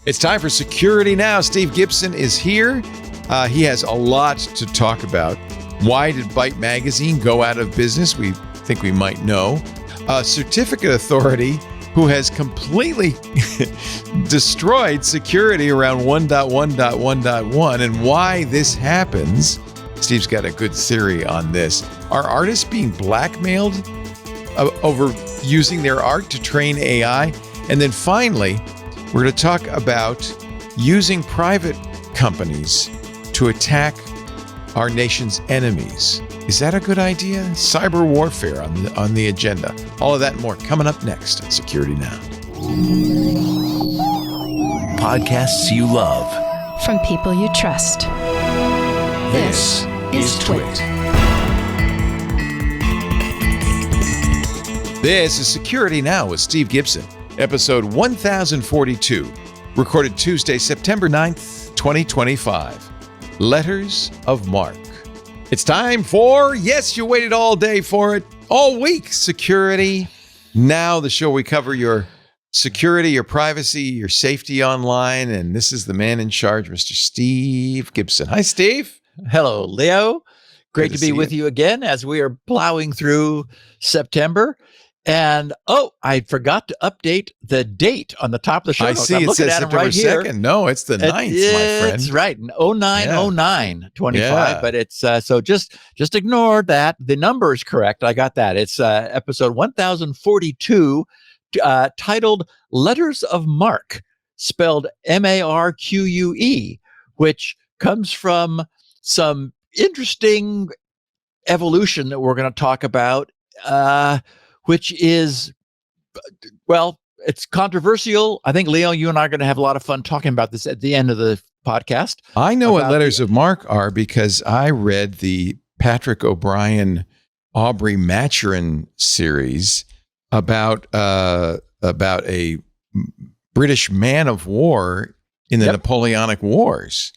It's time for Security Now. Steve Gibson is here. He has a lot to talk about. Why did BYTE Magazine go out of business? We think we might know. A certificate authority who has completely destroyed security around 1.1.1.1 and why this happens. Steve's got a good theory on this. Are artists being blackmailed over using their art to train AI? And then finally, we're going to talk about using private companies to attack our nation's enemies. Is that a good idea? Cyber warfare on the agenda. All of that and more coming up next on Security Now. Podcasts you love. From people you trust. This is Twit. This is Security Now with Steve Gibson, episode 1042, recorded Tuesday, September 9th, 2025. Letters of Marque. It's time for, yes, you waited all day for it, all week, Security Now, the show we cover your security, your privacy, your safety online, and this is the man in charge, Mr. Steve Gibson. Hi, Steve. Hello, Leo. Great to be with you again as we are plowing through September. And, I forgot to update the date on the top of the show. I see it says September 2nd. No, it's the 9th, my friend. It's right. 09/09/25. Yeah. But it's, so just ignore that. The number is correct. I got that. It's episode 1042, titled Letters of Marque, spelled MARQUE, which comes from some interesting evolution that we're going to talk about, which is, well, it's controversial. I think, Leo, you and I are going to have a lot of fun talking about this at the end of the podcast. I know what Letters of Marque are because I read the Patrick O'Brien, Aubrey Maturin series about a British man of war in the Napoleonic Wars.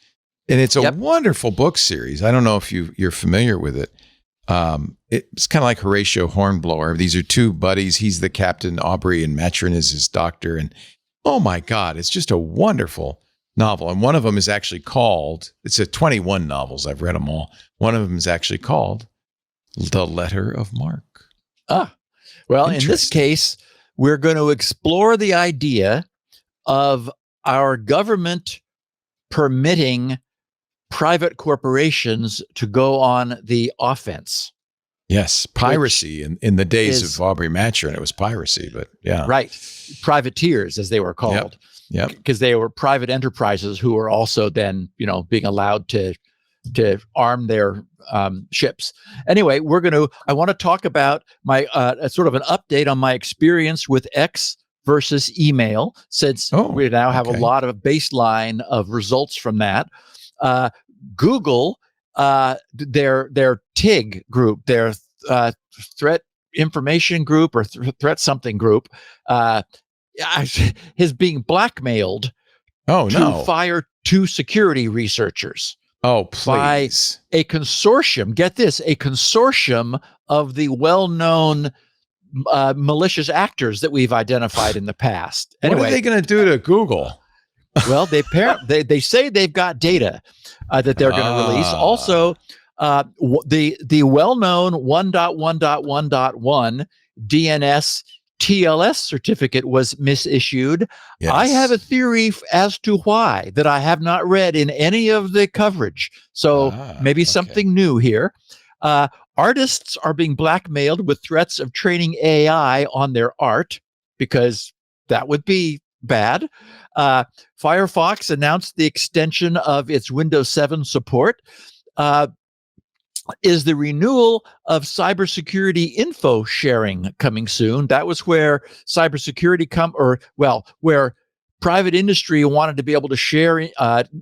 And it's a wonderful book series. I don't know if you're familiar with it. It's kind of like Horatio Hornblower. These are two buddies. He's the captain, Aubrey, and Maturin is his doctor. And oh my God, it's just a wonderful novel. And one of them is actually called, it's a 21 novels. I've read them all. One of them is actually called The Letter of Marque. Well, in this case, we're going to explore the idea of our government permitting private corporations to go on the offense. Yes, piracy in the days of Aubrey Maturin, it was piracy, but yeah. Right. Privateers, as they were called. Yep. Because they were private enterprises who were also then, being allowed to arm their ships. Anyway, I want to talk about my sort of an update on my experience with X versus email, since we now have a lot of baseline of results from that. Google, their TIG group, their threat information group or threat something group, is being blackmailed to fire two security researchers. Oh, please. By a consortium. Get this, a consortium of the well-known malicious actors that we've identified in the past. Anyway, what are they going to do to Google? Well, they say they've got data that they're going to release. Also, the well-known 1.1.1.1 DNS TLS certificate was misissued. Yes. I have a theory as to why that I have not read in any of the coverage. So maybe something new here. Artists are being blackmailed with threats of training AI on their art because that would be bad. Firefox announced the extension of its Windows 7 support. Is the renewal of cybersecurity info sharing coming soon? That was where cybersecurity where private industry wanted to be able to share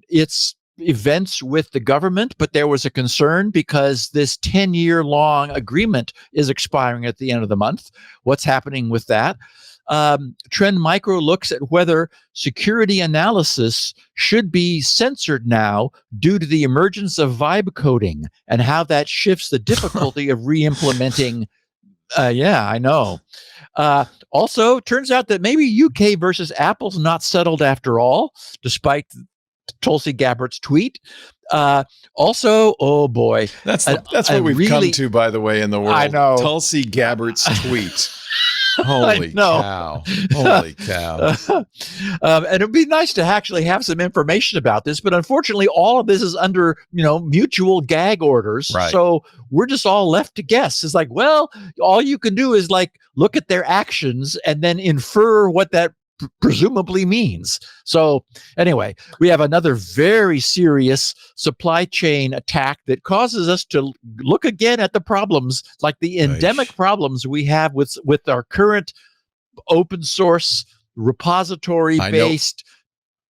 its events with the government, but there was a concern because this 10-year-long agreement is expiring at the end of the month. What's happening with that? Trend Micro looks at whether security analysis should be censored now due to the emergence of vibe coding and how that shifts the difficulty of re-implementing Yeah, I know. Also, turns out that maybe UK versus Apple's not settled after all, despite Tulsi Gabbard's tweet. Also, oh boy, That's what we've come to, by the way, in the world. I know. Tulsi Gabbard's tweet. Holy cow. Holy cow. And it'd be nice to actually have some information about this, but unfortunately, all of this is under, mutual gag orders. Right. So we're just all left to guess. It's like, well, all you can do is like look at their actions and then infer what that presumably means. So anyway, we have another very serious supply chain attack that causes us to look again at the problems, like the endemic problems we have with our current open source repository based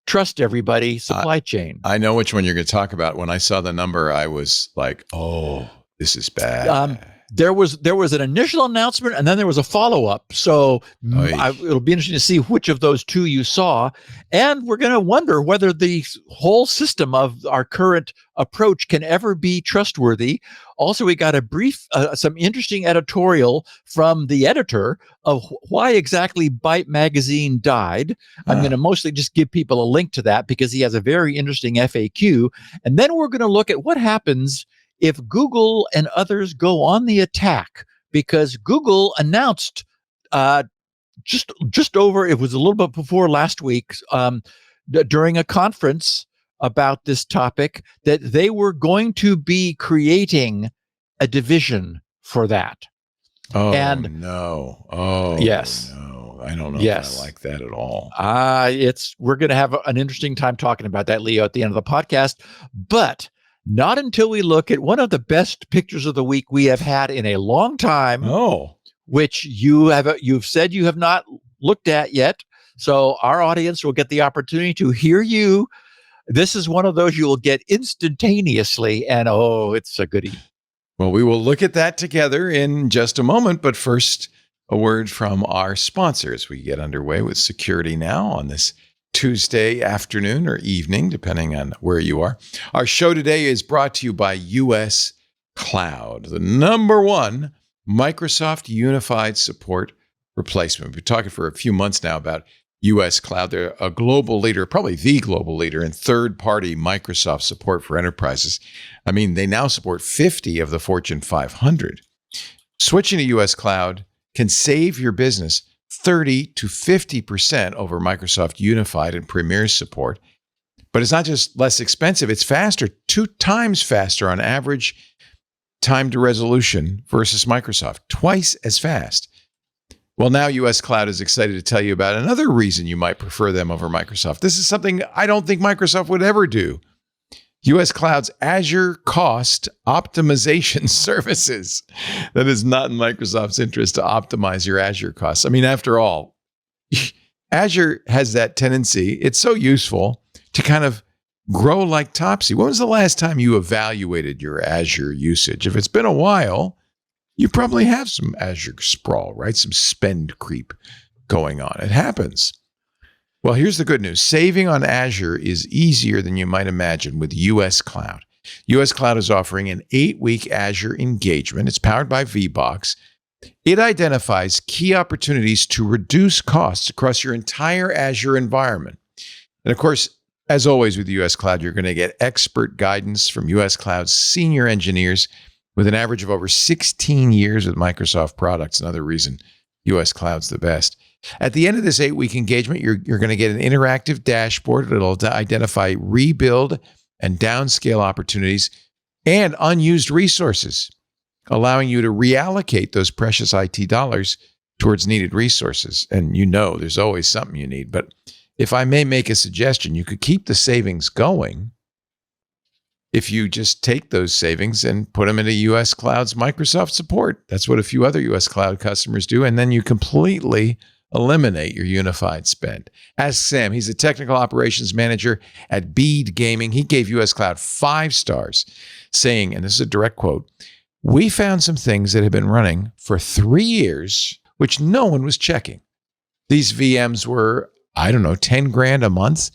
trust everybody supply chain. I know which one you're going to talk about. When I saw the number, I was like, oh, this is bad. There was an initial announcement and then there was a follow-up. So it'll be interesting to see which of those two you saw. And we're going to wonder whether the whole system of our current approach can ever be trustworthy. Also, we got a brief, some interesting editorial from the editor of why exactly BYTE Magazine died. I'm going to mostly just give people a link to that because he has a very interesting FAQ. And then we're going to look at what happens if Google and others go on the attack, because Google announced just over, it was a little bit before last week, during a conference about this topic, that they were going to be creating a division for that. Oh, and no. Oh, yes. No. I don't know if I like that at all. We're going to have an interesting time talking about that, Leo, at the end of the podcast. But not until we look at one of the best pictures of the week we have had in a long time. Oh, which you've said you have not looked at yet. So our audience will get the opportunity to hear you. This is one of those you will get instantaneously, and it's a goodie. Well, we will look at that together in just a moment. But first, a word from our sponsor as we get underway with Security Now on this Tuesday afternoon or evening, depending on where you are. Our show today is brought to you by US Cloud, the #1 Microsoft Unified Support replacement. We've been talking for a few months now about US Cloud. They're a global leader, probably the global leader in third-party Microsoft support for enterprises. I mean, they now support 50 of the Fortune 500. Switching to US Cloud can save your business 30 to 50% over Microsoft Unified and Premier support. But it's not just less expensive, it's faster, 2 times faster on average time to resolution versus Microsoft, twice as fast. Well, now US Cloud is excited to tell you about another reason you might prefer them over Microsoft. This is something I don't think Microsoft would ever do. US Cloud's Azure cost optimization services. That is not in Microsoft's interest to optimize your Azure costs. I mean, after all, Azure has that tendency. It's so useful to kind of grow like Topsy. When was the last time you evaluated your Azure usage? If it's been a while, you probably have some Azure sprawl, right? Some spend creep going on. It happens. Well, here's the good news. Saving on Azure is easier than you might imagine with US Cloud. US Cloud is offering an 8-week Azure engagement. It's powered by VBox. It identifies key opportunities to reduce costs across your entire Azure environment. And of course, as always with US Cloud, you're going to get expert guidance from US Cloud's senior engineers with an average of over 16 years with Microsoft products. Another reason US Cloud's the best. At the end of this 8-week engagement, you're going to get an interactive dashboard that'll identify rebuild and downscale opportunities and unused resources, allowing you to reallocate those precious IT dollars towards needed resources. And there's always something you need. But if I may make a suggestion, you could keep the savings going if you just take those savings and put them into US Cloud's Microsoft support. That's what a few other US Cloud customers do. And then you completely eliminate your unified spend. Ask Sam. He's a technical operations manager at Bead Gaming. He gave US Cloud 5 stars, saying, and this is a direct quote, "We found some things that have been running for 3 years, which no one was checking. These VMs were, $10 grand a month.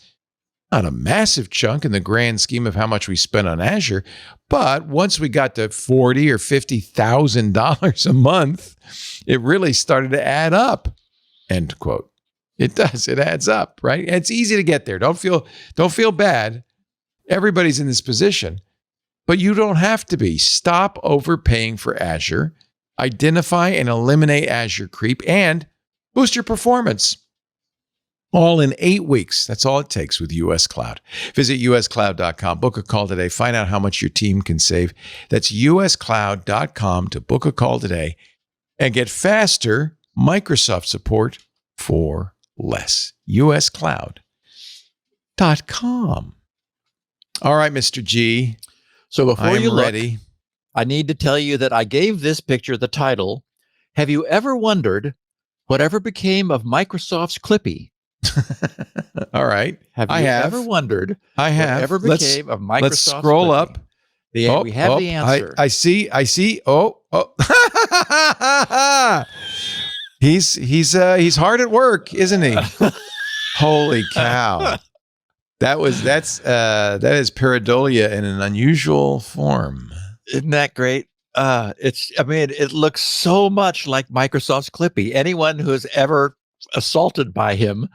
Not a massive chunk in the grand scheme of how much we spend on Azure, but once we got to $40,000 or $50,000 a month, it really started to add up. End quote. It does. It adds up, right? And it's easy to get there. Don't feel bad. Everybody's in this position, but you don't have to be. Stop overpaying for Azure. Identify and eliminate Azure creep and boost your performance. All in 8 weeks. That's all it takes with US Cloud. Visit uscloud.com. Book a call today. Find out how much your team can save. That's uscloud.com to book a call today and get faster Microsoft support for less. uscloud.com. All right, Mr. G. So before you look, ready. I need to tell you that I gave this picture the title, Have You Ever Wondered Whatever Became of Microsoft's Clippy? All right. Have you ever wondered whatever became of Microsoft's Let's scroll Clippy? up. We have the answer. I see. Oh. He's hard at work, isn't he? Holy cow. That is pareidolia in an unusual form. Isn't that great? It looks so much like Microsoft's Clippy. Anyone who has ever assaulted by him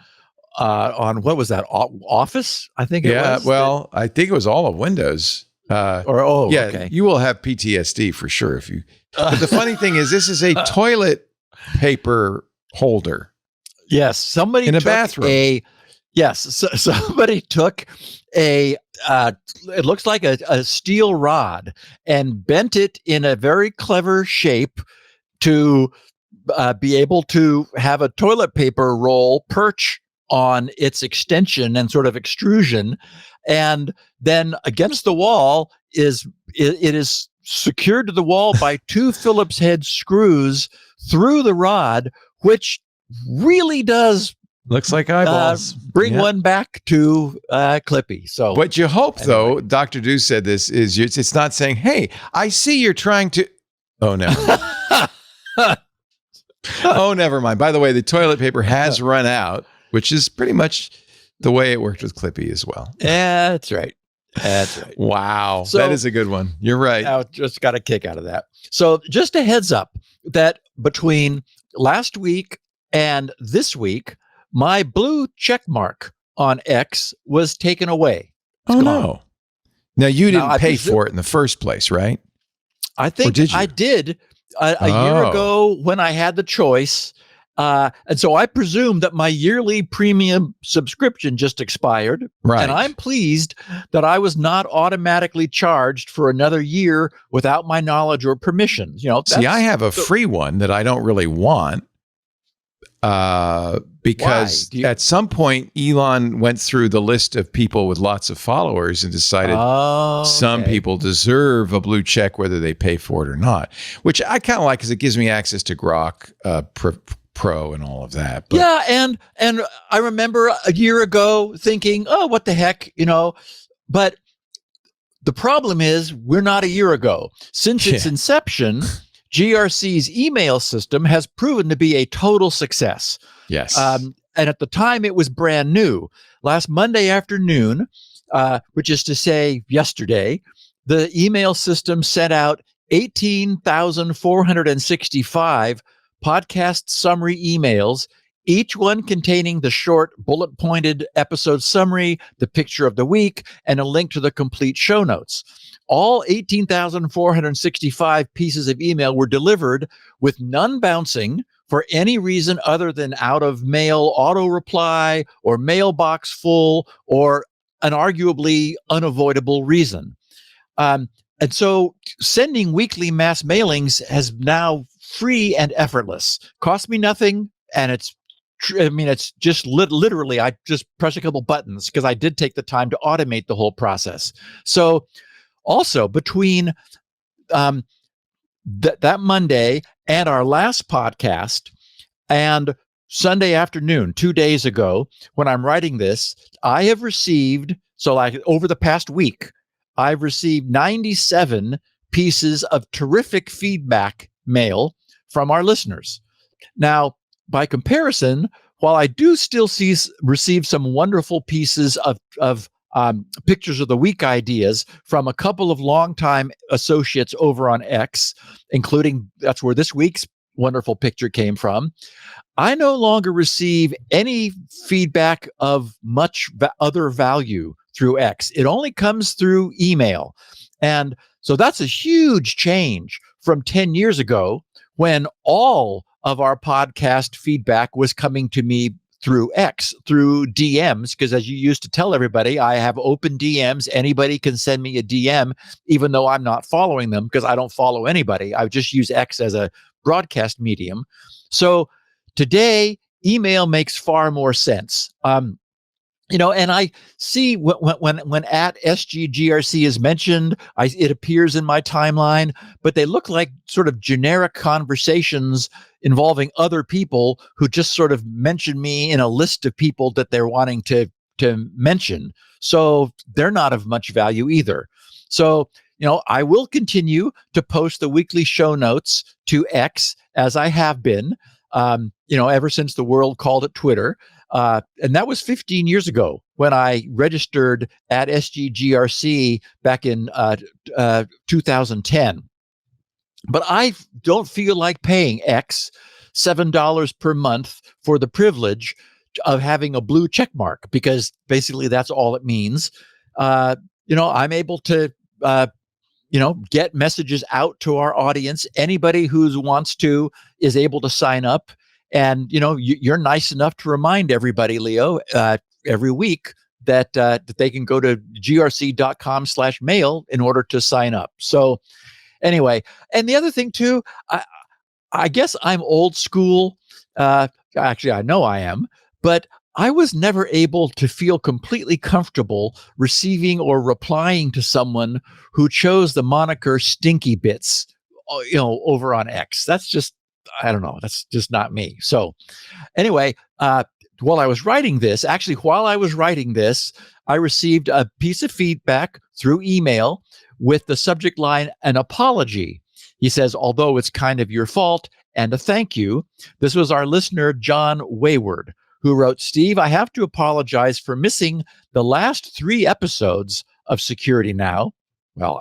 on what was that, Office? I think it was. Well, I think it was all of Windows. Okay. You will have PTSD for sure if you. But the funny thing is, this is a toilet paper holder. Yes, somebody in a took bathroom. Somebody took a. It looks like a steel rod and bent it in a very clever shape to be able to have a toilet paper roll perch on its extension and sort of extrusion, and then against the wall it is secured to the wall by two Phillips head screws through the rod, which really does looks like eyeballs. Bring one back to Clippy. So what you hope, though, Dr. Do said this, is it's not saying, hey, I see you're trying to. Oh, no. Oh, never mind. By the way, the toilet paper has run out, which is pretty much the way it worked with Clippy as well. Yeah, that's right. That's right. Wow. So, that is a good one. You're right. I just got a kick out of that. So just a heads up that between last week and this week, my blue check mark on X was taken away. It's gone. No. Now, you didn't pay for it in the first place, right? I think I did a year ago when I had the choice. And so I presume that my yearly premium subscription just expired. Right. And I'm pleased that I was not automatically charged for another year without my knowledge or permission. See, I have a free one that I don't really want. Because at some point, Elon went through the list of people with lots of followers and decided some people deserve a blue check, whether they pay for it or not, which I kind of like because it gives me access to Grok Pro and all of that. But, yeah. And I remember a year ago thinking, oh, what the heck, but the problem is we're not a year ago. Since its inception, GRC's email system has proven to be a total success. Yes. And at the time, it was brand new. Last Monday afternoon, which is to say yesterday, the email system sent out 18,465 podcast summary emails, each one containing the short bullet-pointed episode summary, the picture of the week, and a link to the complete show notes. All 18,465 pieces of email were delivered with none bouncing for any reason other than out of mail auto reply or mailbox full or an arguably unavoidable reason. And so sending weekly mass mailings has now free and effortless. Cost me nothing. And it's just literally, I just press a couple buttons because I did take the time to automate the whole process. So also between that Monday and our last podcast and Sunday afternoon, 2 days ago, when I'm writing this, I have received, over the past week, I've received 97 pieces of terrific feedback mail from our listeners. Now, by comparison, while I do still receive some wonderful pieces of pictures of the week ideas from a couple of longtime associates over on X, including that's where this week's wonderful picture came from, I no longer receive any feedback of much other value through X. It only comes through email. And so that's a huge change from 10 years ago when all of our podcast feedback was coming to me through X, through DMs, because as you used to tell everybody, I have open DMs. Anybody can send me a DM, even though I'm not following them because I don't follow anybody. I just use X as a broadcast medium. So today, email makes far more sense. And I see when at SGGRC is mentioned, it appears in my timeline, but they look like sort of generic conversations involving other people who just sort of mention me in a list of people that they're wanting to mention. So they're not of much value either. So, I will continue to post the weekly show notes to X as I have been, ever since the world called it Twitter. And that was 15 years ago when I registered at SGGRC back in 2010. But I don't feel like paying X $7 per month for the privilege of having a blue check mark, because basically that's all it means. I'm able to, get messages out to our audience. Anybody who wants to is able to sign up. And, you're nice enough to remind everybody, Leo, every week that they can go to grc.com/mail in order to sign up. So anyway, and the other thing too, I guess I'm old school. Actually, I know I am, but I was never able to feel completely comfortable receiving or replying to someone who chose the moniker Stinky Bits, over on X. That's just, I don't know. That's just not me. So anyway, while I was writing this, I received a piece of feedback through email with the subject line, an apology. He says, although it's kind of your fault, and a thank you. This was our listener, John Wayward, who wrote, Steve, I have to apologize for missing the last 3 episodes of Security Now. Well,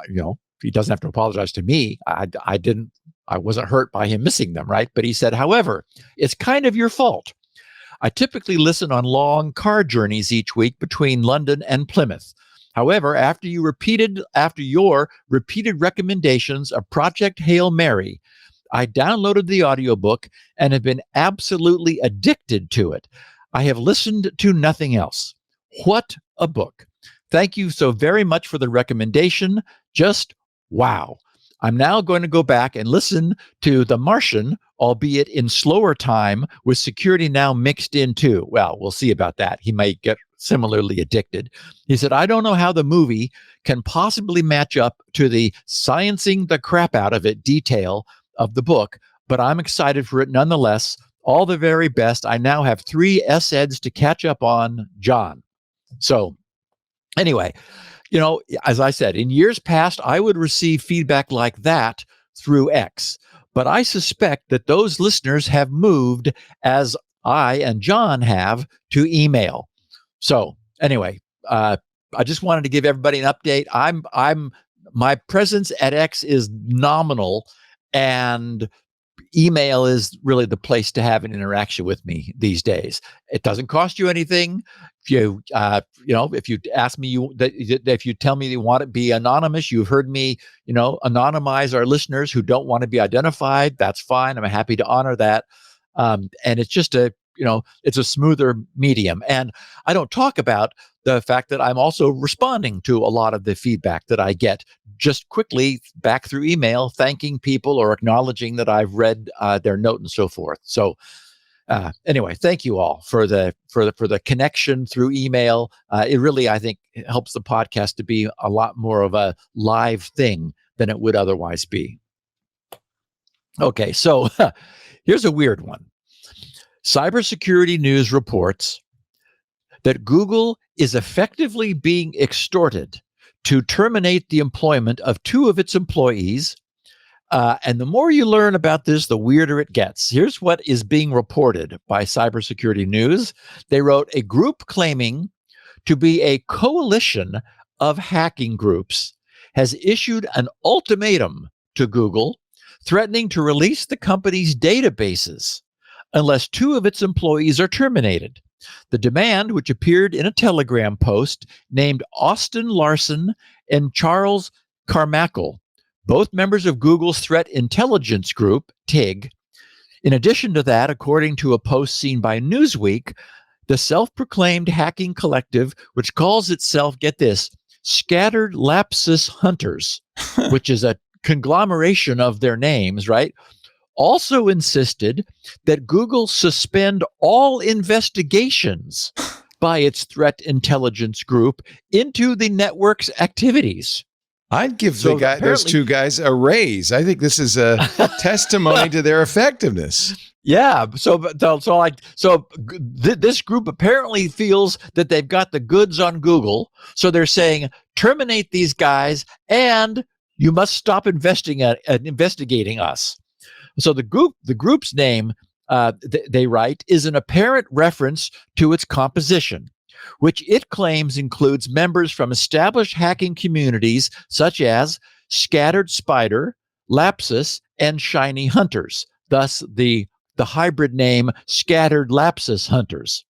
he doesn't have to apologize to me. I wasn't hurt by him missing them, right? But he said, however, it's kind of your fault. I typically listen on long car journeys each week between London and Plymouth. However, after your repeated recommendations of Project Hail Mary, I downloaded the audiobook and have been absolutely addicted to it. I have listened to nothing else. What a book. Thank you so very much for the recommendation. Just wow. I'm now going to go back and listen to The Martian, albeit in slower time, with Security Now mixed in too. Well, we'll see about that. He might get similarly addicted. He said, I don't know how the movie can possibly match up to the sciencing the crap out of it detail of the book, but I'm excited for it nonetheless. All the very best. I now have 3 S-Eds to catch up on, John. So anyway, as I said, in years past, I would receive feedback like that through X, but I suspect that those listeners have moved, as I and John have, to email. So anyway, I just wanted to give everybody an update. My presence at X is nominal, and email is really the place to have an interaction with me these days. It doesn't cost you anything. If you, if you ask me, if you tell me you want to be anonymous, you've heard me, anonymize our listeners who don't want to be identified. That's fine. I'm happy to honor that. And it's just it's a smoother medium. And I don't talk about the fact that I'm also responding to a lot of the feedback that I get just quickly back through email, thanking people or acknowledging that I've read their note and so forth. So anyway, thank you all for the connection through email. It really, I think, helps the podcast to be a lot more of a live thing than it would otherwise be. Okay, so here's a weird one. Cybersecurity News reports that Google is effectively being extorted to terminate the employment of 2 of its employees And the more you learn about this, the weirder it gets. Here's what is being reported by Cybersecurity News. They wrote, a group claiming to be a coalition of hacking groups has issued an ultimatum to Google, threatening to release the company's databases unless 2 of its employees are terminated. The demand, which appeared in a Telegram post named Austin Larson and Charles Carmichael, both members of Google's Threat Intelligence Group, TIG. In addition to that, according to a post seen by Newsweek, the self-proclaimed hacking collective, which calls itself, get this, Scattered Lapsus Hunters, which is a conglomeration of their names, right? Also insisted that Google suspend all investigations by its threat intelligence group into the network's actiitivies. I'd give those 2 guys a raise. I think this is a testimony to their effectiveness. Yeah. This group apparently feels that they've got the goods on Google. So they're saying, terminate these guys and you must stop investigating us. So the group's name, they write, is an apparent reference to its composition, which it claims includes members from established hacking communities such as Scattered Spider, Lapsus, and Shiny Hunters. Thus, the hybrid name Scattered Lapsus Hunters.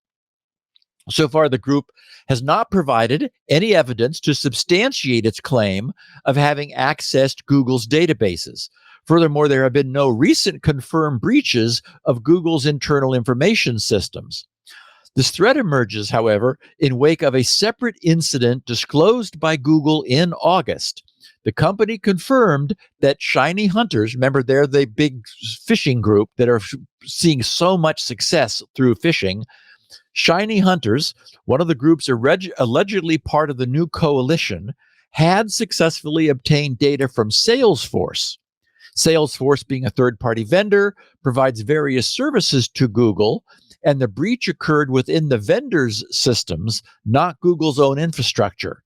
So far, the group has not provided any evidence to substantiate its claim of having accessed Google's databases. Furthermore, there have been no recent confirmed breaches of Google's internal information systems. This threat emerges, however, in wake of a separate incident disclosed by Google in August. The company confirmed that Shiny Hunters, remember they're the big phishing group that are seeing so much success through phishing. Shiny Hunters, one of the groups allegedly part of the new coalition, had successfully obtained data from Salesforce. Salesforce, being a third-party vendor, provides various services to Google, and the breach occurred within the vendor's systems, not Google's own infrastructure.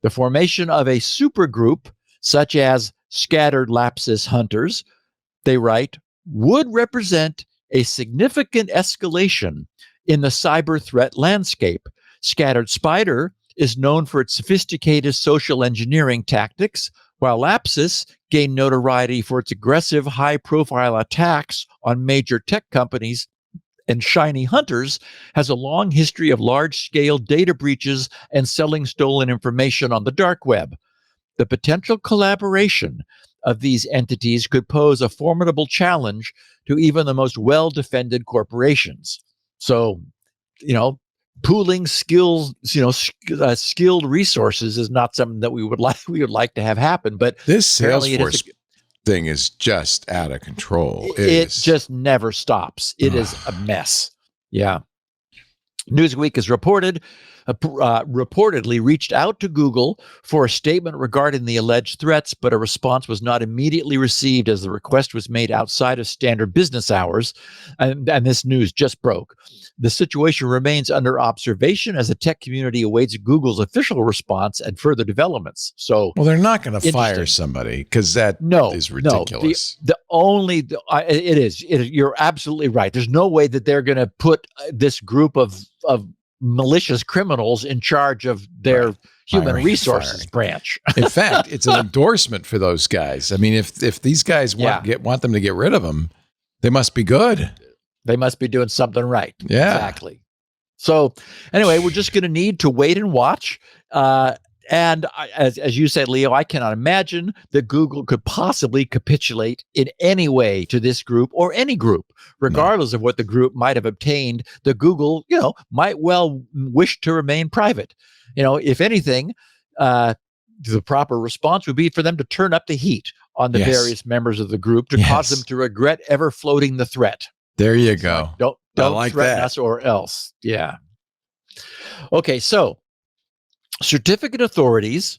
The formation of a supergroup, such as Scattered Lapsus Hunters, they write, would represent a significant escalation in the cyber threat landscape. Scattered Spider is known for its sophisticated social engineering tactics, while Lapsus gained notoriety for its aggressive, high-profile attacks on major tech companies, and Shiny Hunters has a long history of large-scale data breaches and selling stolen information on the dark web. The potential collaboration of these entities could pose a formidable challenge to even the most well-defended corporations. So, pooling skills, skilled resources is not something that we would like to have happen. But this Salesforce thing is just out of control. It just never stops. It is a mess. Yeah. Newsweek has reportedly reached out to Google for a statement regarding the alleged threats, but a response was not immediately received as the request was made outside of standard business hours. And this news just broke. The situation remains under observation as the tech community awaits Google's official response and further developments. So, well, they're not going to fire somebody because that is ridiculous. It is. You're absolutely right. There's no way that they're going to put this group of malicious criminals in charge of their human resources branch. In fact, it's an endorsement for those guys. I mean, if these guys want them to get rid of them, they must be good. They must be doing something right. Yeah. Exactly. So anyway, we're just going to need to wait and watch. And as you said, Leo, I cannot imagine that Google could possibly capitulate in any way to this group or any group, regardless of what the group might have obtained. The Google, might well wish to remain private. If anything, the proper response would be for them to turn up the heat on the various members of the group to cause them to regret ever floating the threat. There you go. Don't like threaten us or else. Yeah. Okay, so certificate authorities,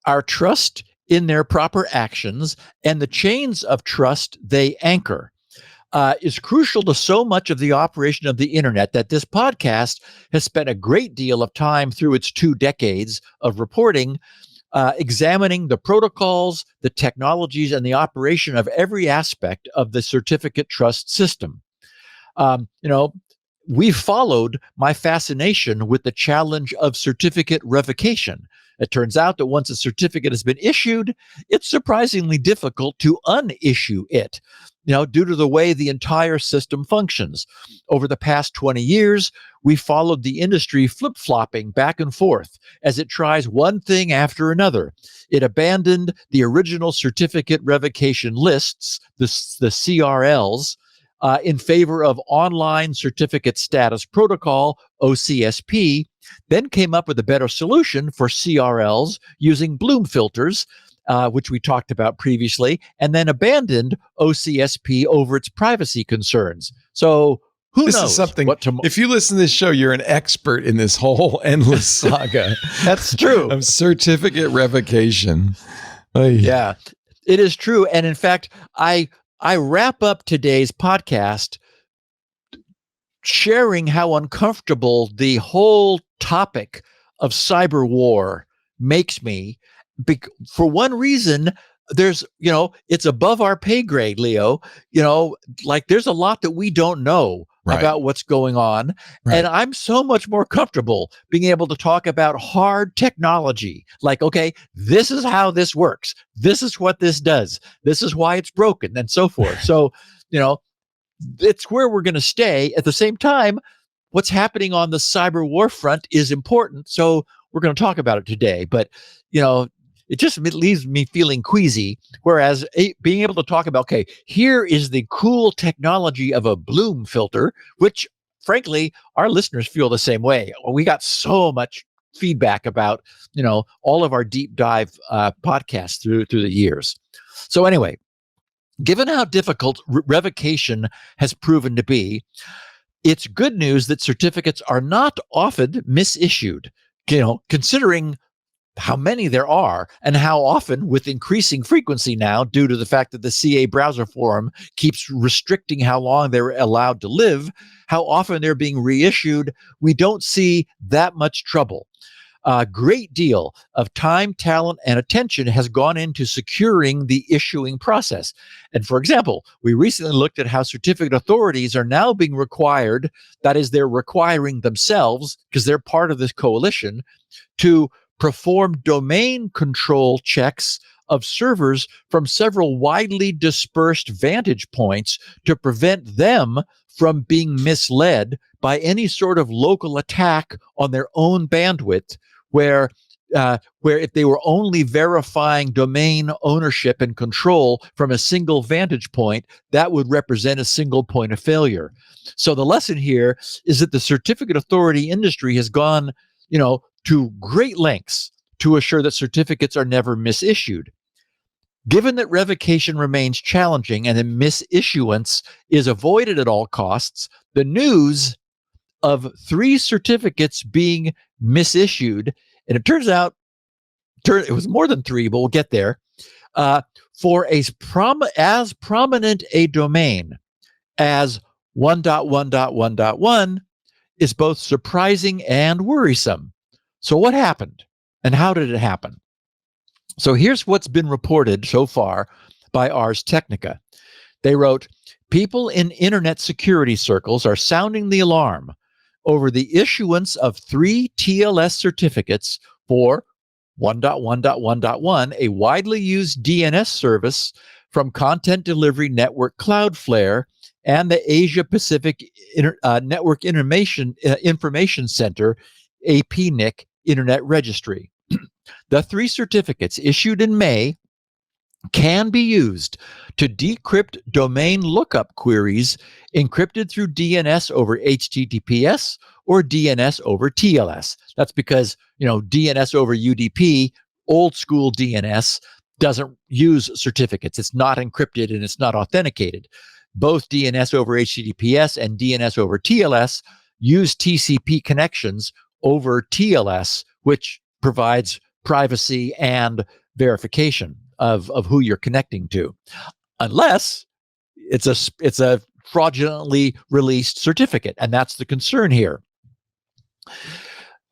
our trust in their proper actions, and the chains of trust they anchor is crucial to so much of the operation of the internet that this podcast has spent a great deal of time through its 2 decades of reporting examining the protocols, the technologies, and the operation of every aspect of the certificate trust system. We followed my fascination with the challenge of certificate revocation. It turns out that once a certificate has been issued, it's surprisingly difficult to unissue it, due to the way the entire system functions. Over the past 20 years, we followed the industry flip-flopping back and forth as it tries one thing after another. It abandoned the original certificate revocation lists, the CRLs, in favor of Online Certificate Status Protocol, OCSP, then came up with a better solution for CRLs using Bloom filters, which we talked about previously, and then abandoned OCSP over its privacy concerns. So who knows? This is something, if you listen to this show, you're an expert in this whole endless saga. That's true. Of certificate revocation. Yeah, it is true. And in fact, I wrap up today's podcast sharing how uncomfortable the whole topic of cyber war makes me. For one reason, it's above our pay grade, Leo. There's a lot that we don't know about what's going on. Right. And I'm so much more comfortable being able to talk about hard technology. Like, okay, this is how this works. This is what this does. This is why it's broken, and so forth. So, it's where we're going to stay. At the same time, what's happening on the cyber war front is important. So we're going to talk about it today. But, it just leaves me feeling queasy. Whereas being able to talk about, okay, here is the cool technology of a Bloom filter, which frankly, our listeners feel the same way. We got so much feedback about, all of our deep dive podcasts through the years. So anyway, given how difficult revocation has proven to be, it's good news that certificates are not often misissued, considering how many there are and how often, with increasing frequency now, due to the fact that the CA browser forum keeps restricting how long they're allowed to live, how often they're being reissued, we don't see that much trouble. A great deal of time, talent, and attention has gone into securing the issuing process. And for example, we recently looked at how certificate authorities are now being required, that is, they're requiring themselves, because they're part of this coalition, to perform domain control checks of servers from several widely dispersed vantage points to prevent them from being misled by any sort of local attack on their own bandwidth, where if they were only verifying domain ownership and control from a single vantage point, that would represent a single point of failure. So the lesson here is that the certificate authority industry has gone, to great lengths to assure that certificates are never misissued. Given that revocation remains challenging and the misissuance is avoided at all costs, the news of 3 certificates being misissued, and it turns out it was more than 3, but we'll get there, for as prominent a domain as 1.1.1.1 is both surprising and worrisome. So what happened and how did it happen? So here's what's been reported so far by Ars Technica. They wrote, people in internet security circles are sounding the alarm over the issuance of 3 TLS certificates for 1.1.1.1, a widely used DNS service from Content Delivery Network Cloudflare and the Asia Pacific Network Information Center, APNIC, Internet Registry. The 3 certificates issued in May can be used to decrypt domain lookup queries encrypted through DNS over HTTPS or DNS over TLS. That's because, DNS over UDP, old school DNS, doesn't use certificates. It's not encrypted and it's not authenticated. Both DNS over HTTPS and DNS over TLS use TCP connections over TLS, which provides privacy and verification of who you're connecting to, unless it's a fraudulently released certificate, and that's the concern here.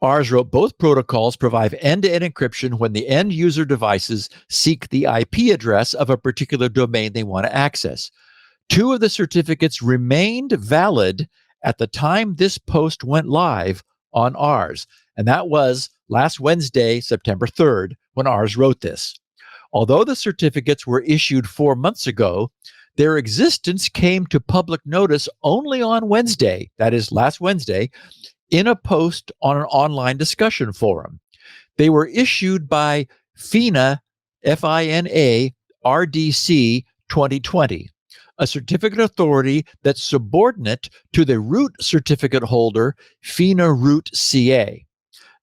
Ars wrote, both protocols provide end-to-end encryption when the end user devices seek the IP address of a particular domain they want to access. 2 of the certificates remained valid at the time this post went live on Ars. And that was last Wednesday, September 3rd, when Ars wrote this. Although the certificates were issued 4 months ago, their existence came to public notice only on Wednesday, that is last Wednesday, in a post on an online discussion forum. They were issued by FINA, F-I-N-A, RDC 2020, a certificate authority that's subordinate to the root certificate holder, FINA Root CA.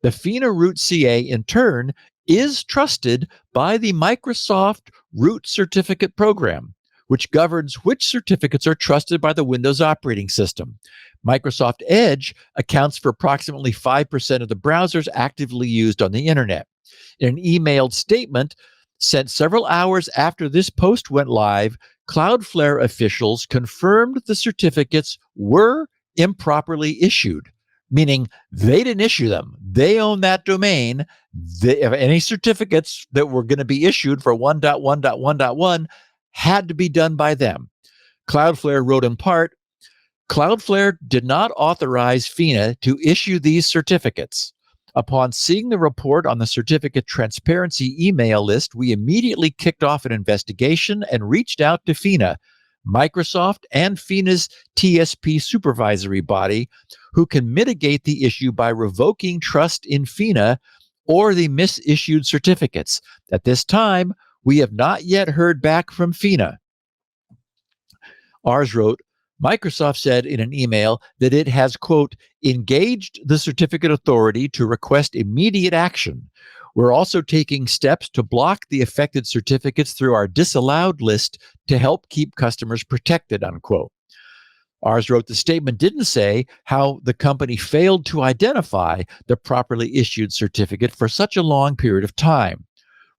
The FINA Root CA, in turn, is trusted by the Microsoft Root Certificate Program, which governs which certificates are trusted by the Windows operating system. Microsoft Edge accounts for approximately 5% of the browsers actively used on the internet. In an emailed statement sent several hours after this post went live, Cloudflare officials confirmed the certificates were improperly issued, meaning they didn't issue them. They own that domain. Any certificates that were going to be issued for 1.1.1.1 had to be done by them. Cloudflare wrote in part, Cloudflare did not authorize FINA to issue these certificates. Upon seeing the report on the certificate transparency email list, we immediately kicked off an investigation and reached out to FINA, Microsoft, and FINA's TSP supervisory body, who can mitigate the issue by revoking trust in FINA or the misissued certificates. At this time, we have not yet heard back from FINA. Ars wrote, Microsoft said in an email that it has, quote, engaged the certificate authority to request immediate action. We're also taking steps to block the affected certificates through our disallowed list to help keep customers protected, unquote. Ars wrote the statement didn't say how the company failed to identify the properly issued certificate for such a long period of time.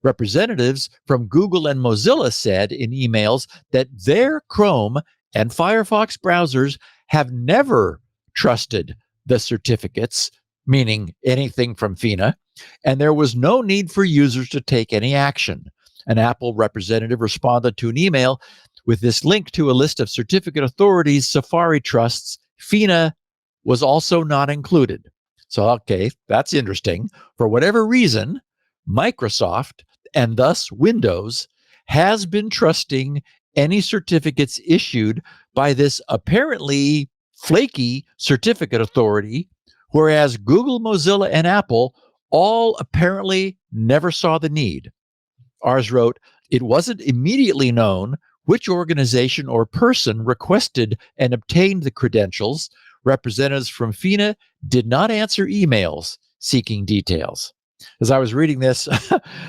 Representatives from Google and Mozilla said in emails that their Chrome and Firefox browsers have never trusted the certificates, meaning anything from FINA, and there was no need for users to take any action. An Apple representative responded to an email with this link to a list of certificate authorities Safari trusts. FINA was also not included. So, okay, that's interesting. For whatever reason, Microsoft, and thus Windows, has been trusting any certificates issued by this apparently flaky certificate authority, whereas Google, Mozilla, and Apple all apparently never saw the need. Ars wrote, it wasn't immediately known which organization or person requested and obtained the credentials. Representatives from FINA did not answer emails seeking details. As I was reading this,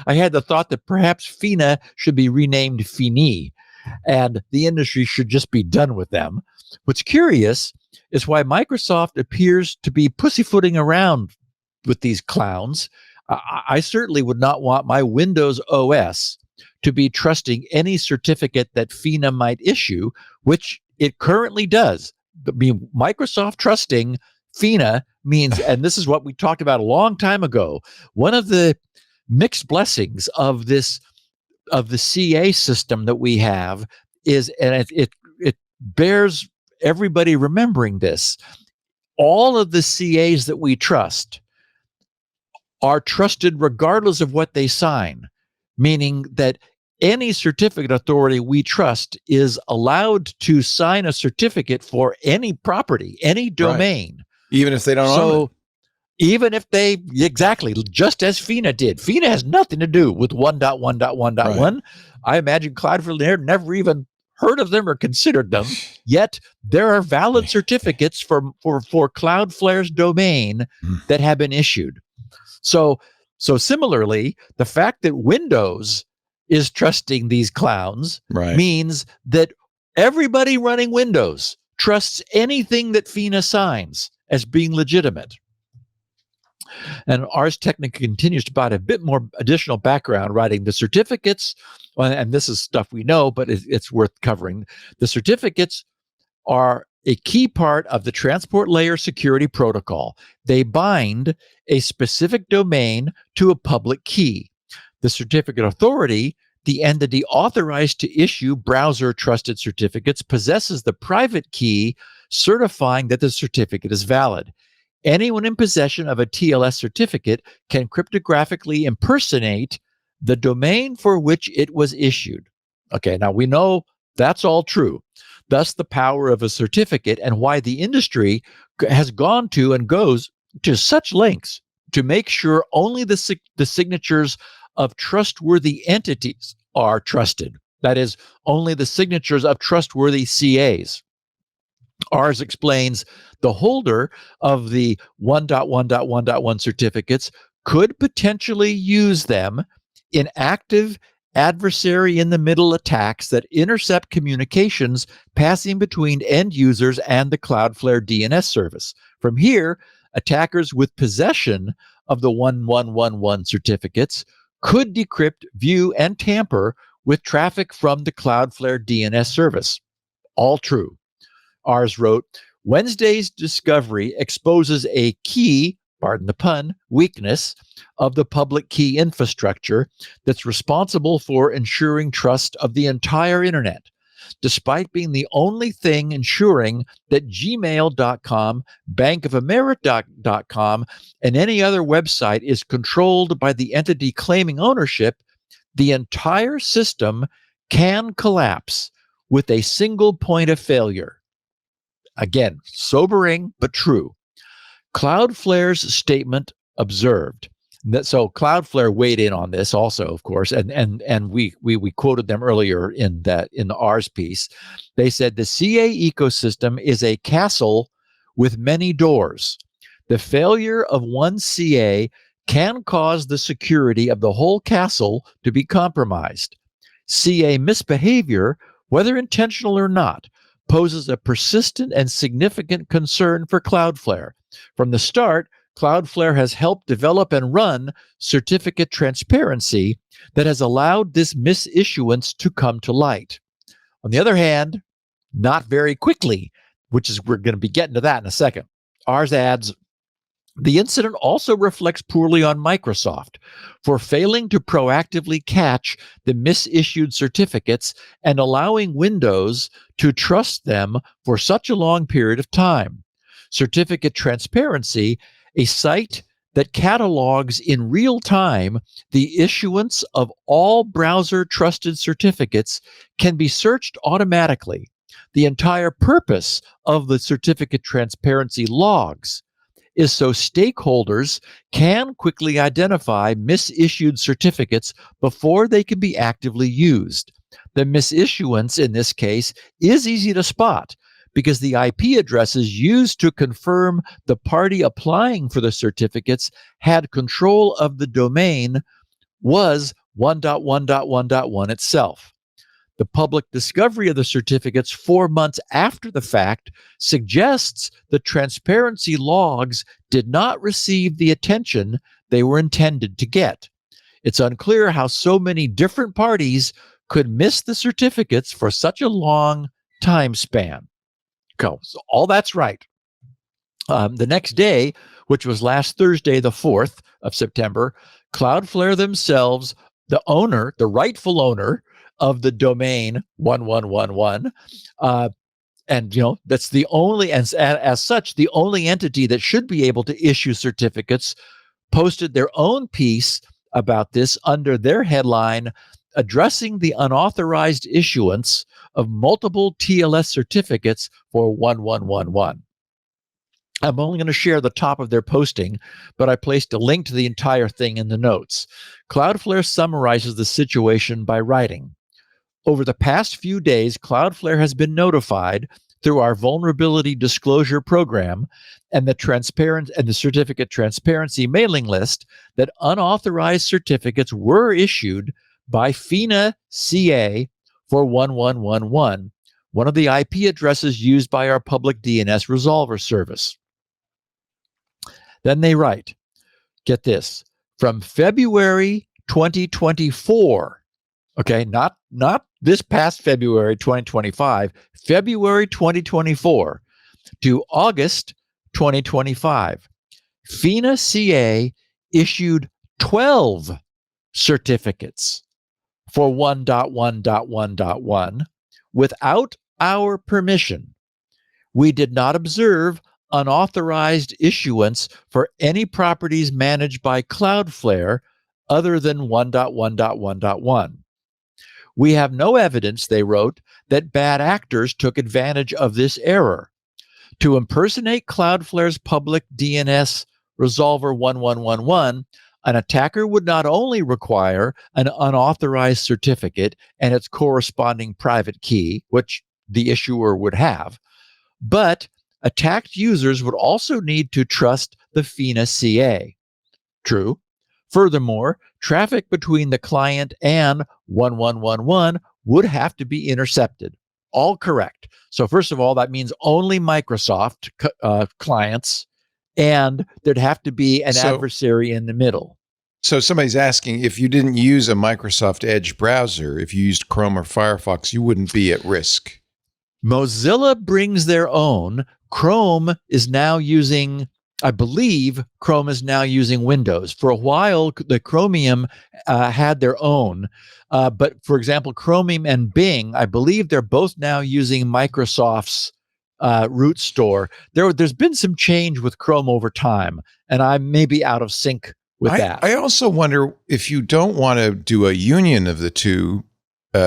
I had the thought that perhaps FINA should be renamed FINI, and the industry should just be done with them. What's curious is why Microsoft appears to be pussyfooting around with these clowns. I certainly would not want my Windows OS to be trusting any certificate that FINA might issue, which it currently does. I mean, Microsoft trusting FINA means, and this is what we talked about a long time ago, one of the mixed blessings of this, of the CA system that we have is, and it bears everybody remembering this, all of the CAs that we trust are trusted regardless of what they sign, meaning that any certificate authority we trust is allowed to sign a certificate for any property, any domain. Right. Even if they don't own it. Even if they, exactly, just as FINA did. FINA has nothing to do with 1.1.1.1. Right. I imagine Cloudflare never even heard of them or considered them, yet there are valid certificates for Cloudflare's domain that have been issued. So similarly, the fact that Windows is trusting these clowns means that everybody running Windows trusts anything that FINA signs as being legitimate. And Ars Technica continues to provide a bit more additional background, writing the certificates, and this is stuff we know, but it's worth covering. The certificates are a key part of the transport layer security protocol. They bind a specific domain to a public key. The certificate authority, the entity authorized to issue browser trusted certificates, possesses the private key certifying that the certificate is valid. Anyone in possession of a TLS certificate can cryptographically impersonate the domain for which it was issued. Okay, now we know that's all true. Thus, the power of a certificate and why the industry has gone to and goes to such lengths to make sure only the signatures of trustworthy entities are trusted. That is, only the signatures of trustworthy CAs. Ours explains the holder of the 1.1.1.1 certificates could potentially use them in active adversary in the middle attacks that intercept communications passing between end users and the Cloudflare DNS service. From here, attackers with possession of the 1111 certificates could decrypt, view, and tamper with traffic from the Cloudflare DNS service. All true. Ours wrote, Wednesday's discovery exposes a key, pardon the pun, weakness of the public key infrastructure that's responsible for ensuring trust of the entire internet, despite being the only thing ensuring that gmail.com, bankofamerica.com, and any other website is controlled by the entity claiming ownership. The entire system can collapse with a single point of failure. Again, sobering but true. Cloudflare's statement observed that, so Cloudflare weighed in on this also, of course, and we quoted them earlier in the R's piece. They said the CA ecosystem is a castle with many doors. The failure of one CA can cause the security of the whole castle to be compromised. CA misbehavior, whether intentional or not, poses a persistent and significant concern for Cloudflare. From the start, Cloudflare has helped develop and run certificate transparency that has allowed this misissuance to come to light. On the other hand, not very quickly, which is, we're going to be getting to that in a second. Ours adds, the incident also reflects poorly on Microsoft for failing to proactively catch the misissued certificates and allowing Windows to trust them for such a long period of time. Certificate Transparency, a site that catalogs in real time the issuance of all browser trusted certificates, can be searched automatically. The entire purpose of the Certificate Transparency logs is so stakeholders can quickly identify misissued certificates before they can be actively used. The misissuance in this case is easy to spot because the IP addresses used to confirm the party applying for the certificates had control of the domain was 1.1.1.1 itself. The public discovery of the certificates 4 months after the fact suggests the transparency logs did not receive the attention they were intended to get. It's unclear how so many different parties could miss the certificates for such a long time span. So all that's right. The next day, which was last Thursday, the 4th of September, Cloudflare themselves, the owner, the rightful owner of the domain 1111, and that's the only, as such, the only entity that should be able to issue certificates, posted their own piece about this under their headline, addressing the unauthorized issuance of multiple TLS certificates for 1111. I'm only going to share the top of their posting, but I placed a link to the entire thing in the notes. Cloudflare summarizes the situation by writing, over the past few days, Cloudflare has been notified through our vulnerability disclosure program and the certificate transparency mailing list that unauthorized certificates were issued by FINA CA for 1111, one of the IP addresses used by our public DNS resolver service. Then they write, get this, from February 2024, okay, not this past February 2025, February 2024, to August 2025. FINA CA issued 12 certificates for 1.1.1.1 without our permission. We did not observe unauthorized issuance for any properties managed by Cloudflare other than 1.1.1.1. We have no evidence, they wrote, that bad actors took advantage of this error. To impersonate Cloudflare's public DNS resolver 1111, an attacker would not only require an unauthorized certificate and its corresponding private key, which the issuer would have, but attacked users would also need to trust the FINA CA. True. Furthermore, traffic between the client and 1111 would have to be intercepted. All correct. So first of all, that means only Microsoft clients, and there'd have to be an adversary in the middle. So somebody's asking, if you didn't use a Microsoft Edge browser, if you used Chrome or Firefox, you wouldn't be at risk. Mozilla brings their own. Chrome is now using, I believe Chrome is now using Windows. For a while, the Chromium had their own. But for example, Chromium and Bing, I believe they're both now using Microsoft's root store. There's been some change with Chrome over time, and I may be out of sync with that. I also wonder if you don't want to do a union of the two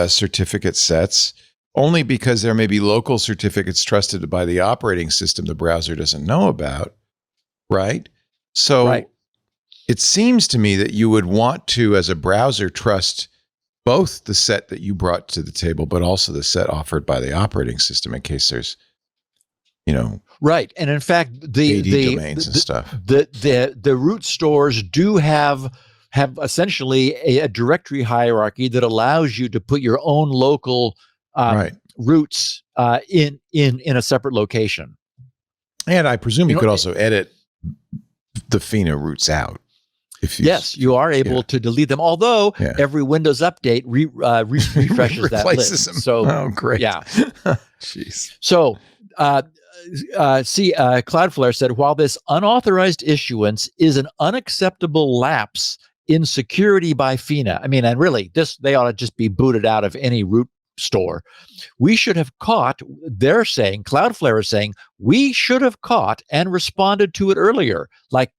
certificate sets, only because there may be local certificates trusted by the operating system the browser doesn't know about, right? So it seems to me that you would want to, as a browser, trust both the set that you brought to the table, but also the set offered by the operating system in case there's, right. And in fact, the domains and stuff. The root stores do have essentially a directory hierarchy that allows you to put your own local roots in a separate location. And I presume you could also edit the FINA roots out. Yes, you are able to delete them. Although every Windows update refreshes that list. Them. So, great. Yeah. Jeez. So, Cloudflare said, while this unauthorized issuance is an unacceptable lapse in security by FINA, I mean, and really, they ought to just be booted out of any root store. We should have caught, Cloudflare is saying, we should have caught and responded to it earlier. Like,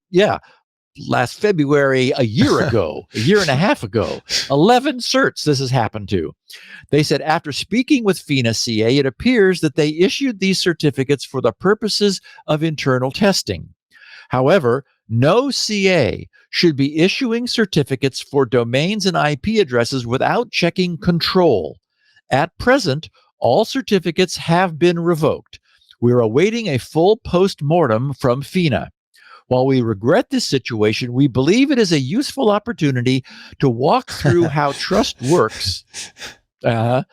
last February, a year ago, a year and a half ago, 11 certs this has happened to. They said, after speaking with FINA CA, it appears that they issued these certificates for the purposes of internal testing. However, no CA should be issuing certificates for domains and IP addresses without checking control. At present, all certificates have been revoked. We're awaiting a full post-mortem from FINA. While we regret this situation, we believe it is a useful opportunity to walk through how trust works on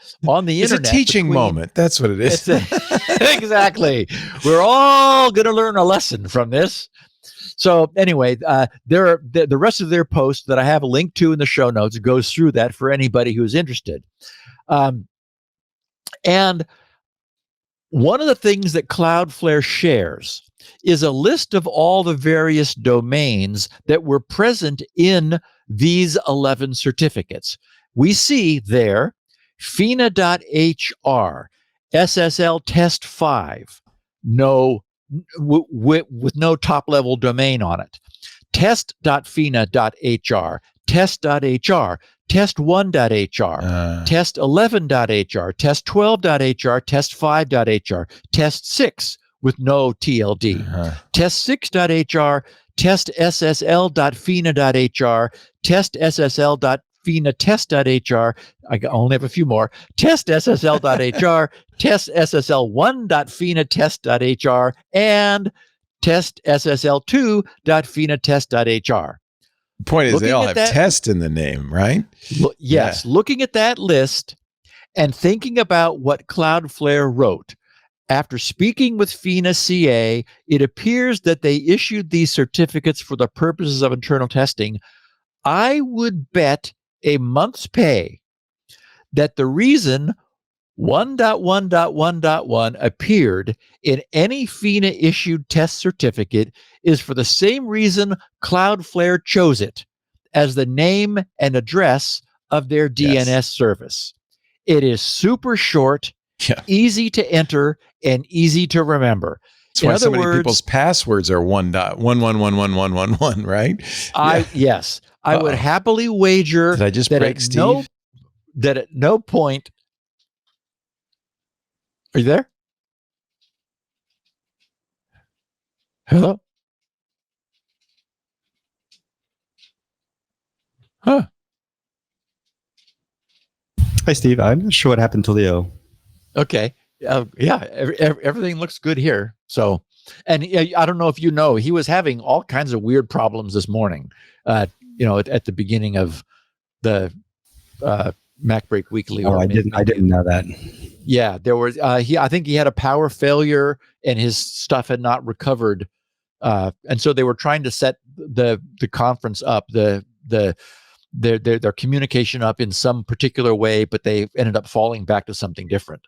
the internet. It's a teaching moment. That's what it is. Exactly. We're all going to learn a lesson from this. So anyway, the rest of their post that I have a link to in the show notes goes through that for anybody who's interested. And one of the things that Cloudflare shares is a list of all the various domains that were present in these 11 certificates. We see there FINA.HR, SSL test 5, with no top-level domain on it. Test.fina.hr, test.hr, test1.hr, test11.hr, test12.hr, test5.hr, test6 with no TLD, test6.hr, testssl.fina.hr, testssl.finatest.hr, I only have a few more, testssl.hr, testssl1.finatest.hr, and testssl2.finatest.hr. The point is, they all have test in the name, right? Yes. Yeah. Looking at that list and thinking about what Cloudflare wrote, after speaking with FINA CA, it appears that they issued these certificates for the purposes of internal testing. I would bet a month's pay that the reason 1.1.1.1 appeared in any FINA issued test certificate is for the same reason Cloudflare chose it as the name and address of their DNS service. It is super short, easy to enter, and easy to remember. That's why so many people's passwords are 1.1111111, right? I would happily wager Did I just break Steve? That at no point. Are you there? Hello? Huh. Hi, Steve. I'm not sure what happened to Leo. Okay. Everything looks good here. So, and I don't know if you know, he was having all kinds of weird problems this morning. At the beginning of the Mac Break Weekly. I didn't know that. Yeah, there was. I think he had a power failure, and his stuff had not recovered, and so they were trying to set the conference up, their communication up in some particular way, but they ended up falling back to something different.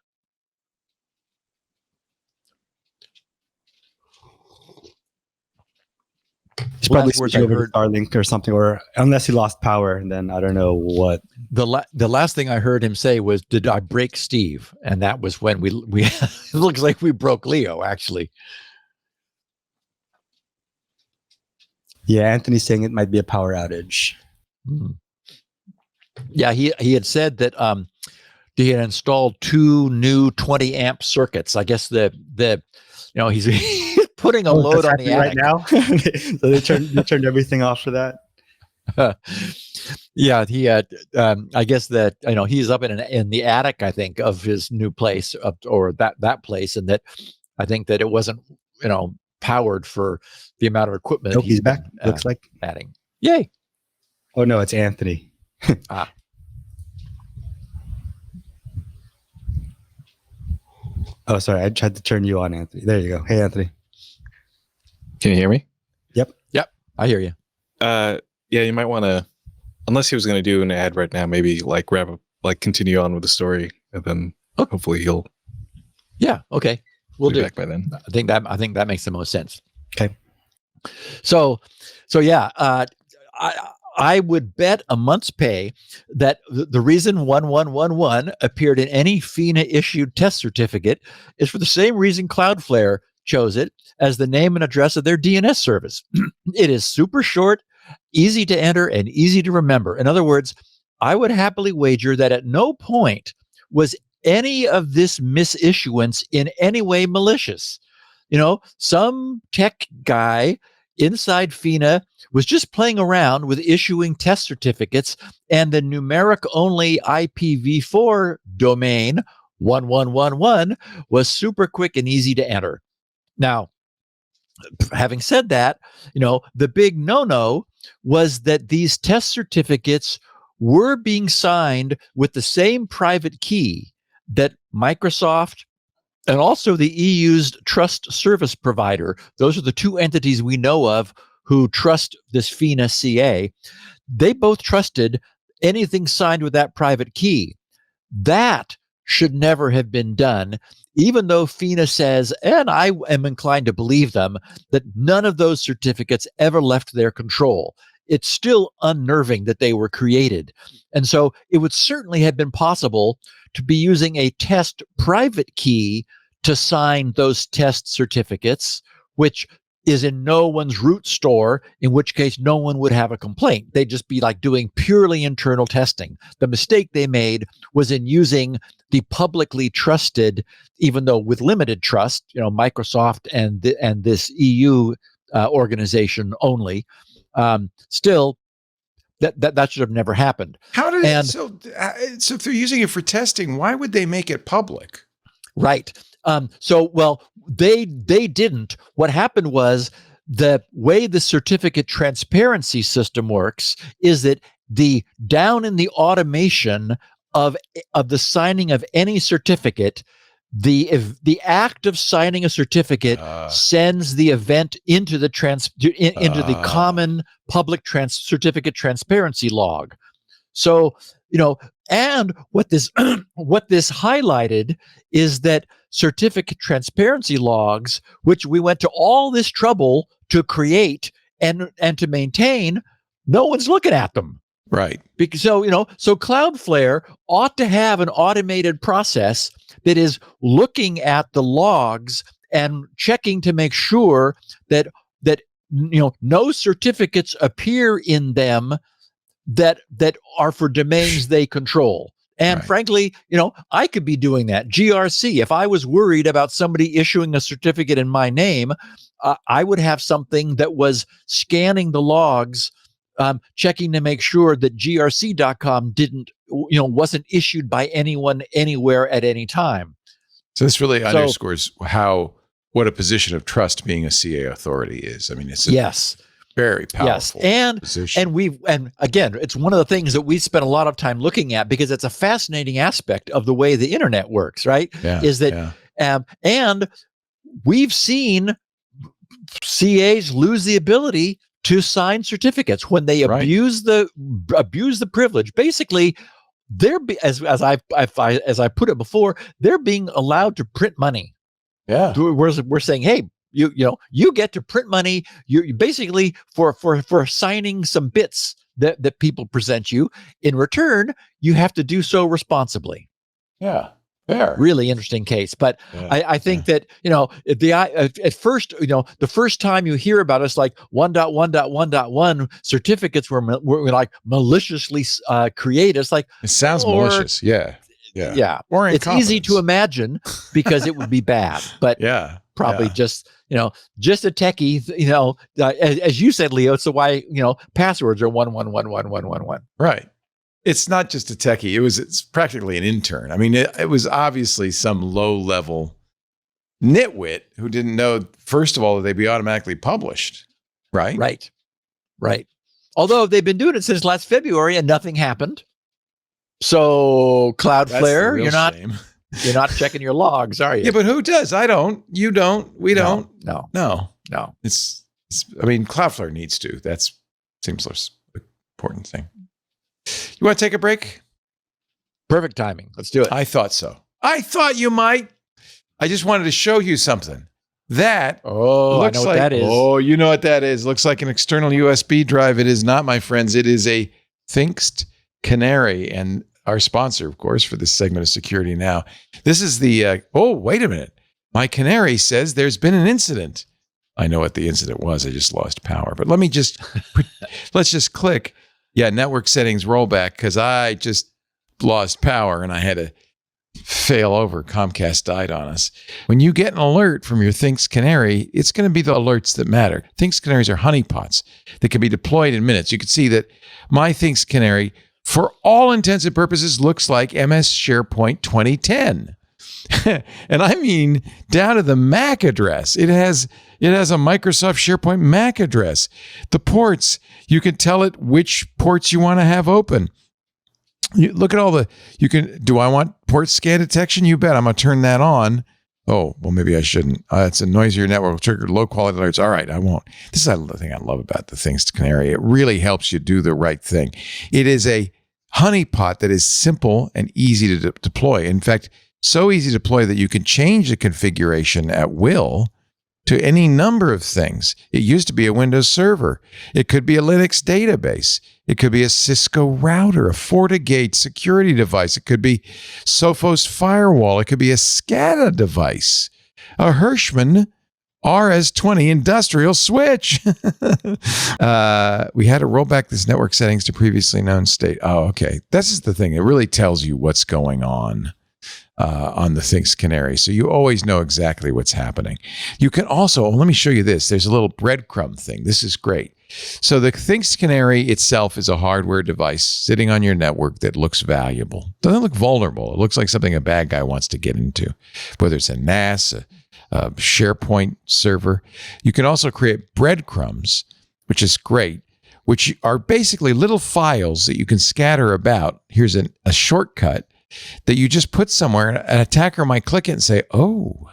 He's probably switched over to Starlink or something, or unless he lost power, then I don't know what. The last thing I heard him say was, "Did I break Steve?" And that was when we it looks like we broke Leo, actually. Yeah, Anthony's saying it might be a power outage. Yeah, he had said that he had installed 2 new 20 amp circuits. I guess he's putting a load on the attic right now. So they turned everything off for that. Yeah, he had. I guess that he's up in the attic, I think, of his new place, or that place, and that I think that it wasn't powered for the amount of equipment. He's back. Looks like adding. Yay! Oh no, it's Anthony. Oh, sorry. I tried to turn you on, Anthony. There you go. Hey, Anthony. Can you hear me? Yep. I hear you. Yeah, you might want to, unless he was going to do an ad right now, maybe wrap up, continue on with the story, and then hopefully he'll. Yeah. Okay. We'll do back by then. I think that makes the most sense. Okay. So yeah. I would bet a month's pay that the reason 1111 appeared in any FINA issued test certificate is for the same reason Cloudflare chose it as the name and address of their DNS service. It is super short, easy to enter, and easy to remember. In other words, I would happily wager that at no point was any of this misissuance in any way malicious. Some tech guy inside FINA was just playing around with issuing test certificates, and the numeric only IPv4 domain 1111 was super quick and easy to enter. Now, having said that, the big no-no was that these test certificates were being signed with the same private key that Microsoft and also the EU's trust service provider, those are the 2 entities we know of who trust this FINA CA, they both trusted anything signed with that private key. That should never have been done, even though FINA says, and I am inclined to believe them, that none of those certificates ever left their control. It's still unnerving that they were created. And so it would certainly have been possible to be using a test private key to sign those test certificates, which is in no one's root store, in which case no one would have a complaint. They'd just be doing purely internal testing. The mistake they made was in using the publicly trusted, even though with limited trust, Microsoft and this EU organization only. Still, that should have never happened. How did so if they're using it for testing, why would they make it public? Right. They didn't. What happened was the way the certificate transparency system works is that down in the automation of the signing of any certificate, the act of signing a certificate sends the event into the into the common public certificate transparency log. So And what this highlighted is that certificate transparency logs, which we went to all this trouble to create and to maintain, no one's looking at them. Right. Because so Cloudflare ought to have an automated process that is looking at the logs and checking to make sure that no certificates appear in them that are for domains they control. And right. frankly, I could be doing that. GRC, if I was worried about somebody issuing a certificate in my name, I would have something that was scanning the logs, checking to make sure that grc.com wasn't issued by anyone anywhere at any time. So this really underscores what a position of trust being a CA authority is. I mean, it's very powerful. position. And again, it's one of the things that we spent a lot of time looking at because it's a fascinating aspect of the way the internet works, right? Yeah, is that and we've seen CAs lose the ability to sign certificates when they abuse the privilege. Basically, as I put it before, they're being allowed to print money. Yeah, we're saying, hey, you get to print money. You basically for signing some bits that people present you. In return, you have to do so responsibly. Yeah. Fair. Really interesting case, but I think that at first the first time you hear about us, like 1.1.1.1 certificates were like maliciously created. It's like it sounds malicious, yeah. Or it's easy to imagine because it would be bad, but probably just a techie. As you said, Leo, it's why passwords are 1111111. Right. It's not just a techie. It's practically an intern. I mean, it was obviously some low-level nitwit who didn't know, first of all, that they'd be automatically published, right? Right. Although they've been doing it since last February and nothing happened. So Cloudflare, you're not checking your logs, are you? Yeah, but who does? I don't. You don't. We don't. No. It's I mean, Cloudflare needs to. That seems an important thing. You want to take a break? Perfect timing. Let's do it. I thought so. I thought you might. I just wanted to show you something. That I know what that is. Oh, you know what that is. Looks like an external USB drive. It is not, my friends. It is a Thinkst Canary, and our sponsor, of course, for this segment of Security Now. This is the, wait a minute. My Canary says there's been an incident. I know what the incident was. I just lost power. But let's just click. Yeah, network settings rollback because I just lost power and I had to fail over. Comcast died on us. When you get an alert from your Thinkst Canary, it's going to be the alerts that matter. Thinkst Canaries are honeypots that can be deployed in minutes. You can see that my Thinkst Canary, for all intents and purposes, looks like MS SharePoint 2010. And I mean down to the MAC address. It has a Microsoft SharePoint MAC address. The ports, you can tell it which ports you want to have open. You look at do I want port scan detection? You bet. I'm going to turn that on. Oh, well, maybe I shouldn't. It's a noisier network. Will trigger low quality alerts. All right, I won't. This is the thing I love about the Thinkst Canary. It really helps you do the right thing. It is a honeypot that is simple and easy to deploy. In fact, so easy to deploy that you can change the configuration at will to any number of things. It used to be a Windows server. It could be a Linux database. It could be a Cisco router, a FortiGate security device. It could be Sophos firewall. It could be a SCADA device, a Hirschman RS-20 industrial switch. We had to roll back this network settings to previously known state. Oh, okay. This is the thing. It really tells you what's going on the Thinkst Canary. So you always know exactly what's happening. You can also, let me show you this. There's a little breadcrumb thing. This is great. So the Thinkst Canary itself is a hardware device sitting on your network that looks valuable. Doesn't look vulnerable. It looks like something a bad guy wants to get into, whether it's a NAS, a SharePoint server. You can also create breadcrumbs, which is great, which are basically little files that you can scatter about. Here's a shortcut that you just put somewhere. An attacker might click it and say, oh,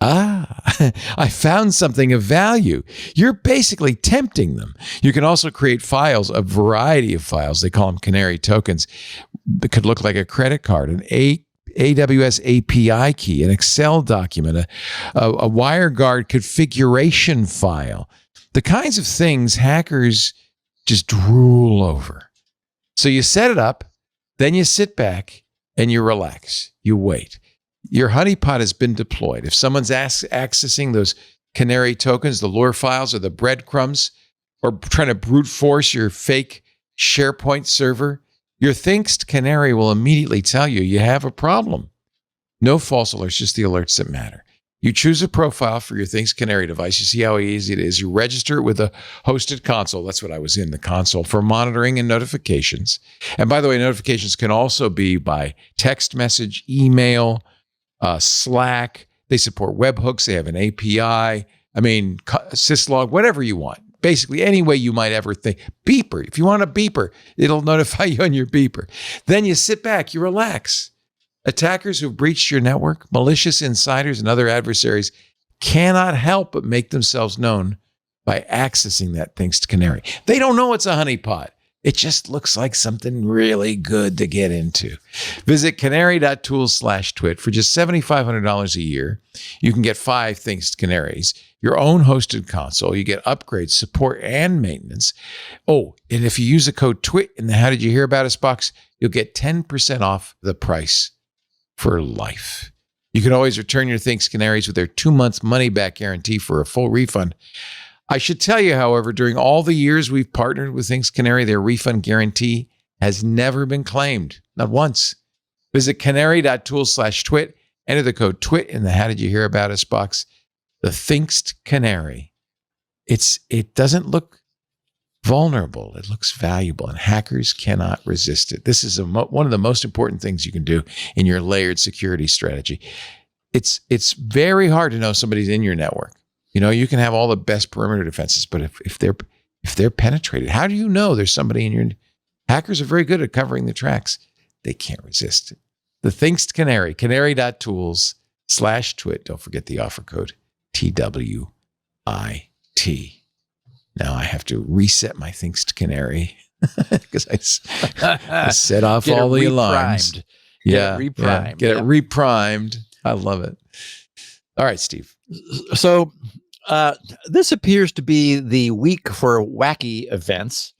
I found something of value. You're basically tempting them. You can also create files, a variety of files. They call them Canary tokens. It could look like a credit card, an AWS API key, an Excel document, a WireGuard configuration file. The kinds of things hackers just drool over. So you set it up, then you sit back and you relax. You wait. Your honeypot has been deployed. If someone's accessing those Canary tokens, the lure files or the breadcrumbs, or trying to brute force your fake SharePoint server, your Thinkst Canary will immediately tell you you have a problem. No false alerts, just the alerts that matter. You choose a profile for your Thinkst Canary device. You see how easy it is. You register it with a hosted console. That's what I was in, the console, for monitoring and notifications. And by the way, notifications can also be by text message, email, Slack. They support webhooks. They have an API. I mean, syslog, whatever you want. Basically, any way you might ever think. Beeper. If you want a beeper, it'll notify you on your beeper. Then you sit back, you relax. Attackers who've breached your network, malicious insiders, and other adversaries cannot help but make themselves known by accessing that Thinkst Canary. They don't know it's a honeypot. It just looks like something really good to get into. Visit canary.tools/twit. For just $7,500 a year, you can get 5 Thinkst Canaries, your own hosted console. You get upgrades, support, and maintenance. Oh, and if you use the code TWIT in the How Did You Hear About Us box, you'll get 10% off the price for life. You can always return your Thinkst Canaries with their 2 months money-back guarantee for a full refund. I should tell you, however, during all the years we've partnered with Thinkst Canary, their refund guarantee has never been claimed, not once. Visit canary.tools/twit, enter the code TWIT in the How Did You Hear About Us box. The Thinkst Canary. It doesn't look vulnerable. It looks valuable, and hackers cannot resist it. This is one of the most important things you can do in your layered security strategy. It's very hard to know somebody's in your network. You know, you can have all the best perimeter defenses, but if they're penetrated, how do you know there's somebody in your... Hackers are very good at covering the tracks. They can't resist it. The Thinkst Canary, canary.tools/twit. Don't forget the offer code TWIT. Now I have to reset my Thinkst Canary because I set off all the alarms. Get it reprimed. Get it reprimed. I love it. All right, Steve. So this appears to be the week for wacky events.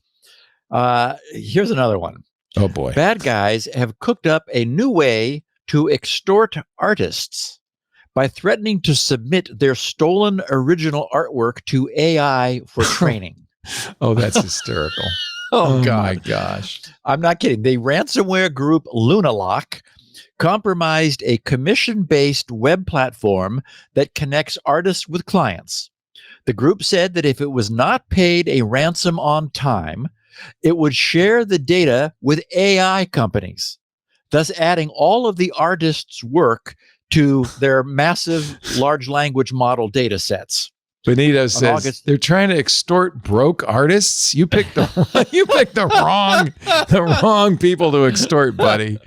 Here's another one. Oh, boy. Bad guys have cooked up a new way to extort artists by threatening to submit their stolen original artwork to AI for training. Oh, that's hysterical. Oh, God. My gosh. I'm not kidding. The ransomware group Lunalock compromised a commission-based web platform that connects artists with clients. The group said that if it was not paid a ransom on time, it would share the data with AI companies, thus adding all of the artist's work to their massive large language model data sets. Benito says they're trying to extort broke artists. You picked the wrong people to extort, buddy.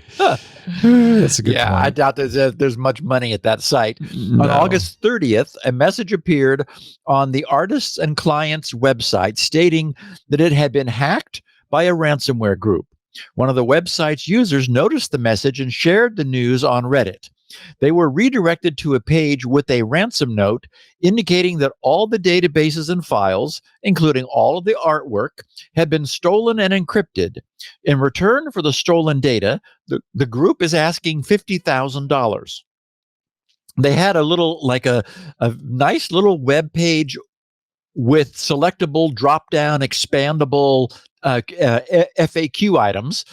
That's a good point. I doubt there's much money at that site. No. On August 30th, a message appeared on the artists and clients website stating that it had been hacked by a ransomware group. One of the website's users noticed the message and shared the news on Reddit. They were redirected to a page with a ransom note indicating that all the databases and files, including all of the artwork, had been stolen and encrypted. In return for the stolen data, the group is asking $50,000. They had a nice little web page with selectable drop-down, expandable FAQ items.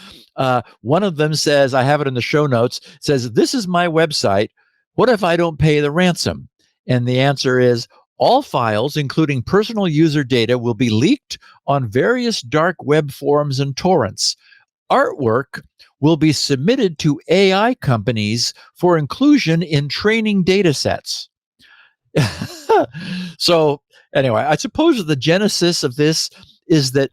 One of them says, I have it in the show notes, says, this is my website. What if I don't pay the ransom? And the answer is, all files, including personal user data, will be leaked on various dark web forums and torrents. Artwork will be submitted to AI companies for inclusion in training data sets. So anyway, I suppose the genesis of this is that,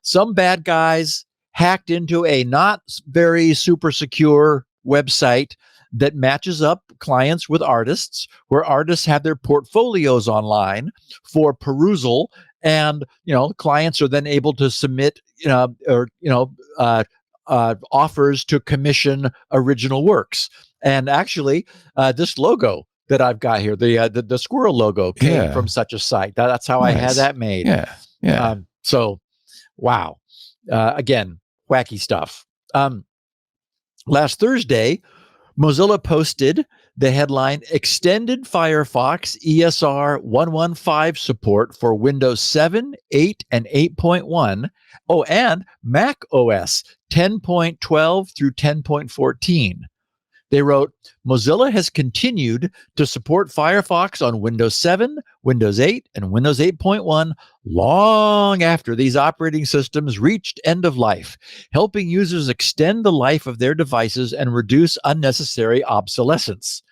some bad guys hacked into a not very super secure website, that matches up clients with artists, where artists have their portfolios online for perusal, and clients are then able to submit offers to commission original works. And actually, this logo that I've got here, the squirrel logo, came from such a site. That's how I had that made. Yeah. So, wow. Again, wacky stuff. Last Thursday, Mozilla posted the headline, Extended Firefox ESR 115 support for Windows 7, 8, and 8.1. Oh, and Mac OS 10.12 through 10.14. They wrote, Mozilla has continued to support Firefox on Windows 7, Windows 8, and Windows 8.1 long after these operating systems reached end of life, helping users extend the life of their devices and reduce unnecessary obsolescence.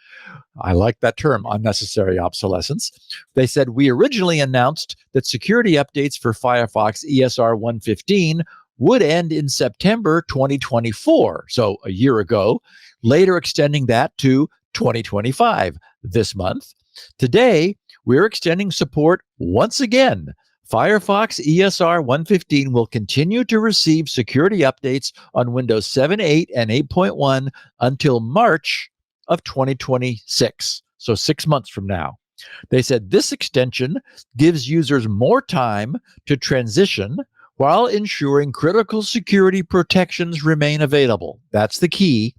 I like that term, unnecessary obsolescence. They said, we originally announced that security updates for Firefox ESR 115 would end in September 2024, so a year ago, later extending that to 2025 this month. Today, we're extending support once again. Firefox ESR 115 will continue to receive security updates on Windows 7, 8, and 8.1 until March of 2026, so 6 months from now. They said this extension gives users more time to transition while ensuring critical security protections remain available. That's the key.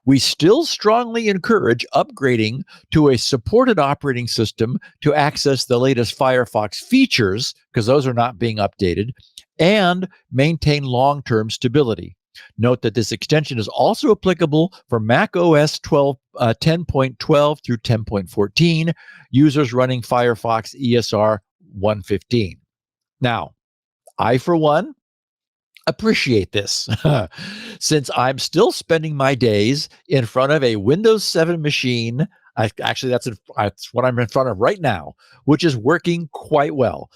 We still strongly encourage upgrading to a supported operating system to access the latest Firefox features, because those are not being updated, and maintain long-term stability. Note that this extension is also applicable for Mac OS 10.12 through 10.14 users running Firefox ESR 115. Now, I, for one, appreciate this since I'm still spending my days in front of a Windows 7 machine. Actually, that's what I'm in front of right now, which is working quite well.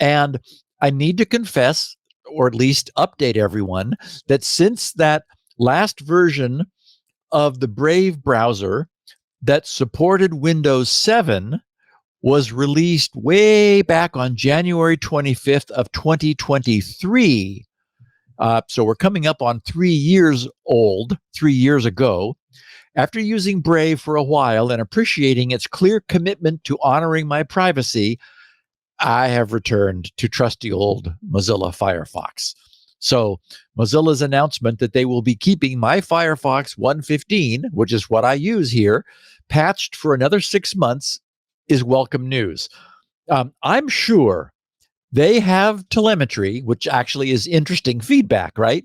And I need to confess, or at least update everyone, that since that last version of the Brave browser that supported Windows 7 was released way back on January 25th of 2023. So we're coming up on 3 years old, 3 years ago. After using Brave for a while and appreciating its clear commitment to honoring my privacy, I have returned to trusty old Mozilla Firefox. So Mozilla's announcement that they will be keeping my Firefox 115, which is what I use here, patched for another 6 months is welcome news. I'm sure they have telemetry, which actually is interesting feedback, right?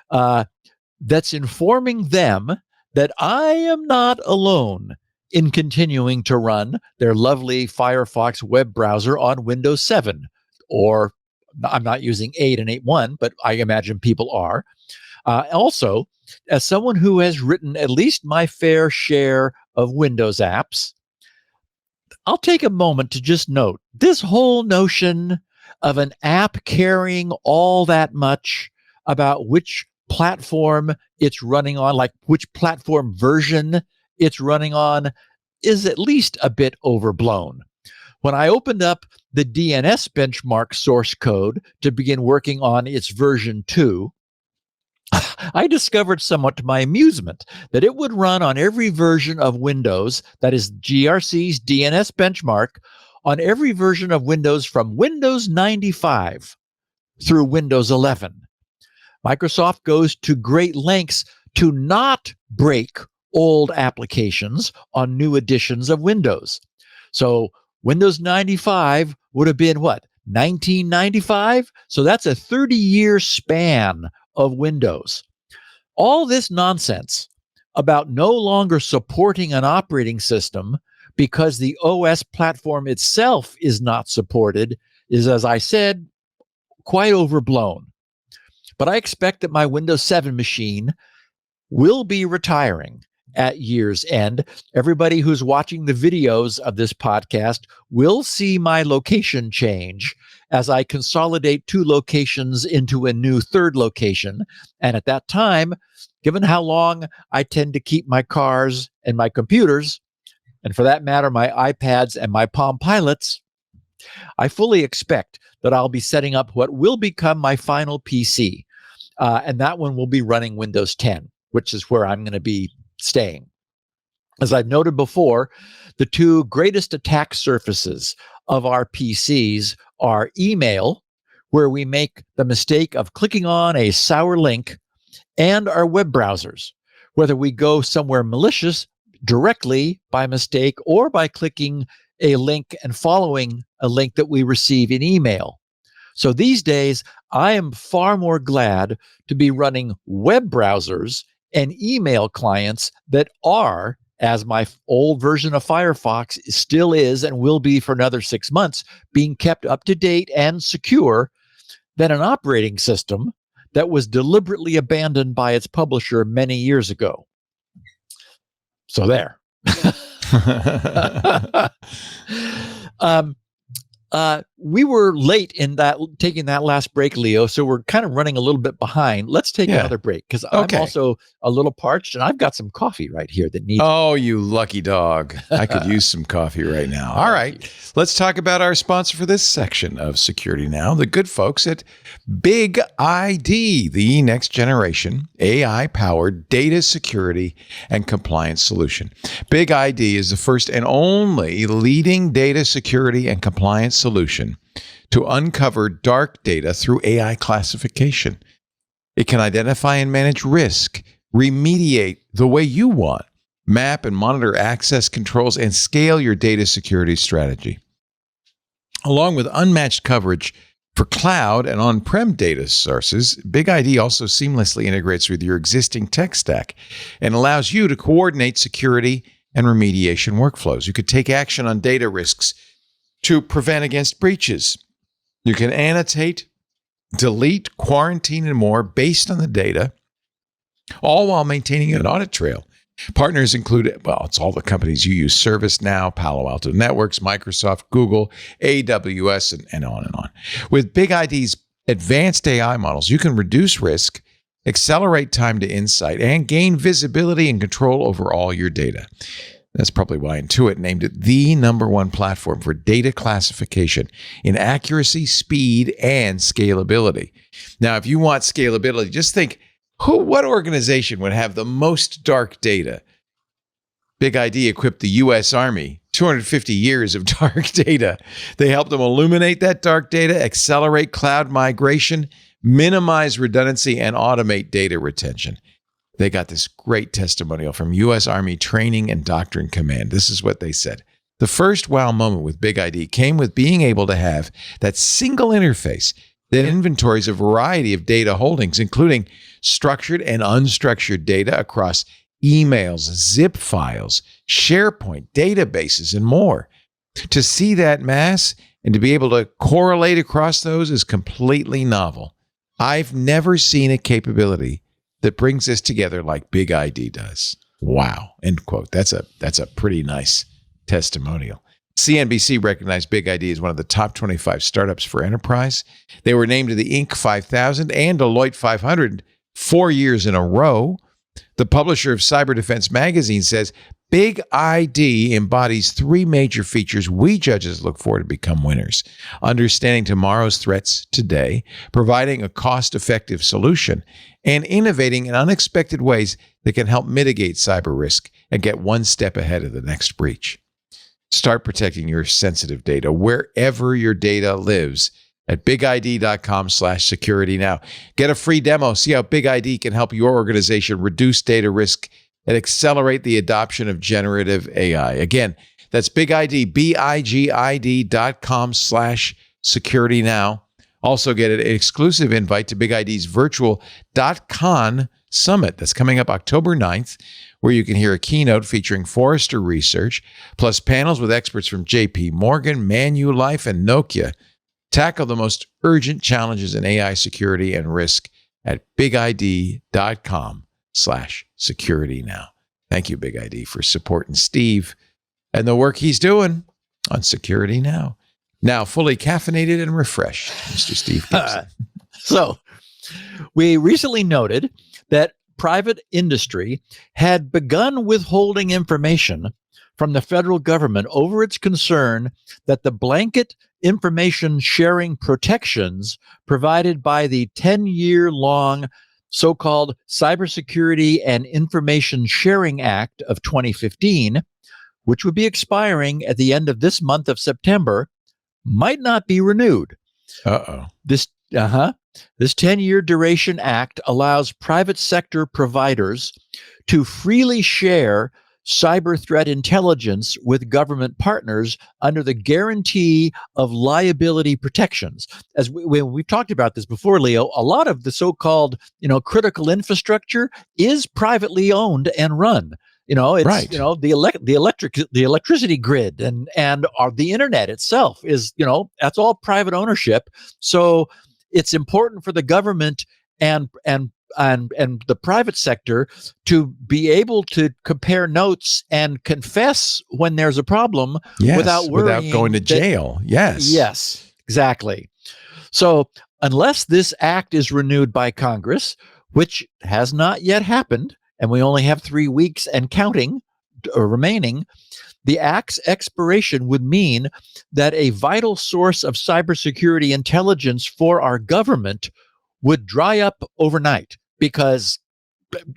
That's informing them that I am not alone in continuing to run their lovely Firefox web browser on Windows 7. Or I'm not using 8 and 8.1, but I imagine people are. Also, as someone who has written at least my fair share of Windows apps, I'll take a moment to just note this whole notion of an app caring all that much about which platform it's running on, like which platform version it's running on, is at least a bit overblown. When I opened up the DNS benchmark source code to begin working on its version 2, I discovered, somewhat to my amusement, that it would run on every version of Windows, that is GRC's DNS benchmark, on every version of Windows from Windows 95 through Windows 11. Microsoft goes to great lengths to not break old applications on new editions of Windows. So Windows 95 would have been what, 1995? So that's a 30-year span of Windows. All this nonsense about no longer supporting an operating system because the OS platform itself is not supported is, as I said, quite overblown. But I expect that my Windows 7 machine will be retiring at year's end. Everybody who's watching the videos of this podcast will see my location change as I consolidate 2 locations into a new 3rd location. And at that time, given how long I tend to keep my cars and my computers, and for that matter, my iPads and my Palm Pilots, I fully expect that I'll be setting up what will become my final PC. And that one will be running Windows 10, which is where I'm going to be staying. As I've noted before, the 2 greatest attack surfaces of our PCs are email, where we make the mistake of clicking on a sour link, and our web browsers, whether we go somewhere malicious directly by mistake or by clicking a link and following a link that we receive in email. So these days, I am far more glad to be running web browsers and email clients that are, as my old version of Firefox still is and will be for another 6 months, being kept up to date and secure, than an operating system that was deliberately abandoned by its publisher many years ago. So there. We were late in that taking that last break, Leo, so we're kind of running a little bit behind. Let's take another break because I'm also a little parched and I've got some coffee right here that needs. Oh, you lucky dog. I could use some coffee right now. All right. Let's talk about our sponsor for this section of Security Now, the good folks at BYTE, the next generation AI-powered data security and compliance solution. BYTE is the first and only leading data security and compliance solution to uncover dark data through AI classification. It can identify and manage risk, remediate the way you want, map and monitor access controls, and scale your data security strategy. Along with unmatched coverage for cloud and on-prem data sources, BYTE also seamlessly integrates with your existing tech stack and allows you to coordinate security and remediation workflows. You could take action on data risks to prevent against breaches. You can annotate, delete, quarantine, and more based on the data, all while maintaining an audit trail. Partners include, well, it's all the companies you use: ServiceNow, Palo Alto Networks, Microsoft, Google, AWS, and on and on. With BYTE's advanced AI models, you can reduce risk, accelerate time to insight, and gain visibility and control over all your data. That's probably why Intuit named it the #1 platform for data classification in accuracy, speed, and scalability. Now, if you want scalability, just think, what organization would have the most dark data? BYTE equipped the U.S. Army, 250 years of dark data. They helped them illuminate that dark data, accelerate cloud migration, minimize redundancy, and automate data retention. They got this great testimonial from U.S. Army Training and Doctrine Command. This is what they said. The first wow moment with BYTE came with being able to have that single interface that inventories a variety of data holdings, including structured and unstructured data across emails, zip files, SharePoint, databases, and more. To see that mass and to be able to correlate across those is completely novel. I've never seen a capability that brings this together like BYTE does. Wow. End quote. That's a pretty nice testimonial. CNBC recognized BYTE as one of the top 25 startups for enterprise. They were named to the Inc. 5000 and Deloitte 500 4 years in a row. The publisher of Cyber Defense Magazine says BYTE embodies 3 major features we judges look for to become winners: understanding tomorrow's threats today, providing a cost-effective solution, and innovating in unexpected ways that can help mitigate cyber risk and get one step ahead of the next breach. Start protecting your sensitive data wherever your data lives at BYTE.com/security now. Get a free demo. See how BYTE can help your organization reduce data risk and accelerate the adoption of generative AI. Again, that's BYTE, BIGID.com/security now. Also get an exclusive invite to BYTE's virtual .con summit that's coming up October 9th, where you can hear a keynote featuring Forrester Research, plus panels with experts from JP Morgan, Manulife, and Nokia. Tackle the most urgent challenges in AI security and risk at BYTE.com/security now. Thank you, BYTE, for supporting Steve and the work he's doing on Security Now. Now fully caffeinated and refreshed, Mr. Steve Gibson. So we recently noted that private industry had begun withholding information from the federal government over its concern that the blanket information sharing protections provided by the 10-year-long so-called Cybersecurity and Information Sharing Act of 2015, which would be expiring at the end of this month of September, might not be renewed. This 10-year duration act allows private sector providers to freely share cyber threat intelligence with government partners under the guarantee of liability protections. As we've talked about this before, Leo, a lot of the so-called, critical infrastructure is privately owned and run. It's right. The electricity grid and the internet itself is, that's all private ownership. So it's important for the government and the private sector to be able to compare notes and confess when there's a problem without going to jail. Yes, exactly. So unless this act is renewed by Congress, which has not yet happened, and we only have 3 weeks and counting remaining, the act's expiration would mean that a vital source of cybersecurity intelligence for our government would dry up overnight because,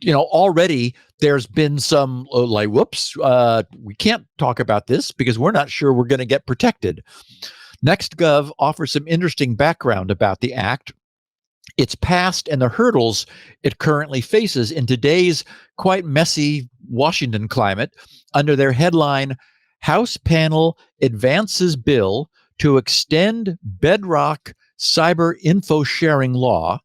already there's been some we can't talk about this because we're not sure we're going to get protected. NextGov offers some interesting background about the act, its past, and the hurdles it currently faces in today's quite messy Washington climate under their headline, House Panel Advances Bill to Extend Bedrock Cyber Info Sharing Law.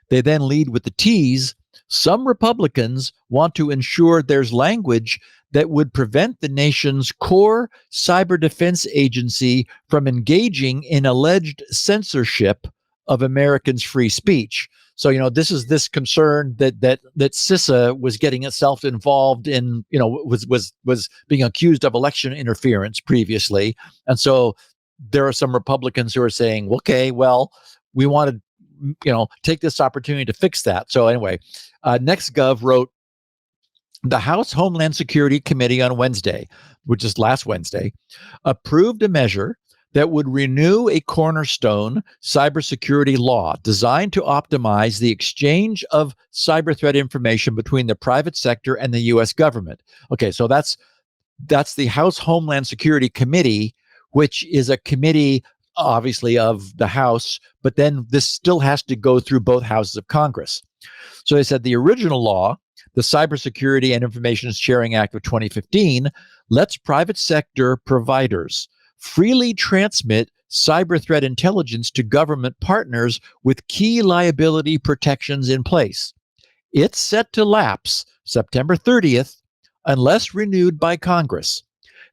They then lead with the tease. Some Republicans want to ensure there's language that would prevent the nation's core cyber defense agency from engaging in alleged censorship of Americans' free speech. So, this is this concern that CISA was getting itself involved in, was being accused of election interference previously. And so there are some Republicans who are saying, okay, well, we want to, take this opportunity to fix that. So anyway, NextGov wrote, the House Homeland Security Committee on Wednesday, which is last Wednesday, approved a measure that would renew a cornerstone cybersecurity law designed to optimize the exchange of cyber threat information between the private sector and the U.S. government. Okay, so that's the House Homeland Security Committee, which is a committee, obviously, of the House, but then this still has to go through both houses of Congress. So they said the original law, the Cybersecurity and Information Sharing Act of 2015, lets private sector providers freely transmit cyber threat intelligence to government partners with key liability protections in place. It's set to lapse September 30th unless renewed by Congress.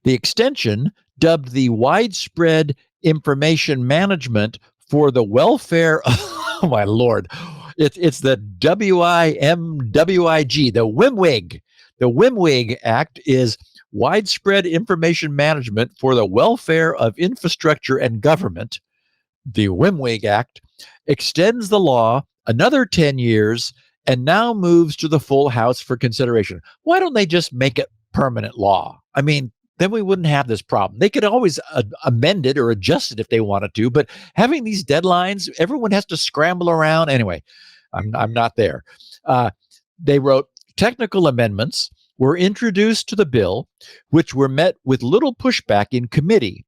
The extension, dubbed the Widespread Information Management for the Welfare oh my Lord, it's the WIMWIG, the WIMWIG. The WIMWIG Act is Widespread Information Management for the Welfare of Infrastructure and Government. The WIMWIG Act extends the law another 10 years and now moves to the full House for consideration. Why don't they just make it permanent law? I mean, then we wouldn't have this problem. They could always amend it or adjust it if they wanted to, but having these deadlines, everyone has to scramble around. Anyway, I'm not there. They wrote, technical amendments were introduced to the bill, which were met with little pushback in committee.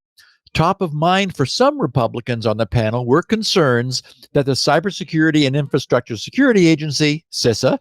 Top of mind for some Republicans on the panel were concerns that the Cybersecurity and Infrastructure Security Agency, CISA,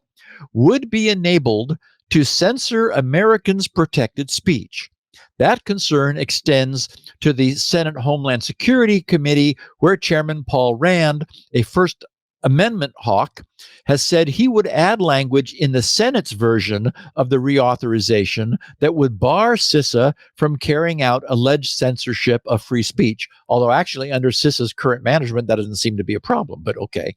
would be enabled to censor Americans' protected speech. That concern extends to the Senate Homeland Security Committee, where Chairman Paul Rand, a First Amendment hawk, has said he would add language in the Senate's version of the reauthorization that would bar CISA from carrying out alleged censorship of free speech. Although actually under CISA's current management, that doesn't seem to be a problem, but okay.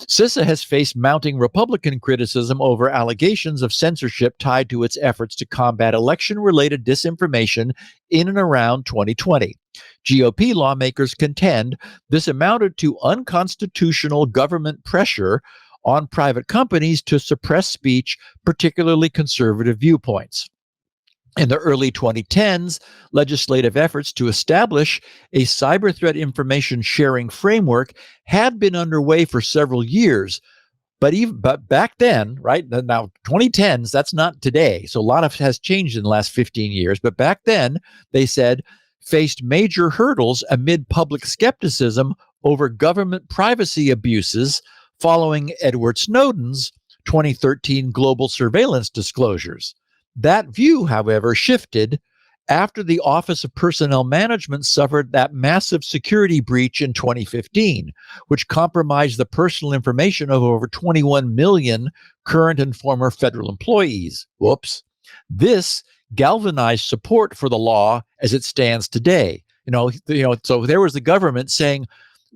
CISA has faced mounting Republican criticism over allegations of censorship tied to its efforts to combat election-related disinformation in and around 2020. GOP lawmakers contend this amounted to unconstitutional government pressure on private companies to suppress speech, particularly conservative viewpoints. In the early 2010s, legislative efforts to establish a cyber threat information sharing framework had been underway for several years. But back then, right now, 2010s, that's not today. So a lot has changed in the last 15 years. But back then, they said, faced major hurdles amid public skepticism over government privacy abuses following Edward Snowden's 2013 global surveillance disclosures. That view, however, shifted after the Office of Personnel Management suffered that massive security breach in 2015, which compromised the personal information of over 21 million current and former federal employees. Whoops. This galvanized support for the law as it stands today. So there was the government saying,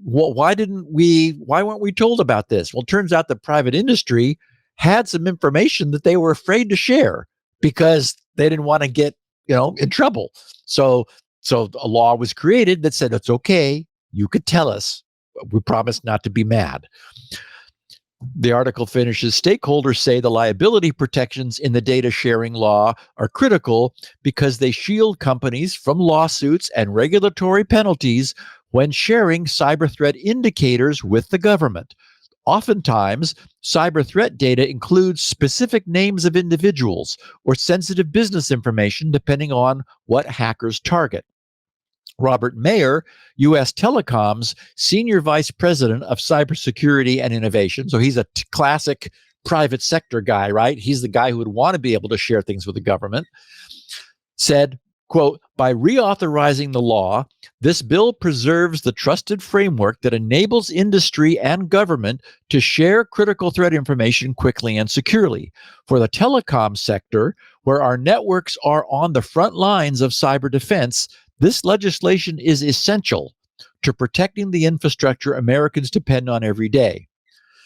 well, why weren't we told about this? Well, it turns out the private industry had some information that they were afraid to share because they didn't want to get, in trouble. So a law was created that said, it's okay, you could tell us, but we promise not to be mad. The article finishes, stakeholders say the liability protections in the data sharing law are critical because they shield companies from lawsuits and regulatory penalties when sharing cyber threat indicators with the government. Oftentimes, cyber threat data includes specific names of individuals or sensitive business information depending on what hackers target. Robert Mayer, U.S. Telecom's Senior Vice President of Cybersecurity and Innovation, so he's a classic private sector guy, right? He's the guy who would want to be able to share things with the government, said, quote, by reauthorizing the law, this bill preserves the trusted framework that enables industry and government to share critical threat information quickly and securely. For the telecom sector, where our networks are on the front lines of cyber defense, this legislation is essential to protecting the infrastructure Americans depend on every day.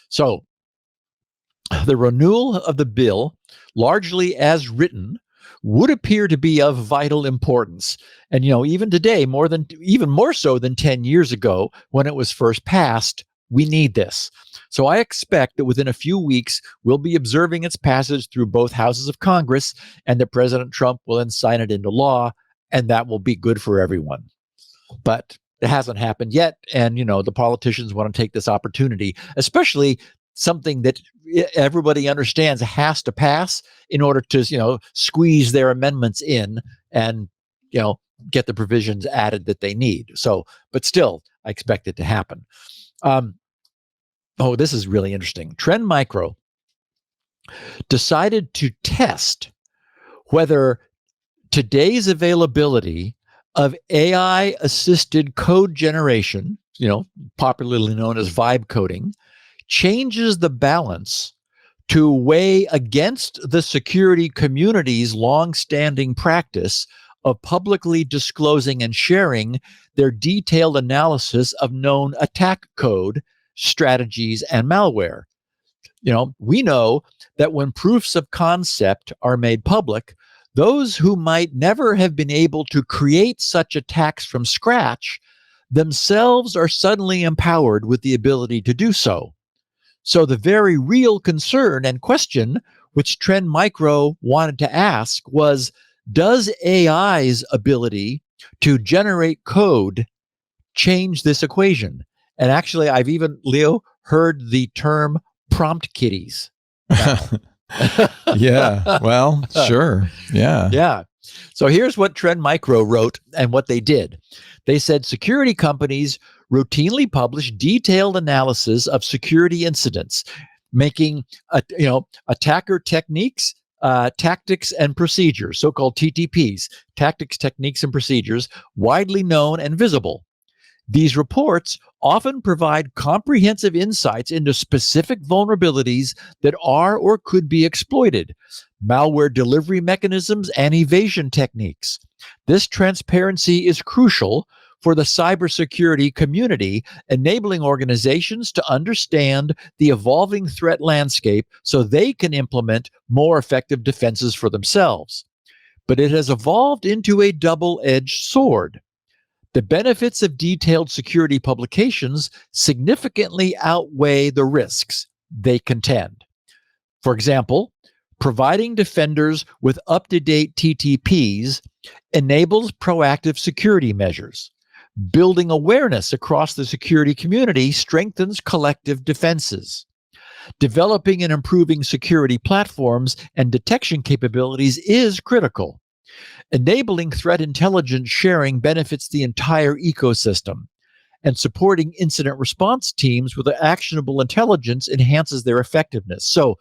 So, the renewal of the bill, largely as written, would appear to be of vital importance. And, even today, even more so than 10 years ago when it was first passed, we need this. So I expect that within a few weeks, we'll be observing its passage through both houses of Congress and that President Trump will then sign it into law, and that will be good for everyone. But it hasn't happened yet. And, the politicians want to take this opportunity, especially something that everybody understands has to pass in order to, squeeze their amendments in and, get the provisions added that they need. So, but still, I expect it to happen. This is really interesting. Trend Micro decided to test whether today's availability of AI-assisted code generation, popularly known as vibe coding, changes the balance to weigh against the security community's long-standing practice of publicly disclosing and sharing their detailed analysis of known attack code, strategies, and malware. We know that when proofs of concept are made public, those who might never have been able to create such attacks from scratch themselves are suddenly empowered with the ability to do so. So the very real concern and question which Trend Micro wanted to ask was, does AI's ability to generate code change this equation? And actually, I've even, Leo, heard the term prompt kitties. Yeah, well, sure. Yeah. Yeah. So here's what Trend Micro wrote and what they did. They said security companies routinely publish detailed analysis of security incidents, making attacker techniques, tactics, and procedures, so-called TTPs, tactics, techniques, and procedures, widely known and visible. These reports often provide comprehensive insights into specific vulnerabilities that are or could be exploited, malware delivery mechanisms, and evasion techniques. This transparency is crucial for the cybersecurity community, enabling organizations to understand the evolving threat landscape so they can implement more effective defenses for themselves. But it has evolved into a double-edged sword. The benefits of detailed security publications significantly outweigh the risks they contend. For example, providing defenders with up-to-date TTPs enables proactive security measures. Building awareness across the security community strengthens collective defenses. Developing and improving security platforms and detection capabilities is critical. Enabling threat intelligence sharing benefits the entire ecosystem, and supporting incident response teams with actionable intelligence enhances their effectiveness. So,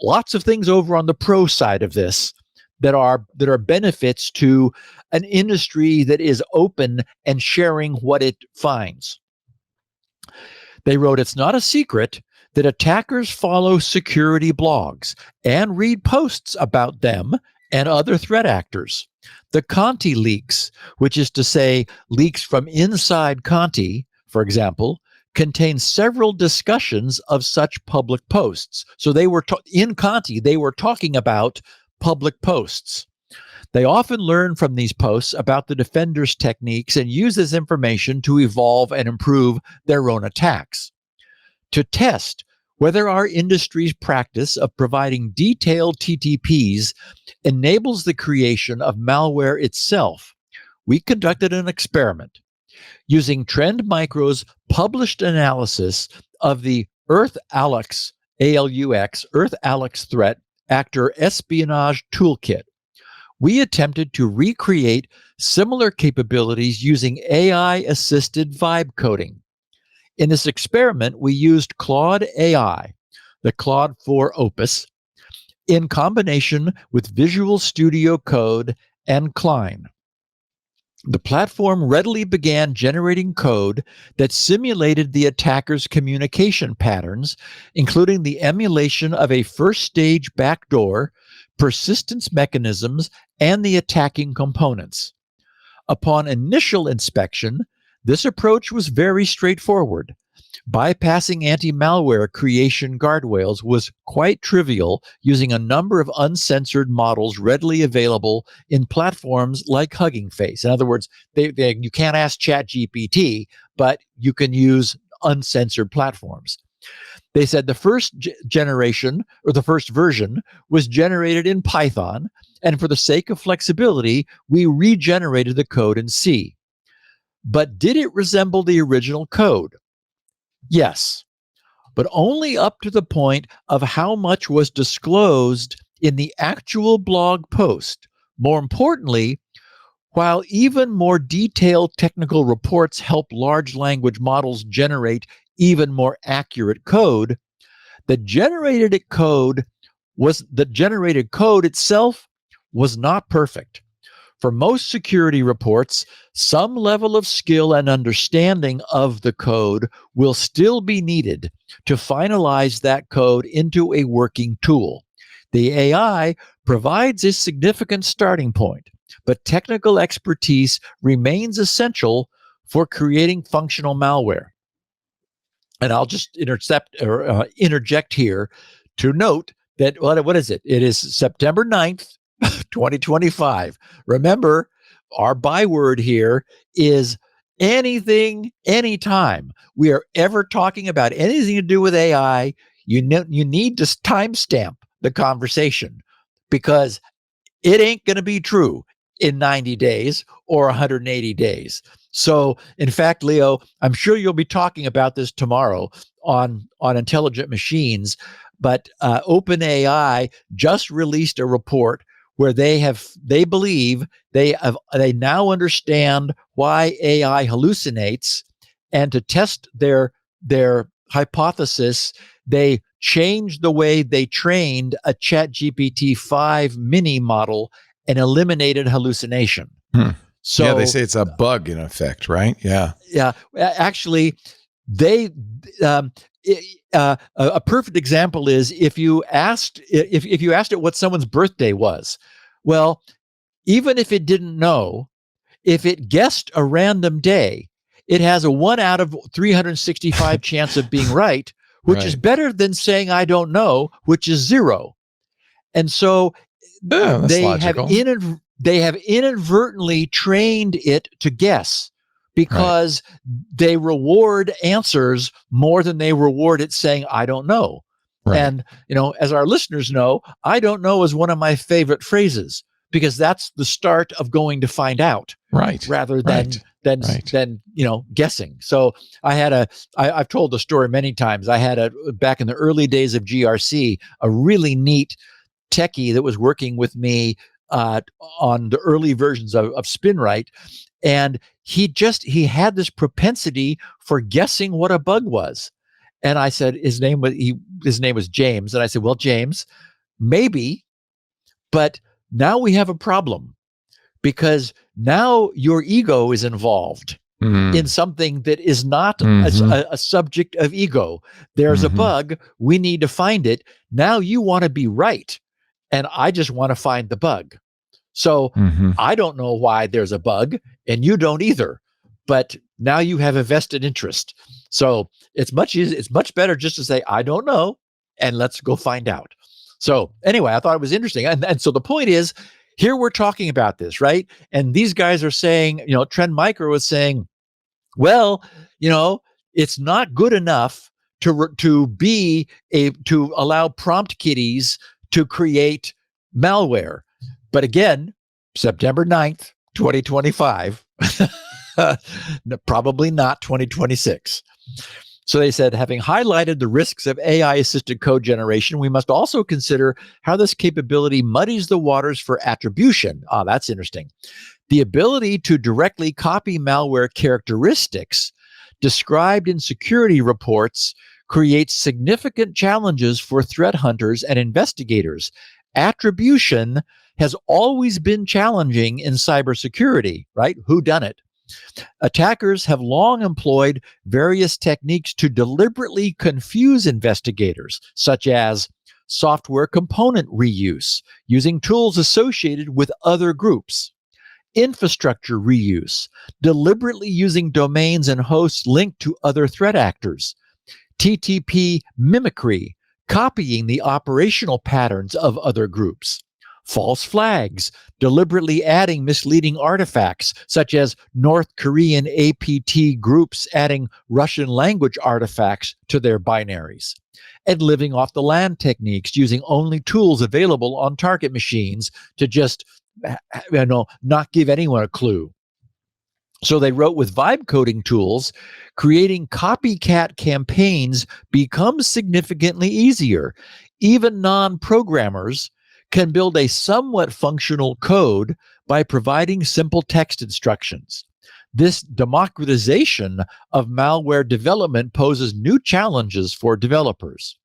lots of things over on the pro side of this that are benefits to an industry that is open and sharing what it finds. They wrote, it's not a secret that attackers follow security blogs and read posts about them and other threat actors. The Conti leaks, which is to say leaks from inside Conti, for example, contain several discussions of such public posts. So they were in Conti, they were talking about public posts. They often learn from these posts about the defender's techniques and use this information to evolve and improve their own attacks. To test whether our industry's practice of providing detailed TTPs enables the creation of malware itself, we conducted an experiment. Using Trend Micro's published analysis of the Earth Alex, ALUX, Earth Alex threat actor espionage toolkit, we attempted to recreate similar capabilities using AI-assisted vibe coding. In this experiment, we used Claude AI, the Claude 4 Opus, in combination with Visual Studio Code and Klein. The platform readily began generating code that simulated the attacker's communication patterns, including the emulation of a first-stage backdoor, persistence mechanisms, and the attacking components. Upon initial inspection, this approach was very straightforward. Bypassing anti-malware creation guardrails was quite trivial using a number of uncensored models readily available in platforms like Hugging Face. In other words, you can't ask ChatGPT, but you can use uncensored platforms. They said the first generation or the first version was generated in Python, and for the sake of flexibility, we regenerated the code in C. But did it resemble the original code? Yes, but only up to the point of how much was disclosed in the actual blog post. More importantly, while even more detailed technical reports help large language models generate even more accurate code, the generated code itself was not perfect. For most security reports, some level of skill and understanding of the code will still be needed to finalize that code into a working tool. The AI provides a significant starting point, but technical expertise remains essential for creating functional malware. And I'll just interject here to note that, what is it? It is September 9th, 2025. Remember, our byword here is anything, anytime we are ever talking about anything to do with AI, you need to timestamp the conversation, because it ain't going to be true in 90 days or 180 days. So, in fact, Leo, I'm sure you'll be talking about this tomorrow on Intelligent Machines, but OpenAI just released a report where they believe they now understand why AI hallucinates, and to test their hypothesis, they changed the way they trained a ChatGPT 5 mini model and eliminated hallucination. So yeah, they say it's a bug in effect, right? Yeah. Yeah. Actually, a perfect example is if you asked it what someone's birthday was. Well, even if it didn't know, if it guessed a random day, it has a 1 out of 365 chance of being right, which is better than saying I don't know, which is 0. And so they have inadvertently trained it to guess, because they reward answers more than they reward it saying, I don't know. Right. And, as our listeners know, I don't know is one of my favorite phrases because that's the start of going to find out. Right. Rather than guessing. So I've told the story many times. I had back in the early days of GRC, a really neat techie that was working with me on the early versions of SpinRite. And he had this propensity for guessing what a bug was. And I said, his name was James. And I said, well, James, maybe, but now we have a problem because now your ego is involved in something that is not a subject of ego. There's a bug. We need to find it. Now you want to be right. And I just want to find the bug. So I don't know why there's a bug and you don't either, but now you have a vested interest. So it's much better just to say, I don't know, and let's go find out. So anyway, I thought it was interesting. And so the point is, here we're talking about this, right? And these guys are saying, Trend Micro was saying, well, it's not good enough to allow prompt kiddies to create malware. But again, September 9th, 2025, probably not 2026. So they said, having highlighted the risks of AI-assisted code generation, we must also consider how this capability muddies the waters for attribution. That's interesting. The ability to directly copy malware characteristics described in security reports creates significant challenges for threat hunters and investigators. Attribution has always been challenging in cybersecurity, right? Who done it? Attackers have long employed various techniques to deliberately confuse investigators, such as software component reuse, using tools associated with other groups, infrastructure reuse, deliberately using domains and hosts linked to other threat actors, TTP mimicry, copying the operational patterns of other groups, false flags, deliberately adding misleading artifacts, such as North Korean APT groups adding Russian language artifacts to their binaries, and living off the land techniques, using only tools available on target machines to just not give anyone a clue. So they wrote, with vibe coding tools, creating copycat campaigns becomes significantly easier. Even non-programmers can build a somewhat functional code by providing simple text instructions. This democratization of malware development poses new challenges for developers.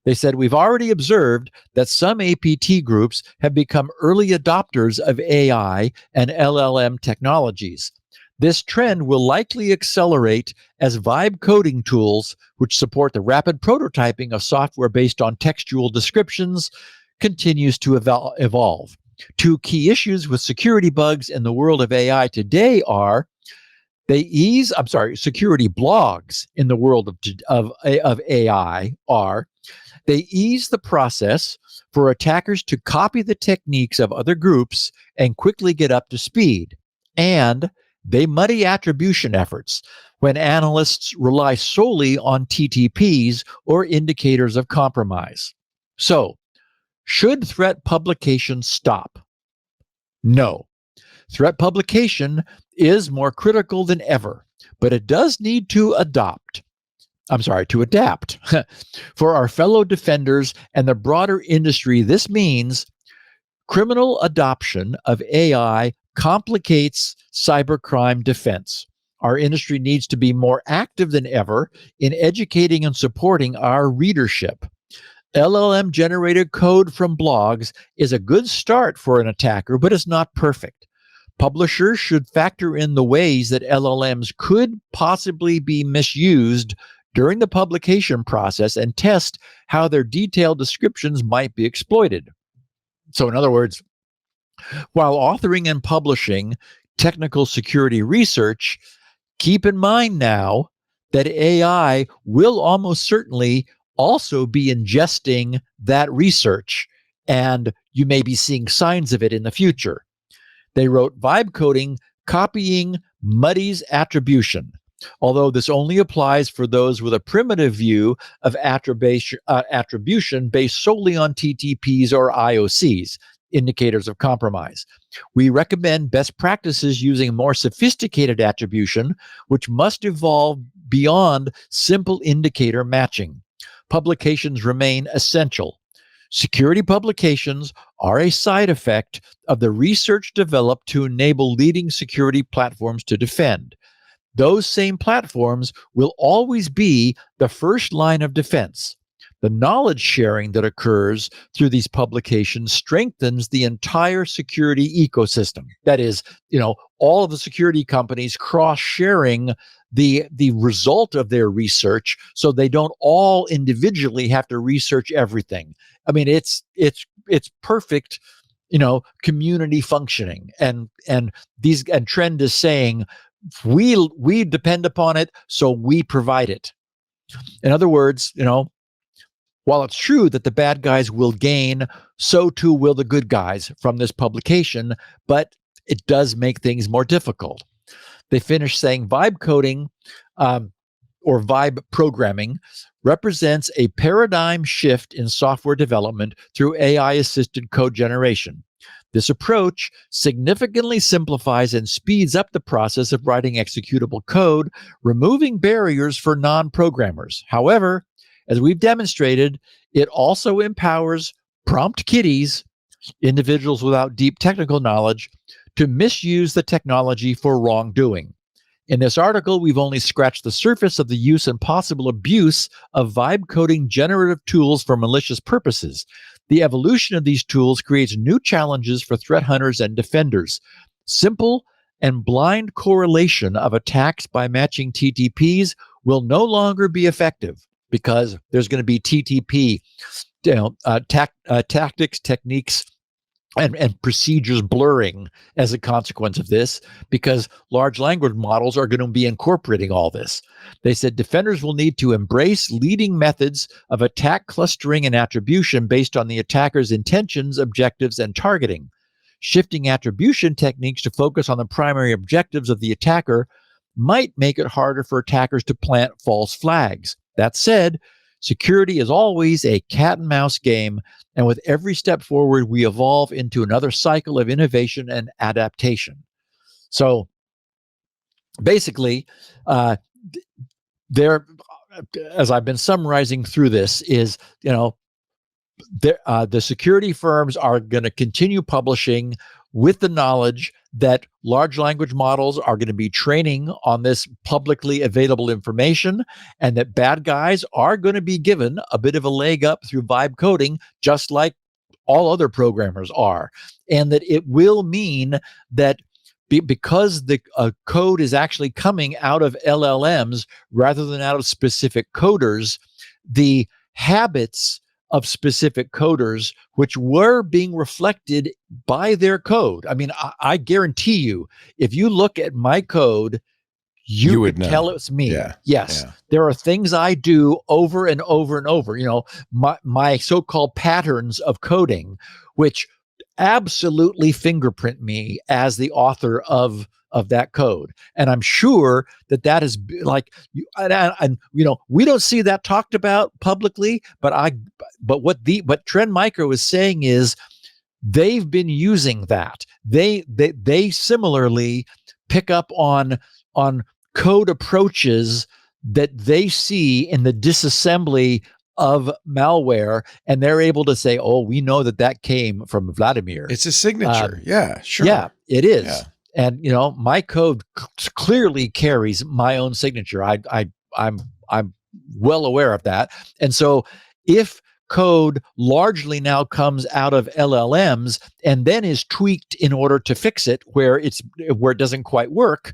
They said, we've already observed that some APT groups have become early adopters of AI and LLM technologies. This trend will likely accelerate as vibe coding tools, which support the rapid prototyping of software based on textual descriptions, continues to evolve. Two key issues with security bugs in the world of AI today are security blogs in the world of AI are, they ease the process for attackers to copy the techniques of other groups and quickly get up to speed. And they muddy attribution efforts when analysts rely solely on TTPs or indicators of compromise. So, should threat publication stop? No. Threat publication is more critical than ever, but it does need to adapt. For our fellow defenders and the broader industry, this means criminal adoption of AI complicates cybercrime defense. Our industry needs to be more active than ever in educating and supporting our readership. LLM-generated code from blogs is a good start for an attacker, but it's not perfect. Publishers should factor in the ways that LLMs could possibly be misused during the publication process and test how their detailed descriptions might be exploited. So in other words, while authoring and publishing technical security research, keep in mind now that AI will almost certainly also be ingesting that research, and you may be seeing signs of it in the future. They wrote, vibe coding copying muddies attribution, although this only applies for those with a primitive view of attribution based solely on TTPs or IOCs, indicators of compromise. We recommend best practices using more sophisticated attribution, which must evolve beyond simple indicator matching. Publications remain essential. Security publications are a side effect of the research developed to enable leading security platforms to defend. Those same platforms will always be the first line of defense. The knowledge sharing that occurs through these publications strengthens the entire security ecosystem. That is, all of the security companies cross-sharing the result of their research, so they don't all individually have to research everything. I mean, it's perfect, community functioning. And Trend is saying we depend upon it, so we provide it. In other words, while it's true that the bad guys will gain, so too will the good guys from this publication, but it does make things more difficult. They finish saying vibe coding or vibe programming represents a paradigm shift in software development through AI-assisted code generation. This approach significantly simplifies and speeds up the process of writing executable code, removing barriers for non-programmers. However, as we've demonstrated, it also empowers prompt kiddies, individuals without deep technical knowledge, to misuse the technology for wrongdoing. In this article, we've only scratched the surface of the use and possible abuse of vibe coding generative tools for malicious purposes. The evolution of these tools creates new challenges for threat hunters and defenders. Simple and blind correlation of attacks by matching TTPs will no longer be effective because there's going to be TTP tactics, techniques, and procedures blurring as a consequence of this, because large language models are going to be incorporating all this. They said defenders will need to embrace leading methods of attack clustering and attribution based on the attacker's intentions, objectives, and targeting. Shifting attribution techniques to focus on the primary objectives of the attacker might make it harder for attackers to plant false flags. That said, security is always a cat and mouse game, and with every step forward, we evolve into another cycle of innovation and adaptation. So basically, there, as I've been summarizing through this, is, the security firms are going to continue publishing with the knowledge that large language models are going to be training on this publicly available information, and that bad guys are going to be given a bit of a leg up through vibe coding, just like all other programmers are. And that it will mean that because the code is actually coming out of LLMs rather than out of specific coders, the habits of specific coders, which were being reflected by their code. I mean, I guarantee you, if you look at my code, you would tell it's me. Yeah. Yes. Yeah. There are things I do over and over and over, my so-called patterns of coding, which absolutely fingerprint me as the author of that code. And I'm sure that is like, we don't see that talked about publicly, but what Trend Micro is saying is they've been using that. They similarly pick up on code approaches that they see in the disassembly of malware, and they're able to say, oh, we know that came from Vladimir. It's a signature. Yeah, sure. Yeah, it is. Yeah. And my code clearly carries my own signature. I'm well aware of that. And so if code largely now comes out of LLMs and then is tweaked in order to fix it where it doesn't quite work,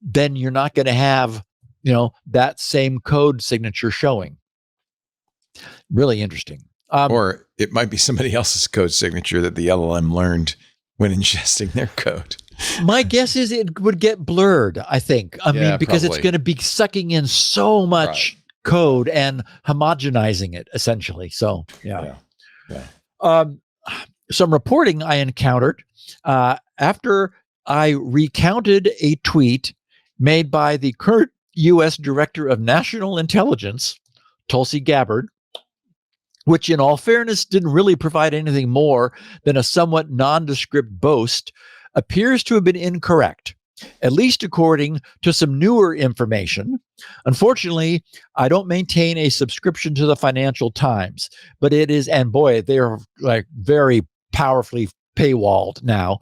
then you're not going to have, that same code signature showing. Really interesting. Or it might be somebody else's code signature that the LLM learned when ingesting their code. My guess is it would get blurred, I think. I mean, because probably. it's going to be sucking in so much code and homogenizing it, essentially. So, yeah. Some reporting I encountered after I recounted a tweet made by the current U.S. Director of National Intelligence, Tulsi Gabbard, which in all fairness didn't really provide anything more than a somewhat nondescript boast, appears to have been incorrect, at least according to some newer information. Unfortunately, I don't maintain a subscription to the Financial Times, but it is, and boy, they're like very powerfully paywalled now.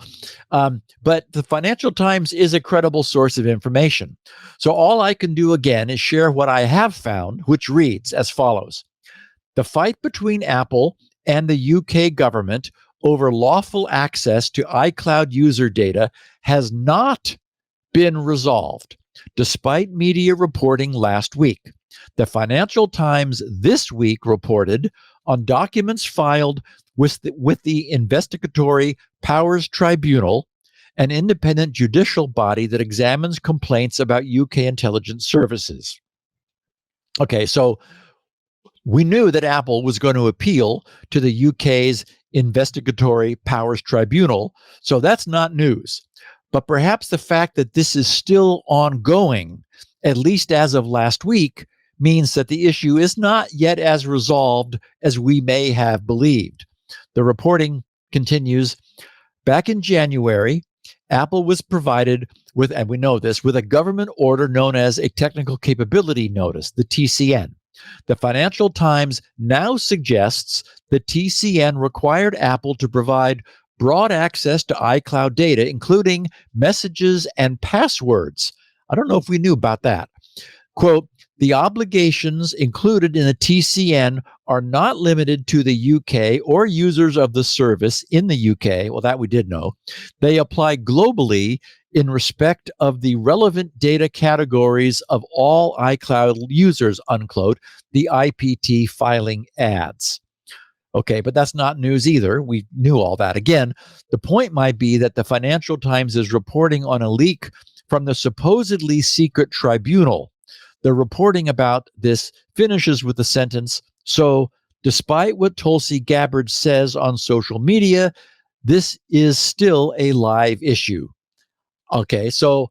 But the Financial Times is a credible source of information. So all I can do again is share what I have found, which reads as follows. The fight between Apple and the UK government over lawful access to iCloud user data has not been resolved, despite media reporting last week. The Financial Times this week reported on documents filed with the Investigatory Powers Tribunal, an independent judicial body that examines complaints about UK intelligence services. Okay, so we knew that Apple was going to appeal to the UK's Investigatory Powers Tribunal, so that's not news. But perhaps the fact that this is still ongoing, at least as of last week, means that the issue is not yet as resolved as we may have believed. The reporting continues. Back in January, Apple was provided with, and we know this, with a government order known as a Technical Capability Notice, the TCN. The Financial Times now suggests the TCN required Apple to provide broad access to iCloud data, including messages and passwords. I don't know if we knew about that. Quote, the obligations included in the TCN are not limited to the UK or users of the service in the UK. Well, that we did know. They apply globally in respect of the relevant data categories of all iCloud users, unquote, the IPT filing adds. Okay, but that's not news either. We knew all that. Again, the point might be that the Financial Times is reporting on a leak from the supposedly secret tribunal. The reporting about this finishes with the sentence, so despite what Tulsi Gabbard says on social media, this is still a live issue. Okay, so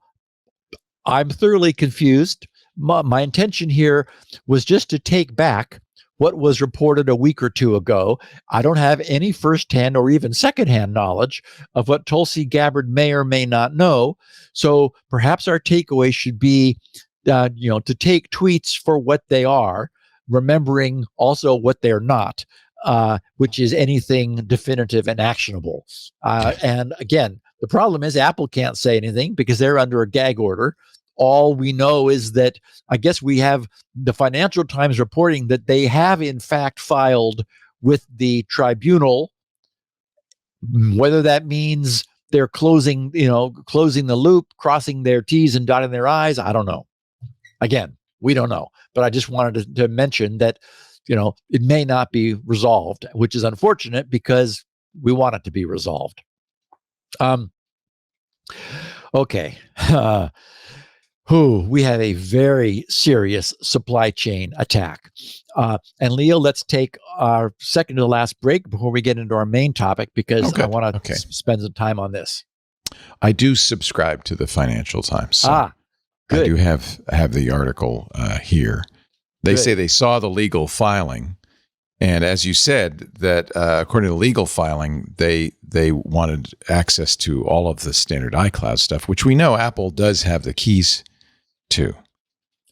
I'm thoroughly confused. My intention here was just to take back what was reported a week or two ago. I don't have any firsthand or even secondhand knowledge of what Tulsi Gabbard may or may not know. So perhaps our takeaway should be, to take tweets for what they are, remembering also what they're not, which is anything definitive and actionable. And again, the problem is Apple can't say anything because they're under a gag order. All we know is that I guess we have the Financial Times reporting that they have in fact filed with the tribunal. Whether that means they're closing the loop, crossing their T's and dotting their I's, I don't know. Again, we don't know. But I just wanted to mention that, it may not be resolved, which is unfortunate because we want it to be resolved. Okay. We have a very serious supply chain attack. And Leo, let's take our second to the last break before we get into our main topic, because I want to spend some time on this. I do subscribe to the Financial Times. So good. I do have the article here. They say they saw the legal filing. And as you said, that according to legal filing, they wanted access to all of the standard iCloud stuff, which we know Apple does have the keys to.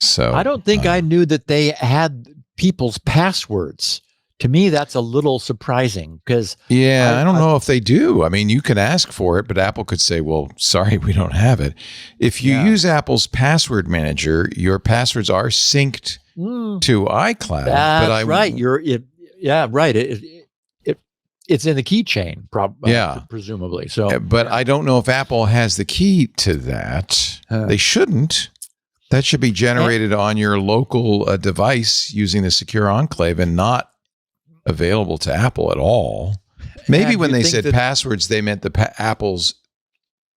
So I don't think I knew that they had people's passwords. To me, that's a little surprising because I don't know if they do. I mean, you can ask for it, but Apple could say, "Well, sorry, we don't have it." If you use Apple's password manager, your passwords are synced to iCloud. That's right. It's in the keychain, presumably. So, but I don't know if Apple has the key to that. They shouldn't. That should be generated on your local device using the secure enclave and not available to Apple at all. Maybe when they said passwords, they meant Apple's,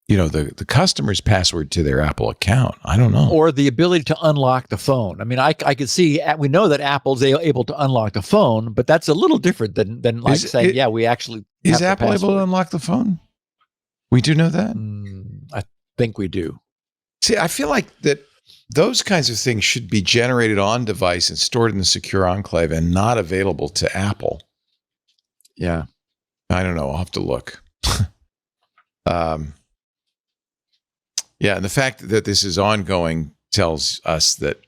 the customer's password to their Apple account. I don't know. Or the ability to unlock the phone. I mean, I could see, we know that Apple's able to unlock the phone, but that's a little different than like saying, we actually is Apple able to unlock the phone? We do know that. I think we do. See, I feel like that those kinds of things should be generated on device and stored in the secure enclave and not available to Apple. Yeah. I don't know. I'll have to look. Yeah, and the fact that this is ongoing tells us that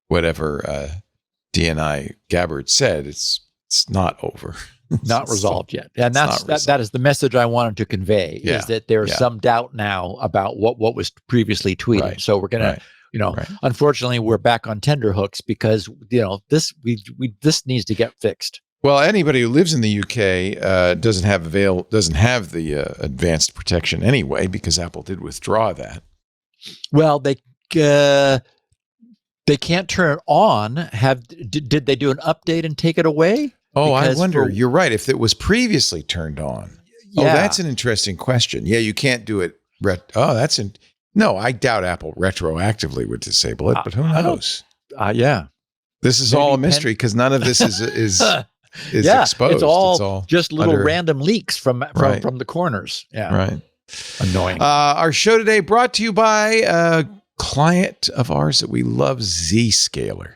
whatever DNI Gabbard said, it's not over. Not resolved yet. And that is the message I wanted to convey, is that there's some doubt now about what was previously tweeted. Right. So we're going to, unfortunately, we're back on tenterhooks because, this needs to get fixed. Well, anybody who lives in the UK doesn't have the advanced protection anyway, because Apple did withdraw that. Well, they can't turn it on. Did they do an update and take it away? Oh, I wonder. You're right. If it was previously turned on. Yeah. Oh, that's an interesting question. Yeah, you can't do it. No, I doubt Apple retroactively would disable it, but who knows? Yeah. This is all a mystery because none of this is exposed. It's all just little random leaks from the corners. Yeah. Right. Annoying. Our show today brought to you by a client of ours that we love, Zscaler.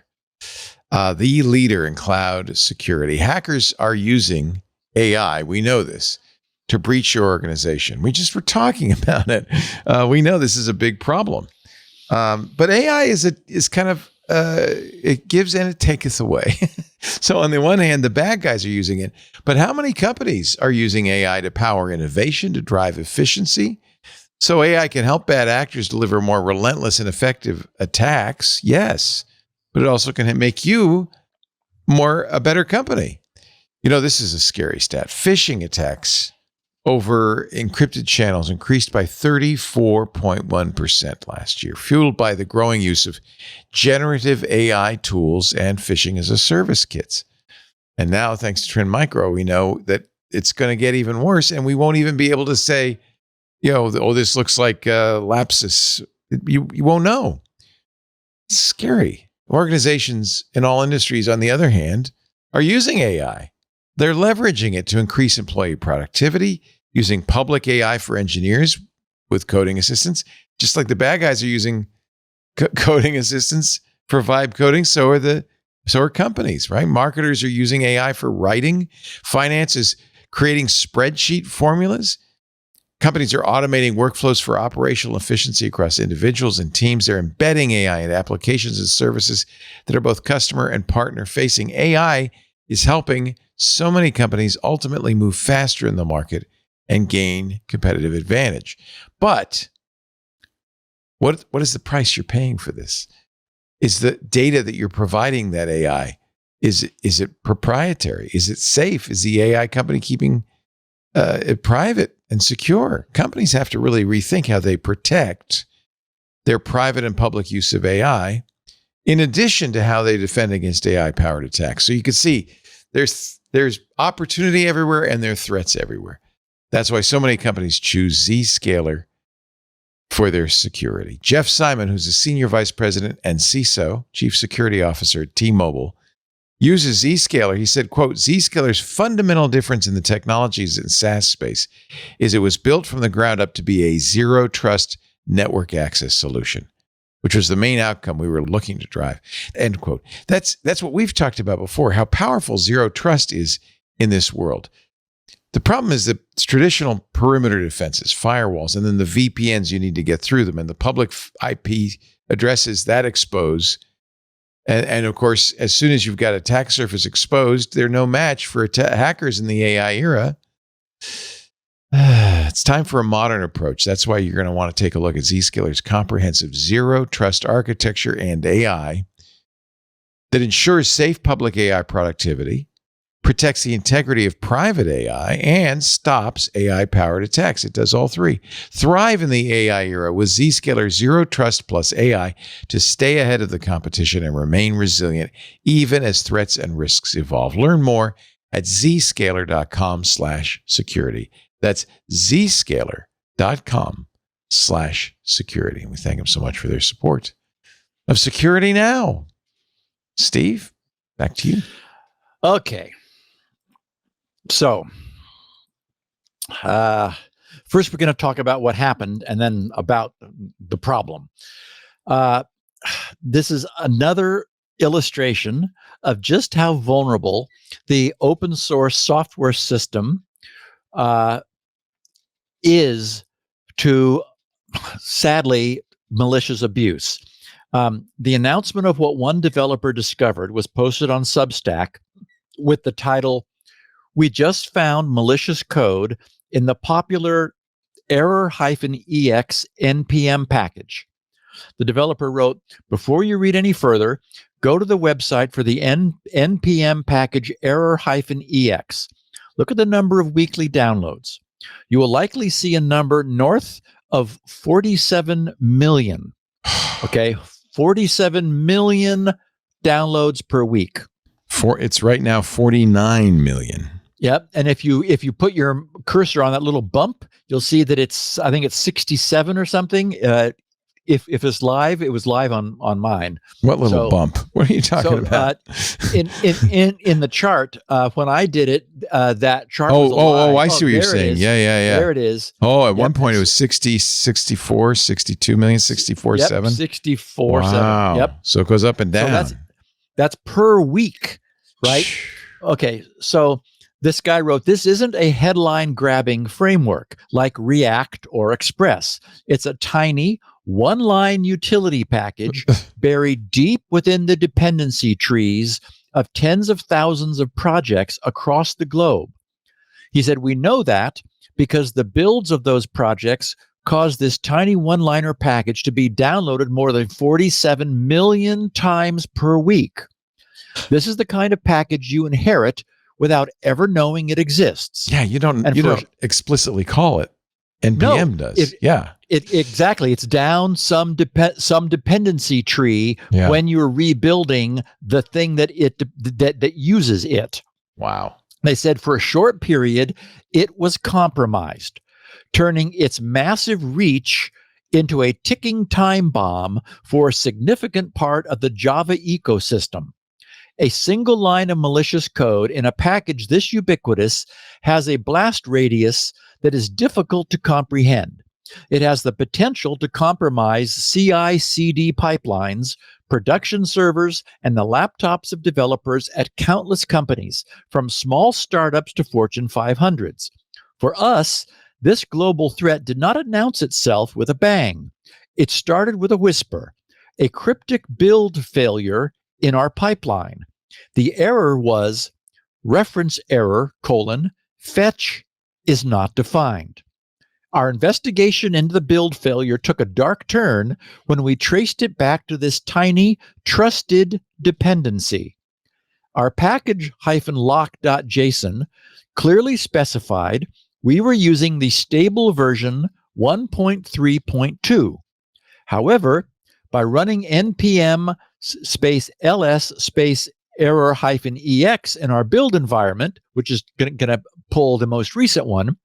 The leader in cloud security. Hackers are using AI, we know this, to breach your organization. We just were talking about it. We know this is a big problem. But AI is kind of, it gives and it taketh away. So on the one hand, the bad guys are using it. But how many companies are using AI to power innovation, to drive efficiency? So AI can help bad actors deliver more relentless and effective attacks. Yes. But it also can make you a better company. This is a scary stat. Phishing attacks over encrypted channels increased by 34.1% last year, fueled by the growing use of generative AI tools and phishing as a service kits. And now, thanks to Trend Micro, we know that it's going to get even worse, and we won't even be able to say, this looks like lapsus. You won't know. It's scary. Organizations in all industries, on the other hand, are using AI. They're leveraging it to increase employee productivity, using public AI for engineers with coding assistants, just like the bad guys are using coding assistants for vibe coding. So are companies, right? Marketers are using AI for writing. Finance is creating spreadsheet formulas. Companies are automating workflows for operational efficiency across individuals and teams. They're embedding AI in applications and services that are both customer and partner facing. AI is helping so many companies ultimately move faster in the market and gain competitive advantage. But what is the price you're paying for this? Is the data that you're providing that AI, is it proprietary? Is it safe? Is the AI company keeping it private and secure? Companies have to really rethink how they protect their private and public use of AI, in addition to how they defend against AI-powered attacks. So you can see there's opportunity everywhere and there are threats everywhere. That's why so many companies choose Zscaler for their security. Jeff Simon, who's a senior vice president and CISO, chief security officer at T-Mobile, uses Zscaler. He said, quote, Zscaler's fundamental difference in the technologies in SaaS space is it was built from the ground up to be a zero trust network access solution, which was the main outcome we were looking to drive, end quote. That's what we've talked about before, how powerful zero trust is in this world. The problem is the traditional perimeter defenses, firewalls, and then the VPNs you need to get through them, and the public IP addresses that expose. And of course, as soon as you've got attack surface exposed, they're no match for hackers in the AI era. It's time for a modern approach. That's why you're going to want to take a look at Zscaler's comprehensive zero trust architecture and AI that ensures safe public AI productivity, protects the integrity of private AI, and stops AI-powered attacks. It does all three. Thrive in the AI era with Zscaler Zero Trust plus AI to stay ahead of the competition and remain resilient, even as threats and risks evolve. Learn more at zscaler.com/security. That's zscaler.com/security. And we thank them so much for their support of Security Now. Steve, back to you. Okay. So, First, we're going to talk about what happened and then about the problem. This is another illustration of just how vulnerable the open source software system is to, sadly, malicious abuse. The announcement of what one developer discovered was posted on Substack with the title, "We just found malicious code in the popular error-ex npm package." The developer wrote, "Before you read any further, go to the website for the npm package error-ex. Look at the number of weekly downloads. You will likely see a number north of 47 million." Okay, 47 million downloads per week. It's right now 49 million. Yep. And if you put your cursor on that little bump, you'll see that I think it's 67 or something. If it's live, it was live on mine. What little bump? What are you talking about? In the chart, when I did it, that chart was alive. I see what you're saying. Yeah. There it is. Oh, at one point it was 60, 64, 62 million, 64, 7. 64, wow. 7. Yep. So it goes up and down. So that's per week, right? Okay. So this guy wrote, "This isn't a headline grabbing framework like React or Express. It's a tiny one-line utility package buried deep within the dependency trees of tens of thousands of projects across the globe." He said, "We know that because the builds of those projects caused this tiny one-liner package to be downloaded more than 47 million times per week. This is the kind of package you inherit without ever knowing it exists." Yeah, you don't explicitly call it. NPM does. Exactly. It's down some dependency tree when you're rebuilding the thing that that uses it. Wow. They said for a short period, it was compromised, turning its massive reach into a ticking time bomb for a significant part of the Java ecosystem. A single line of malicious code in a package this ubiquitous has a blast radius that is difficult to comprehend. It has the potential to compromise CI/CD pipelines, production servers, and the laptops of developers at countless companies, from small startups to Fortune 500s. For us, this global threat did not announce itself with a bang. It started with a whisper, a cryptic build failure in our pipeline. The error was reference error, fetch is not defined. Our investigation into the build failure took a dark turn when we traced it back to this tiny, trusted dependency. Our package-lock.json clearly specified we were using the stable version 1.3.2. However, by running npm ls error-ex in our build environment, which is going to pull the most recent one,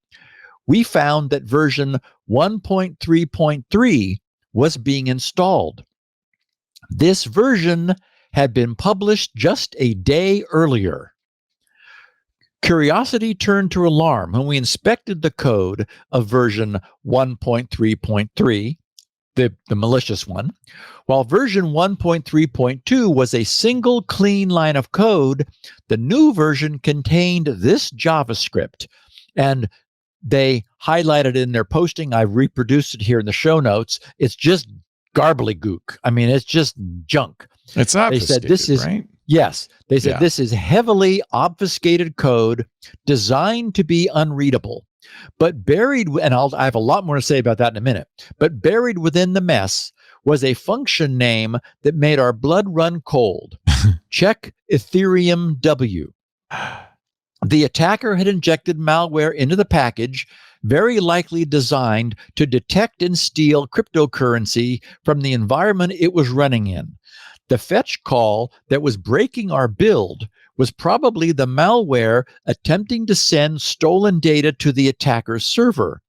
we found that version 1.3.3 was being installed. This version had been published just a day earlier. Curiosity turned to alarm when we inspected the code of version 1.3.3, the malicious one, while version 1.3.2 was a single clean line of code. The new version contained this JavaScript, and they highlighted in their posting. I've reproduced it here in the show notes. It's just garbly-gook. I mean, it's just junk. It's obfuscated, they said this is, right? Yes. They said this is heavily obfuscated code designed to be unreadable. But buried, and I have a lot more to say about that in a minute, but buried within the mess was a function name that made our blood run cold. Check Ethereum W. The attacker had injected malware into the package, very likely designed to detect and steal cryptocurrency from the environment it was running in. The fetch call that was breaking our build was probably the malware attempting to send stolen data to the attacker's server.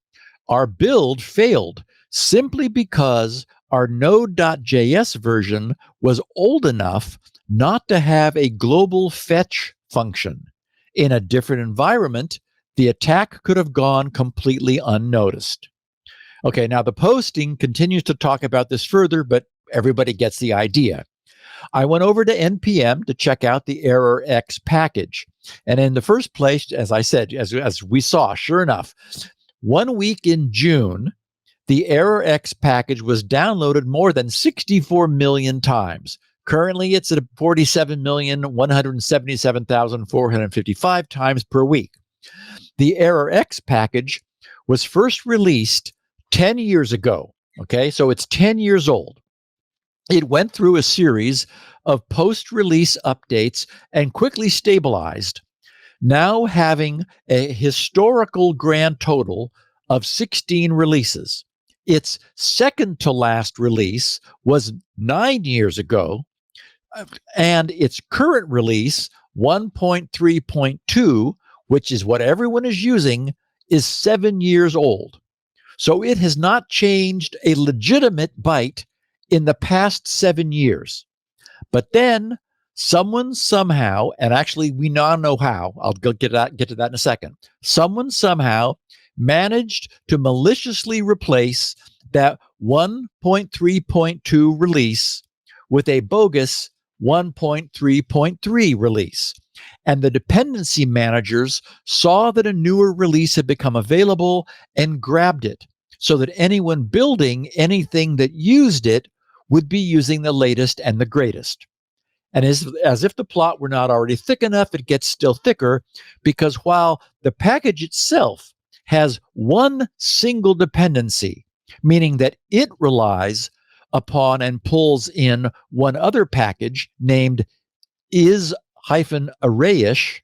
Our build failed simply because our node.js version was old enough not to have a global fetch function. In a different environment, the attack could have gone completely unnoticed. Okay, now the posting continues to talk about this further, but everybody gets the idea. I went over to NPM to check out the ErrorX package. And in the first place, as I said, as we saw, sure enough, 1 week in June, the ErrorX package was downloaded more than 64 million times. Currently, it's at 47,177,455 times per week. The ErrorX package was first released 10 years ago. Okay, so it's 10 years old. It went through a series of post-release updates and quickly stabilized, now having a historical grand total of 16 releases. Its second to last release was 9 years ago, and its current release, 1.3.2, which is what everyone is using, is 7 years old. So it has not changed a legitimate byte in the past 7 years. But then someone somehow, and actually we now know how, I'll get to that in a second, someone somehow managed to maliciously replace that 1.3.2 release with a bogus 1.3.3 release. And the dependency managers saw that a newer release had become available and grabbed it, so that anyone building anything that used it would be using the latest and the greatest. And as if the plot were not already thick enough, it gets still thicker, because while the package itself has one single dependency, meaning that it relies upon and pulls in one other package named is-arrayish,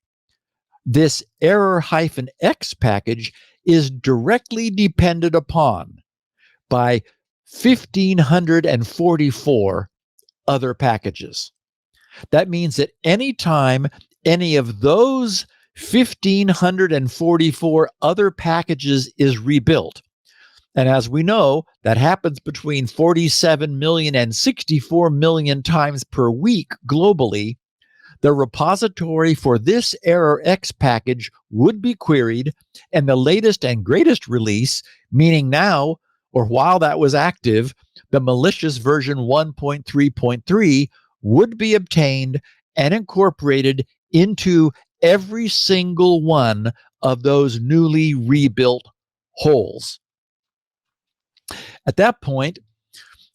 this error-x package is directly depended upon by 1,544 other packages. That means that anytime any of those 1,544 other packages is rebuilt, and as we know, that happens between 47 million and 64 million times per week globally, the repository for this ErrorX package would be queried, and the latest and greatest release, meaning now or while that was active, the malicious version 1.3.3 would be obtained and incorporated into every single one of those newly rebuilt holes. At that point,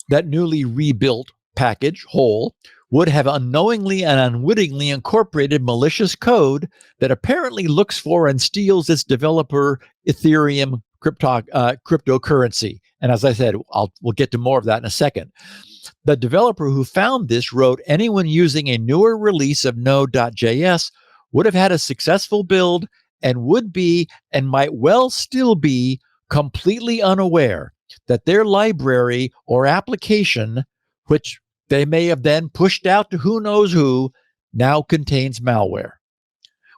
that newly rebuilt package hole would have unknowingly and unwittingly incorporated malicious code that apparently looks for and steals its developer Ethereum cryptocurrency. And as I said, we'll get to more of that in a second. The developer who found this wrote, anyone using a newer release of Node.js would have had a successful build and would be, and might well still be, completely unaware that their library or application, which they may have then pushed out to who knows who, now contains malware.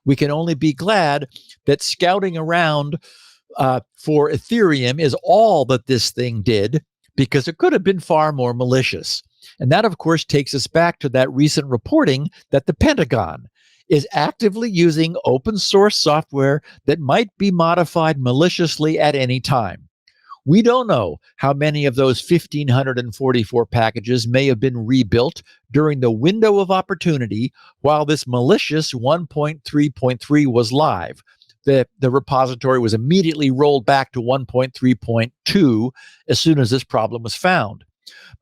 We can only be glad that scouting around for Ethereum is all that this thing did, because it could have been far more malicious. And that, of course, takes us back to that recent reporting that the Pentagon is actively using open source software that might be modified maliciously at any time. We don't know how many of those 1,544 packages may have been rebuilt during the window of opportunity while this malicious 1.3.3 was live. The repository was immediately rolled back to 1.3.2 as soon as this problem was found.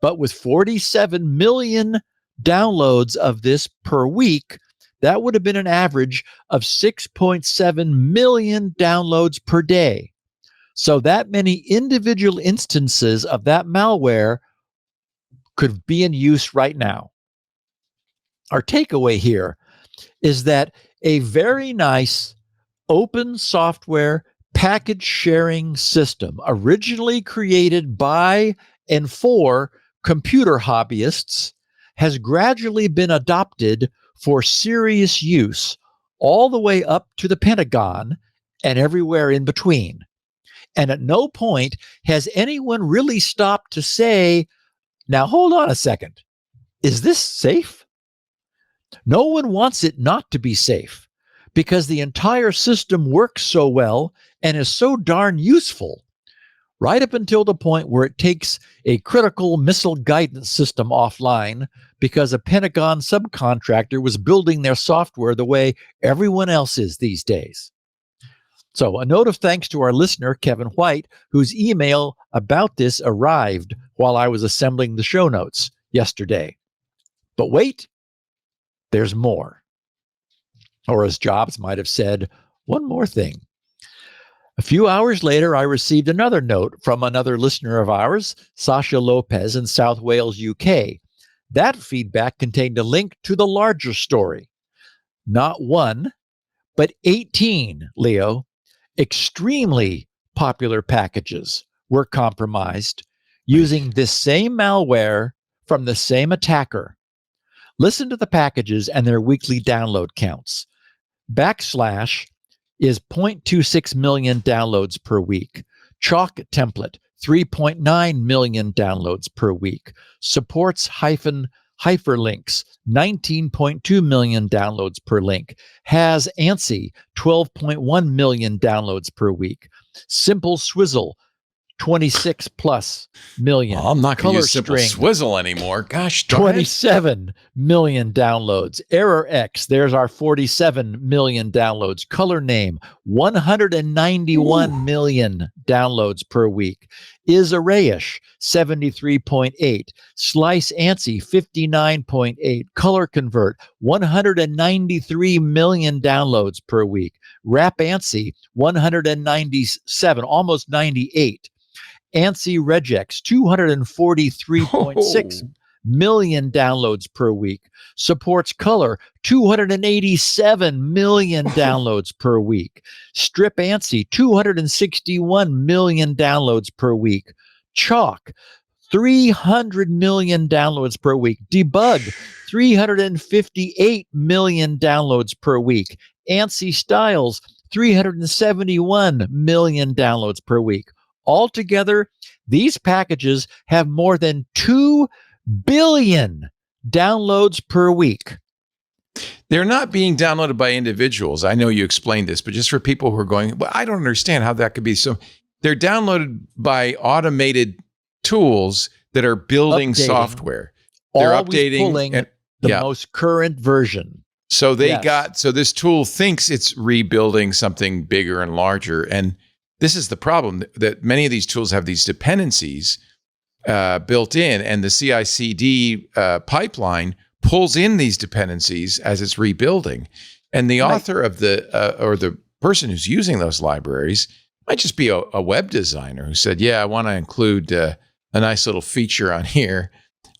But with 47 million downloads of this per week, that would have been an average of 6.7 million downloads per day. So that many individual instances of that malware could be in use right now. Our takeaway here is that a very nice open software package sharing system, originally created by and for computer hobbyists, has gradually been adopted for serious use all the way up to the Pentagon and everywhere in between. And at no point has anyone really stopped to say, now hold on a second, is this safe? No one wants it not to be safe, because the entire system works so well and is so darn useful, right up until the point where it takes a critical missile guidance system offline because a Pentagon subcontractor was building their software the way everyone else is these days. So a note of thanks to our listener, Kevin White, whose email about this arrived while I was assembling the show notes yesterday. But wait, there's more. Or as Jobs might have said, one more thing. A few hours later, I received another note from another listener of ours, Sasha Lopez in South Wales, UK. That feedback contained a link to the larger story. Not one, but 18, Leo, extremely popular packages were compromised using this same malware from the same attacker. Listen to the packages and their weekly download counts. Backslash is 0.26 million downloads per week. Chalk template, 3.9 million downloads per week. Supports hyperlinks, 19.2 million downloads per link. Has ANSI, 12.1 million downloads per week. Simple Swizzle, 26 plus million. Well, I'm not going to use Simple Swizzle anymore. Gosh darn 27 million downloads. Error X, there's our 47 million downloads. Color Name, 191 million downloads per week. Is Arayish, 73.8. Slice ANSI, 59.8. Color Convert, 193 million downloads per week. Wrap ANSI, 197, almost 98. ANSI Regex, 243.6 million downloads per week. Supports Color, 287 million downloads per week. Strip ANSI, 261 million downloads per week. Chalk, 300 million downloads per week. Debug, 358 million downloads per week. ANSI Styles, 371 million downloads per week. Altogether, these packages have more than 2 billion downloads per week. They're not being downloaded by individuals. I know you explained this, but just for people who are going, well, I don't understand how that could be. So they're downloaded by automated tools that are building software. They're updating pulling the most current version. So so this tool thinks it's rebuilding something bigger and larger. And this is the problem, that many of these tools have these dependencies built in, and the CI/CD pipeline pulls in these dependencies as it's rebuilding. And the author of or the person who's using those libraries might just be a web designer who said, yeah, I want to include a nice little feature on here,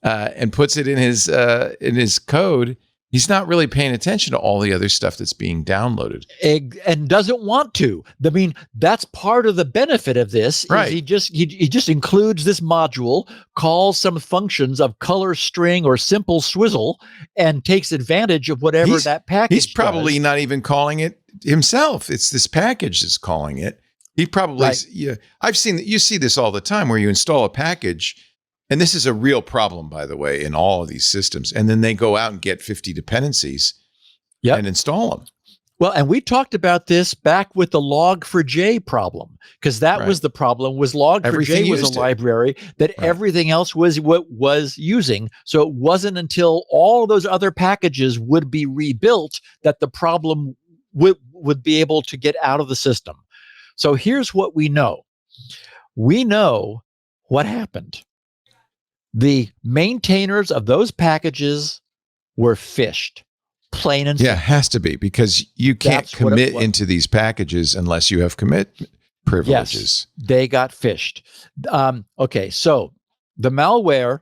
and puts it in his code. He's not really paying attention to all the other stuff that's being downloaded. And doesn't want to. I mean, that's part of the benefit of this. Right. He just includes this module, calls some functions of color string or simple swizzle, and takes advantage of whatever that package He's probably not even calling it himself. It's this package that's calling it. He probably, I've seen that. You see this all the time where you install a package. And this is a real problem, by the way, in all of these systems. And then they go out and get 50 dependencies and install them. Well, and we talked about this back with the Log4j problem, because that was the problem. Was Log4j was a library that everything else was using. So it wasn't until all those other packages would be rebuilt that the problem would be able to get out of the system. So here's what we know. We know what happened. The maintainers of those packages were phished, plain and simple. Yeah, it has to be, because you can't commit into these packages unless you have commit privileges. Yes, they got phished. Okay, so the malware,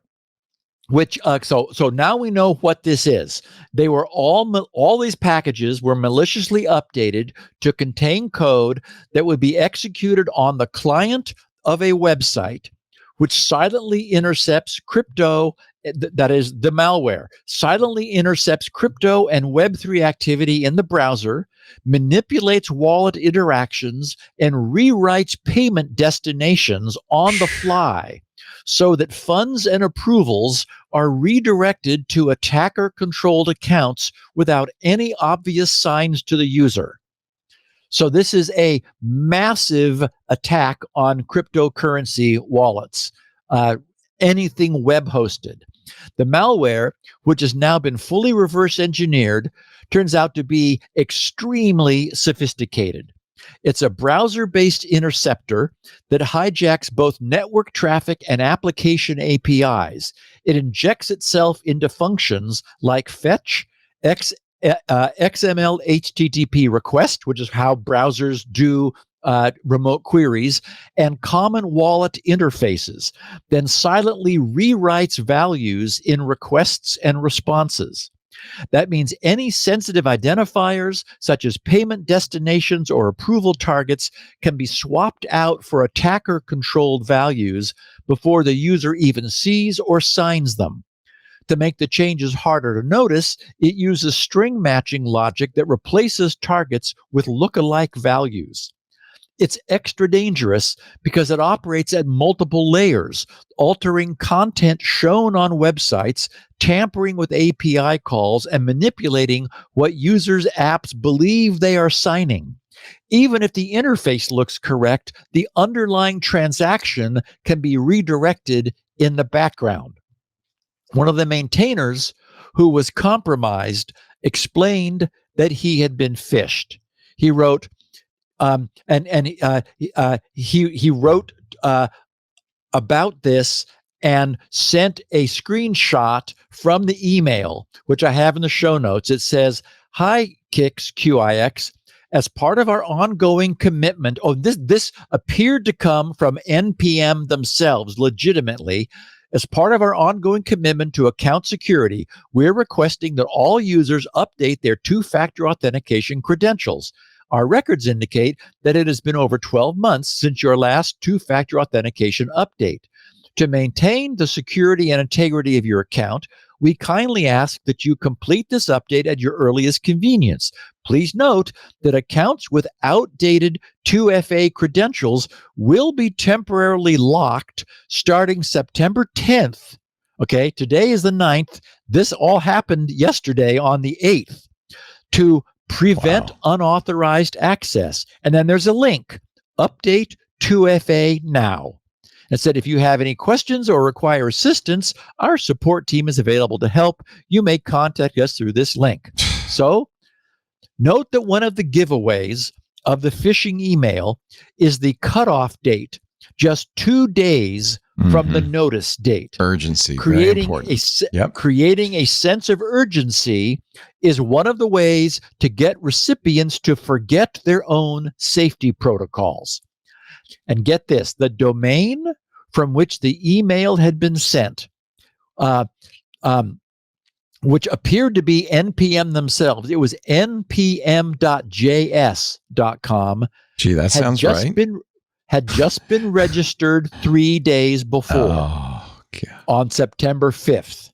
which so now we know what this is. They were all these packages were maliciously updated to contain code that would be executed on the client of a website, which silently intercepts crypto, that is the malware, silently intercepts crypto and Web3 activity in the browser, manipulates wallet interactions, and rewrites payment destinations on the fly. so that funds and approvals are redirected to attacker-controlled accounts without any obvious signs to the user. So this is a massive attack on cryptocurrency wallets, anything web hosted. The malware, which has now been fully reverse engineered, turns out to be extremely sophisticated. It's a browser-based interceptor that hijacks both network traffic and application APIs. It injects itself into functions like fetch, XML HTTP request, which is how browsers do remote queries, and common wallet interfaces, then silently rewrites values in requests and responses. That means any sensitive identifiers, such as payment destinations or approval targets, can be swapped out for attacker-controlled values before the user even sees or signs them. To make the changes harder to notice, it uses string matching logic that replaces targets with lookalike values. It's extra dangerous because it operates at multiple layers, altering content shown on websites, tampering with API calls, and manipulating what users' apps believe they are signing. Even if the interface looks correct, the underlying transaction can be redirected in the background. One of the maintainers who was compromised explained that he had been phished. He wrote, he wrote about this and sent a screenshot from the email, which I have in the show notes. It says, "Hi, QIX. As part of our ongoing commitment," this appeared to come from NPM themselves, legitimately. "As part of our ongoing commitment to account security, we're requesting that all users update their two-factor authentication credentials. Our records indicate that it has been over 12 months since your last two-factor authentication update. To maintain the security and integrity of your account, we kindly ask that you complete this update at your earliest convenience. Please note that accounts with outdated 2FA credentials will be temporarily locked starting September 10th. Okay, today is the 9th. This all happened yesterday on the 8th to prevent unauthorized access." And then there's a link, update 2FA now. It said, "If you have any questions or require assistance, our support team is available to help. You may contact us through this link." So note that one of the giveaways of the phishing email is the cutoff date, just 2 days from the notice date. Urgency, creating a sense of urgency is one of the ways to get recipients to forget their own safety protocols. And get this, the domain from which the email had been sent, which appeared to be NPM themselves, it was npm.js.com. Gee, that sounds right. Had just been registered 3 days before on September 5th.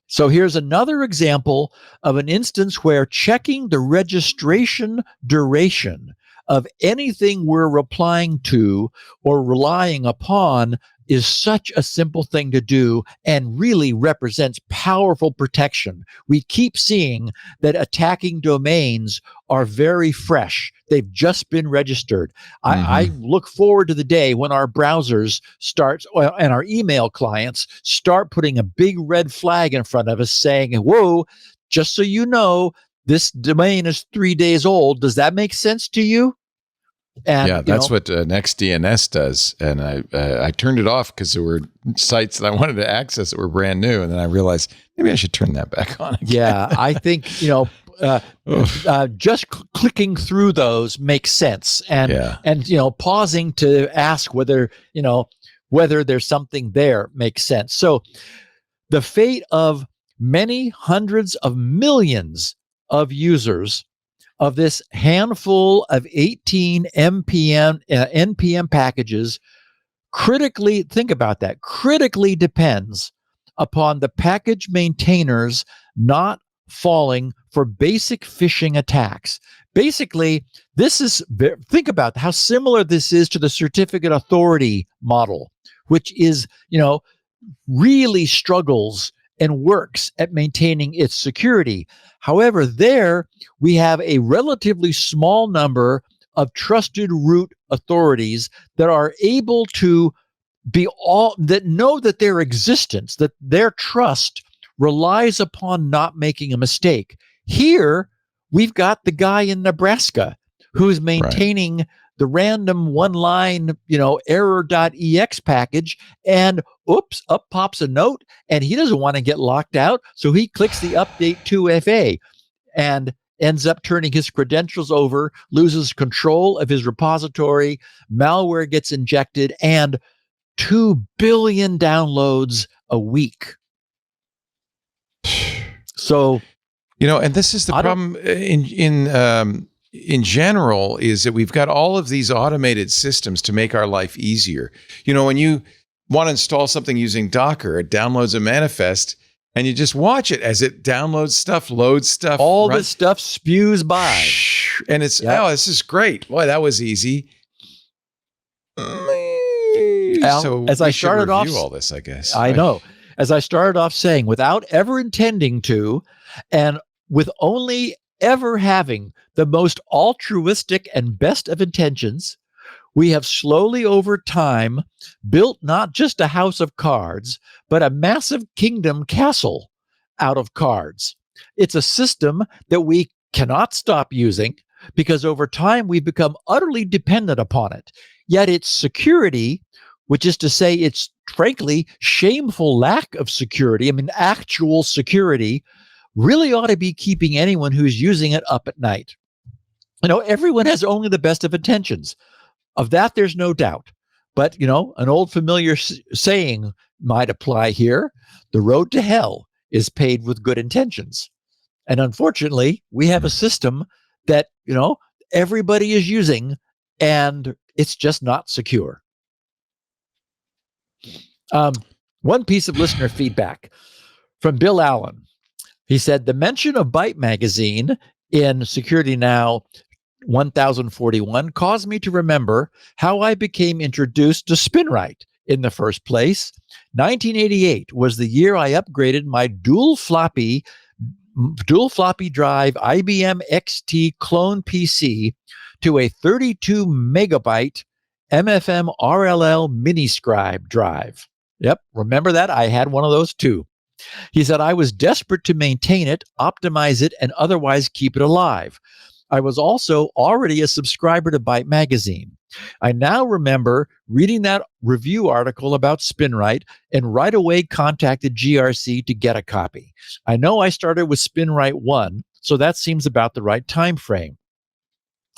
So here's another example of an instance where checking the registration duration of anything we're replying to or relying upon is such a simple thing to do and really represents powerful protection. We keep seeing that attacking domains are very fresh. They've just been registered. I look forward to the day when our browsers and our email clients start putting a big red flag in front of us saying, "Whoa, just so you know, this domain is 3 days old. Does that make sense to you?" And, that's what Next DNS does. And I turned it off because there were sites that I wanted to access that were brand new. And then I realized maybe I should turn that back on again. Yeah, I think, just clicking through those makes sense. And pausing to ask whether there's something there makes sense. So the fate of many hundreds of millions of users of this handful of 18 NPM packages critically depends upon the package maintainers not falling for basic phishing attacks, basically, think about how similar this is to the certificate authority model, which is, really struggles and works at maintaining its security. However, there we have a relatively small number of trusted root authorities that are able to that know that their existence, that their trust relies upon not making a mistake. Here, we've got the guy in Nebraska who's maintaining the random one-line, error.ex package, and oops, up pops a note, and he doesn't want to get locked out, so he clicks the update 2FA and ends up turning his credentials over, loses control of his repository, malware gets injected, and 2 billion downloads a week. So, and this is the problem in general, is that we've got all of these automated systems to make our life easier. When you want to install something using Docker, it downloads a manifest and you just watch it as it downloads stuff, loads stuff. All this stuff spews by. And it's, this is great. Boy, that was easy. So as I started off, all this, I guess. I know. As I started off saying, without ever intending to, and with only ever having the most altruistic and best of intentions, we have slowly over time built not just a house of cards, but a massive kingdom castle out of cards. It's a system that we cannot stop using because over time we've become utterly dependent upon it. Yet its security, which is to say its frankly shameful lack of security, actual security, really ought to be keeping anyone who's using it up at night. Everyone has only the best of intentions. Of that, there's no doubt. But, an old familiar saying might apply here. The road to hell is paved with good intentions. And unfortunately, we have a system that, everybody is using, and it's just not secure. One piece of listener feedback from Bill Allen. He said, the mention of BYTE Magazine in Security Now 1041 caused me to remember how I became introduced to SpinRite in the first place. 1988 was the year I upgraded my dual floppy drive IBM XT clone PC to a 32 megabyte MFM RLL mini scribe drive. Yep, remember that? I had one of those too. He said, I was desperate to maintain it, optimize it, and otherwise keep it alive. I was also already a subscriber to BYTE Magazine. I now remember reading that review article about SpinRite and right away contacted GRC to get a copy. I know I started with SpinRite 1, so that seems about the right time frame.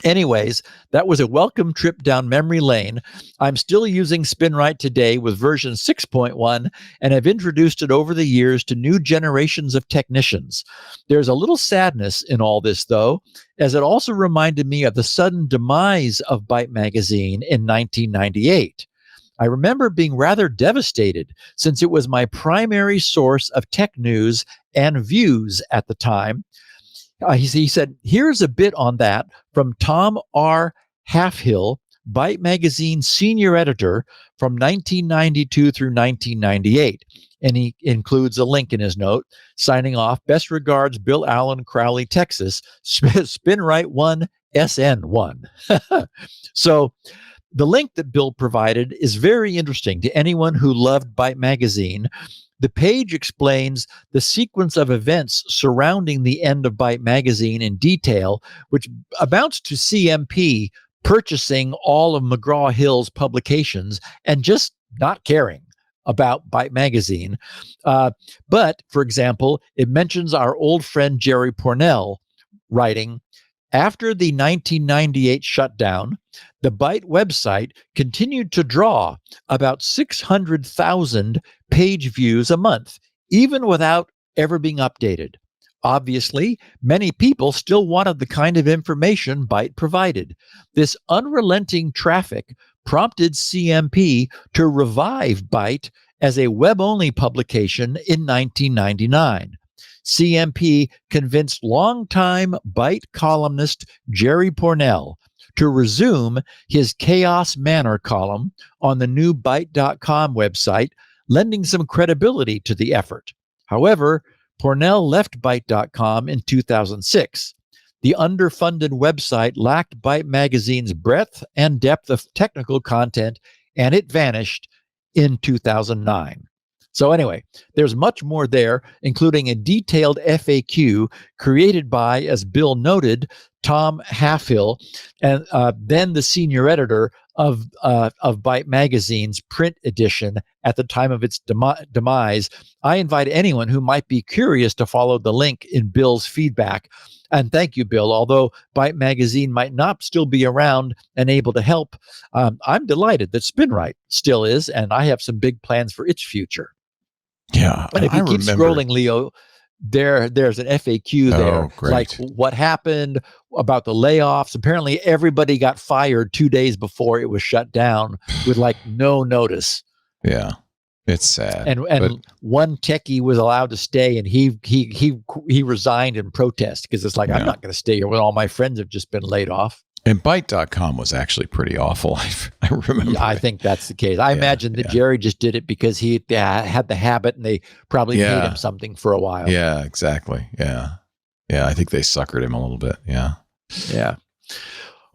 Anyways, that was a welcome trip down memory lane. I'm still using SpinRite today with version 6.1 and have introduced it over the years to new generations of technicians. There's a little sadness in all this, though, as it also reminded me of the sudden demise of BYTE Magazine in 1998. I remember being rather devastated since it was my primary source of tech news and views at the time. He said, here's a bit on that from Tom R. Halfhill, BYTE Magazine senior editor from 1992 through 1998. And he includes a link in his note, signing off, best regards, Bill Allen, Crowley, Texas, SpinRite 1, SN1. So the link that Bill provided is very interesting to anyone who loved BYTE Magazine. The page explains the sequence of events surrounding the end of BYTE Magazine in detail, which amounts to CMP purchasing all of McGraw-Hill's publications and just not caring about BYTE Magazine. But, for example, it mentions our old friend Jerry Pornell writing, after the 1998 shutdown, the BYTE website continued to draw about 600,000 page views a month, even without ever being updated. Obviously, many people still wanted the kind of information BYTE provided. This unrelenting traffic prompted CMP to revive BYTE as a web-only publication in 1999. CMP convinced longtime BYTE columnist Jerry Pournelle to resume his Chaos Manor column on the new BYTE.com website, lending some credibility to the effort. However, Pournelle left BYTE.com in 2006. The underfunded website lacked BYTE Magazine's breadth and depth of technical content, and it vanished in 2009. So anyway, there's much more there, including a detailed FAQ created by, as Bill noted, Tom Halfhill, and then the senior editor of BYTE Magazine's print edition at the time of its demise. I invite anyone who might be curious to follow the link in Bill's feedback. And thank you, Bill. Although BYTE Magazine might not still be around and able to help, I'm delighted that SpinRite still is, and I have some big plans for its future. Yeah, and if you keep scrolling, Leo, there's an FAQ there, like what happened about the layoffs. Apparently, everybody got fired 2 days before it was shut down with like no notice. Yeah, it's sad. And one techie was allowed to stay, and he resigned in protest because it's like, I'm not going to stay here when all my friends have just been laid off. And BYTE.com was actually pretty awful. I remember. I think that's the case. I imagine that Jerry just did it because he had the habit, and they probably paid him something for a while. Yeah, exactly. Yeah. I think they suckered him a little bit. Yeah.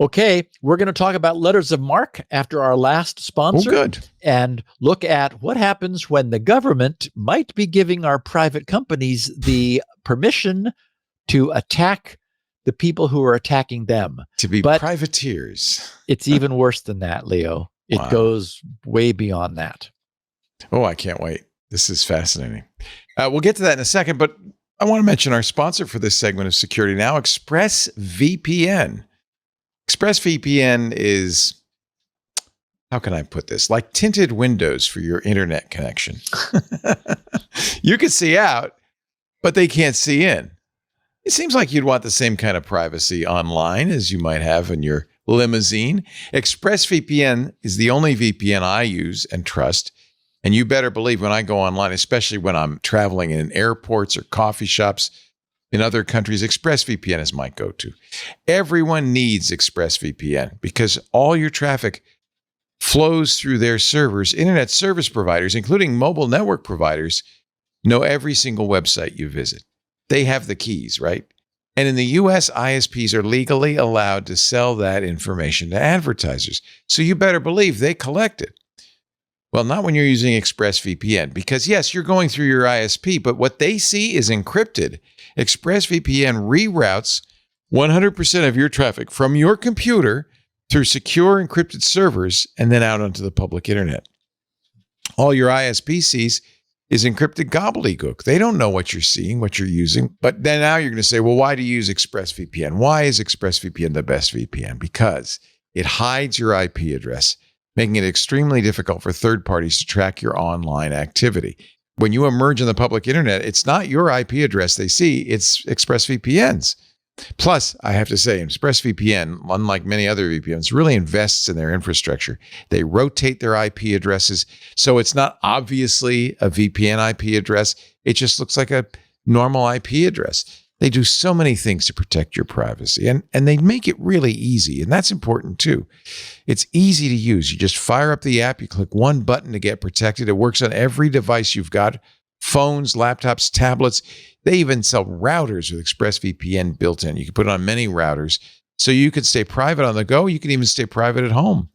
Okay, we're going to talk about letters of marque after our last sponsor. Oh, good. And look at what happens when the government might be giving our private companies the permission to attack the people who are attacking them. To be privateers. It's even worse than that, Leo. It goes way beyond that. Oh, I can't wait. This is fascinating. We'll get to that in a second, but I want to mention our sponsor for this segment of Security Now, ExpressVPN. ExpressVPN is, how can I put this? Like tinted windows for your internet connection. You can see out, but they can't see in. It seems like you'd want the same kind of privacy online as you might have in your limousine. ExpressVPN is the only VPN I use and trust. And you better believe when I go online, especially when I'm traveling in airports or coffee shops in other countries, ExpressVPN is my go-to. Everyone needs ExpressVPN because all your traffic flows through their servers. Internet service providers, including mobile network providers, know every single website you visit. They have the keys, right? And in the US, ISPs are legally allowed to sell that information to advertisers. So you better believe they collect it. Well, not when you're using ExpressVPN, because yes, you're going through your ISP, but what they see is encrypted. ExpressVPN reroutes 100% of your traffic from your computer through secure encrypted servers and then out onto the public internet. All your ISP sees is encrypted gobbledygook. They don't know what you're seeing, what you're using. But then now you're going to say, well, why do you use ExpressVPN? Why is ExpressVPN the best VPN? Because it hides your IP address, making it extremely difficult for third parties to track your online activity. When you emerge on the public internet, it's not your IP address they see, it's ExpressVPN's. Plus, I have to say, ExpressVPN, unlike many other VPNs, really invests in their infrastructure. They rotate their IP addresses, so it's not obviously a VPN IP address. It just looks like a normal IP address. They do so many things to protect your privacy, and they make it really easy, and that's important too. It's easy to use. You just fire up the app, you click one button to get protected. It works on every device you've got, phones, laptops, tablets. They even sell routers with ExpressVPN built in. You can put it on many routers, so you can stay private on the go. You can even stay private at home.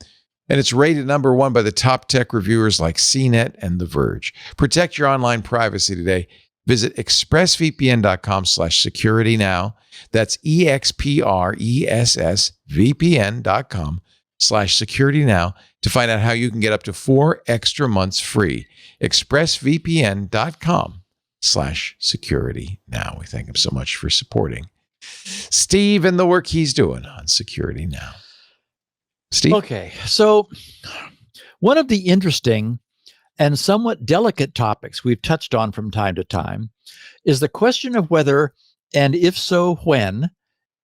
And it's rated #1 by the top tech reviewers like CNET and The Verge. Protect your online privacy today. Visit expressvpn.com/security now. That's expressvpn.com/security now to find out how you can get up to 4 extra months free. expressvpn.com/security now. We thank him so much for supporting Steve and the work he's doing on Security Now. Steve? Okay, so one of the interesting and somewhat delicate topics we've touched on from time to time is the question of whether, and if so, when,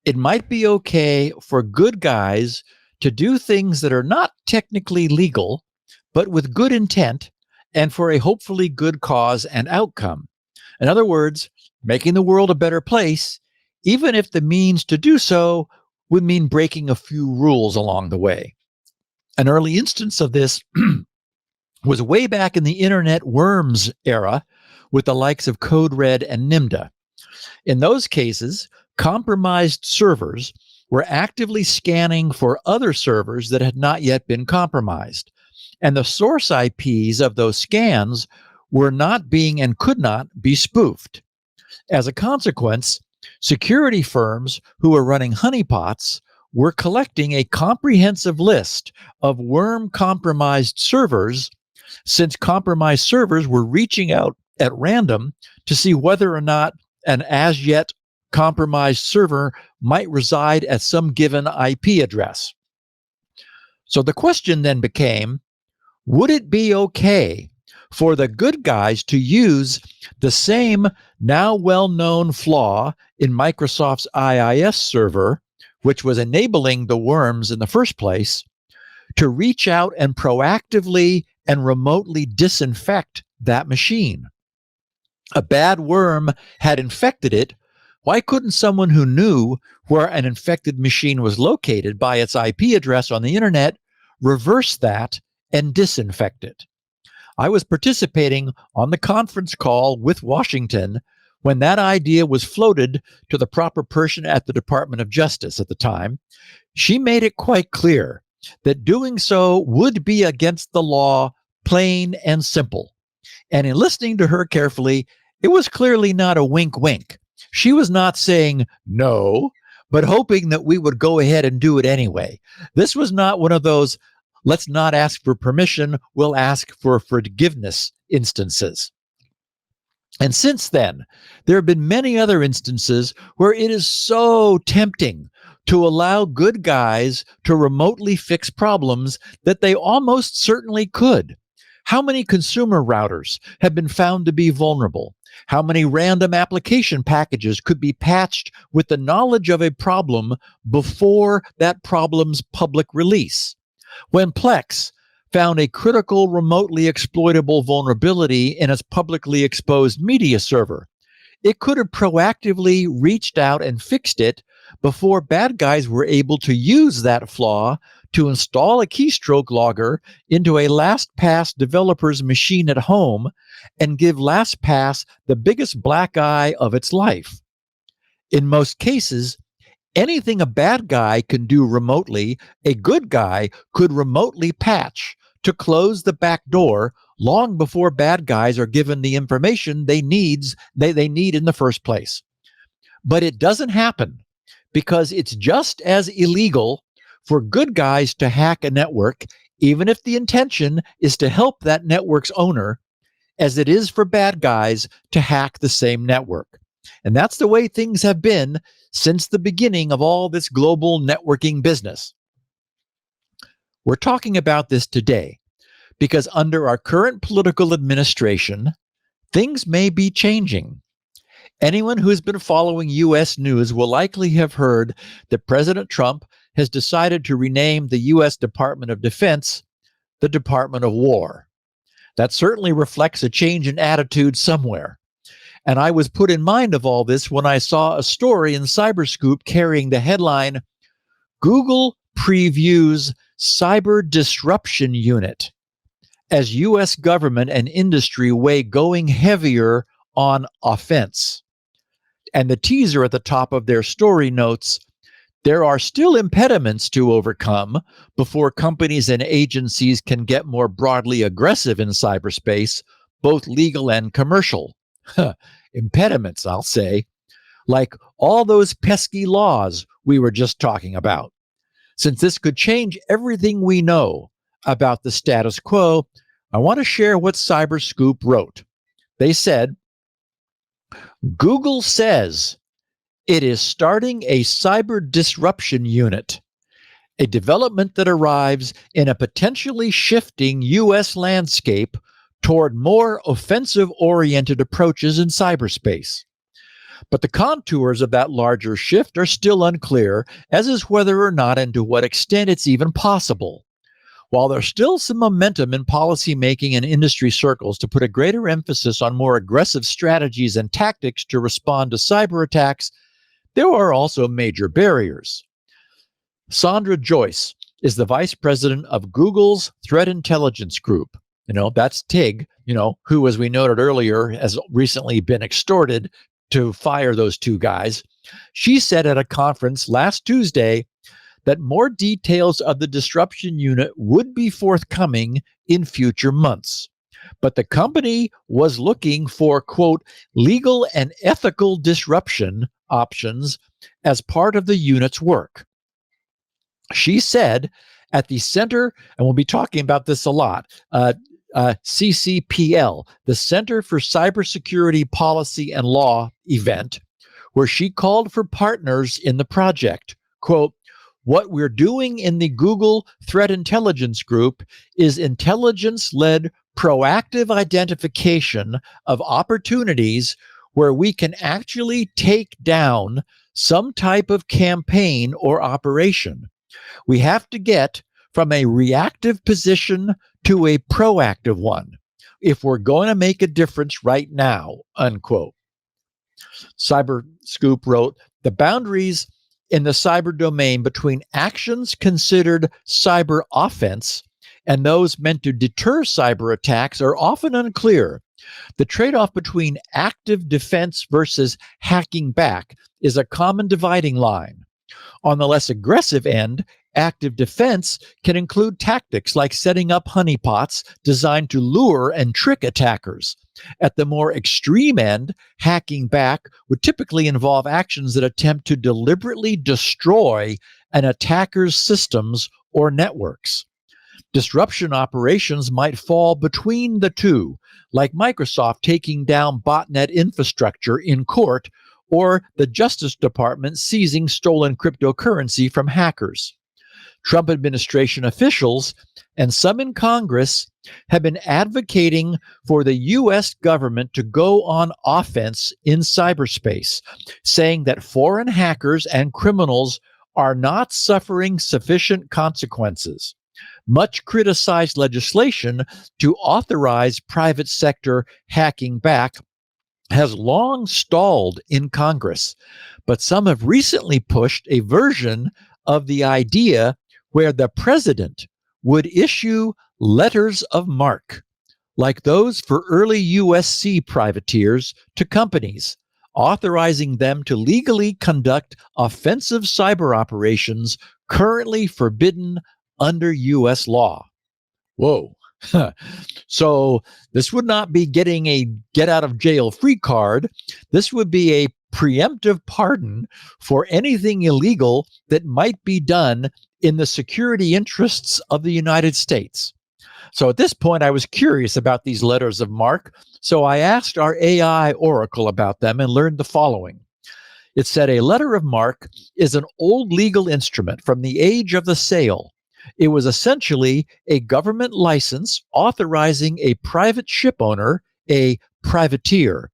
it might be okay for good guys to do things that are not technically legal, but with good intent and for a hopefully good cause and outcome. In other words, making the world a better place, even if the means to do so would mean breaking a few rules along the way. An early instance of this was way back in the internet worms era with the likes of Code Red and Nimda. In those cases, compromised servers were actively scanning for other servers that had not yet been compromised. And the source IPs of those scans were not being and could not be spoofed. As a consequence, security firms who were running honeypots were collecting a comprehensive list of worm-compromised servers, since compromised servers were reaching out at random to see whether or not an as-yet compromised server might reside at some given IP address. So the question then became, would it be okay for the good guys to use the same now well-known flaw in Microsoft's IIS server, which was enabling the worms in the first place, to reach out and proactively and remotely disinfect that machine? A bad worm had infected it. Why couldn't someone who knew where an infected machine was located by its IP address on the internet reverse that and disinfect it? I was participating on the conference call with Washington when that idea was floated to the proper person at the Department of Justice at the time. She made it quite clear that doing so would be against the law, plain and simple. And in listening to her carefully, it was clearly not a wink wink. She was not saying no, but hoping that we would go ahead and do it anyway. This was not one of those, let's not ask for permission, we'll ask for forgiveness instances. And since then, there have been many other instances where it is so tempting to allow good guys to remotely fix problems that they almost certainly could. How many consumer routers have been found to be vulnerable? How many random application packages could be patched with the knowledge of a problem before that problem's public release? When Plex found a critical remotely exploitable vulnerability in its publicly exposed media server, it could have proactively reached out and fixed it before bad guys were able to use that flaw to install a keystroke logger into a LastPass developer's machine at home and give LastPass the biggest black eye of its life. In most cases, anything a bad guy can do remotely, a good guy could remotely patch to close the back door long before bad guys are given the information they need in the first place. But it doesn't happen because it's just as illegal for good guys to hack a network, even if the intention is to help that network's owner, as it is for bad guys to hack the same network. And that's the way things have been since the beginning of all this global networking business. We're talking about this today because under our current political administration, things may be changing. Anyone who's been following U.S. news will likely have heard that President Trump has decided to rename the U.S. Department of Defense the Department of War. That certainly reflects a change in attitude somewhere. And I was put in mind of all this when I saw a story in Cyberscoop carrying the headline, Google previews cyber disruption unit as U.S. government and industry weigh going heavier on offense. And the teaser at the top of their story notes, there are still impediments to overcome before companies and agencies can get more broadly aggressive in cyberspace, both legal and commercial. Impediments, I'll say, like all those pesky laws we were just talking about. Since this could change everything we know about the status quo, I want to share what Cyberscoop wrote. They said, Google says it is starting a cyber disruption unit, a development that arrives in a potentially shifting U.S. landscape toward more offensive-oriented approaches in cyberspace. But the contours of that larger shift are still unclear, as is whether or not and to what extent it's even possible. While there's still some momentum in policymaking and industry circles to put a greater emphasis on more aggressive strategies and tactics to respond to cyber attacks, there are also major barriers. Sandra Joyce is the vice president of Google's Threat Intelligence Group. That's TIG, who, as we noted earlier, has recently been extorted to fire those two guys. She said at a conference last Tuesday that more details of the disruption unit would be forthcoming in future months. But the company was looking for, quote, legal and ethical disruption options as part of the unit's work. She said at the center, and we'll be talking about this a lot, CCPL, the Center for Cybersecurity Policy and Law event, where she called for partners in the project. Quote, what we're doing in the Google Threat Intelligence Group is intelligence-led proactive identification of opportunities where we can actually take down some type of campaign or operation. We have to get from a reactive position to a proactive one if we're going to make a difference right now, unquote. CyberScoop wrote, the boundaries in the cyber domain between actions considered cyber offense and those meant to deter cyber attacks are often unclear. The trade-off between active defense versus hacking back is a common dividing line. On the less aggressive end, active defense can include tactics like setting up honeypots designed to lure and trick attackers. At the more extreme end, hacking back would typically involve actions that attempt to deliberately destroy an attacker's systems or networks. Disruption operations might fall between the two, like Microsoft taking down botnet infrastructure in court or the Justice Department seizing stolen cryptocurrency from hackers. Trump administration officials and some in Congress have been advocating for the U.S. government to go on offense in cyberspace, saying that foreign hackers and criminals are not suffering sufficient consequences. Much criticized legislation to authorize private sector hacking back has long stalled in Congress, but some have recently pushed a version of the idea where the president would issue letters of marque, like those for early USC privateers, to companies, authorizing them to legally conduct offensive cyber operations currently forbidden under U.S. law. Whoa. So this would not be getting a get-out-of-jail-free card. This would be a preemptive pardon for anything illegal that might be done in the security interests of the United States. So at this point, I was curious about these letters of marque, so I asked our AI oracle about them and learned the following. It said a letter of marque is an old legal instrument from the age of the sail. It was essentially a government license authorizing a private ship owner, a privateer,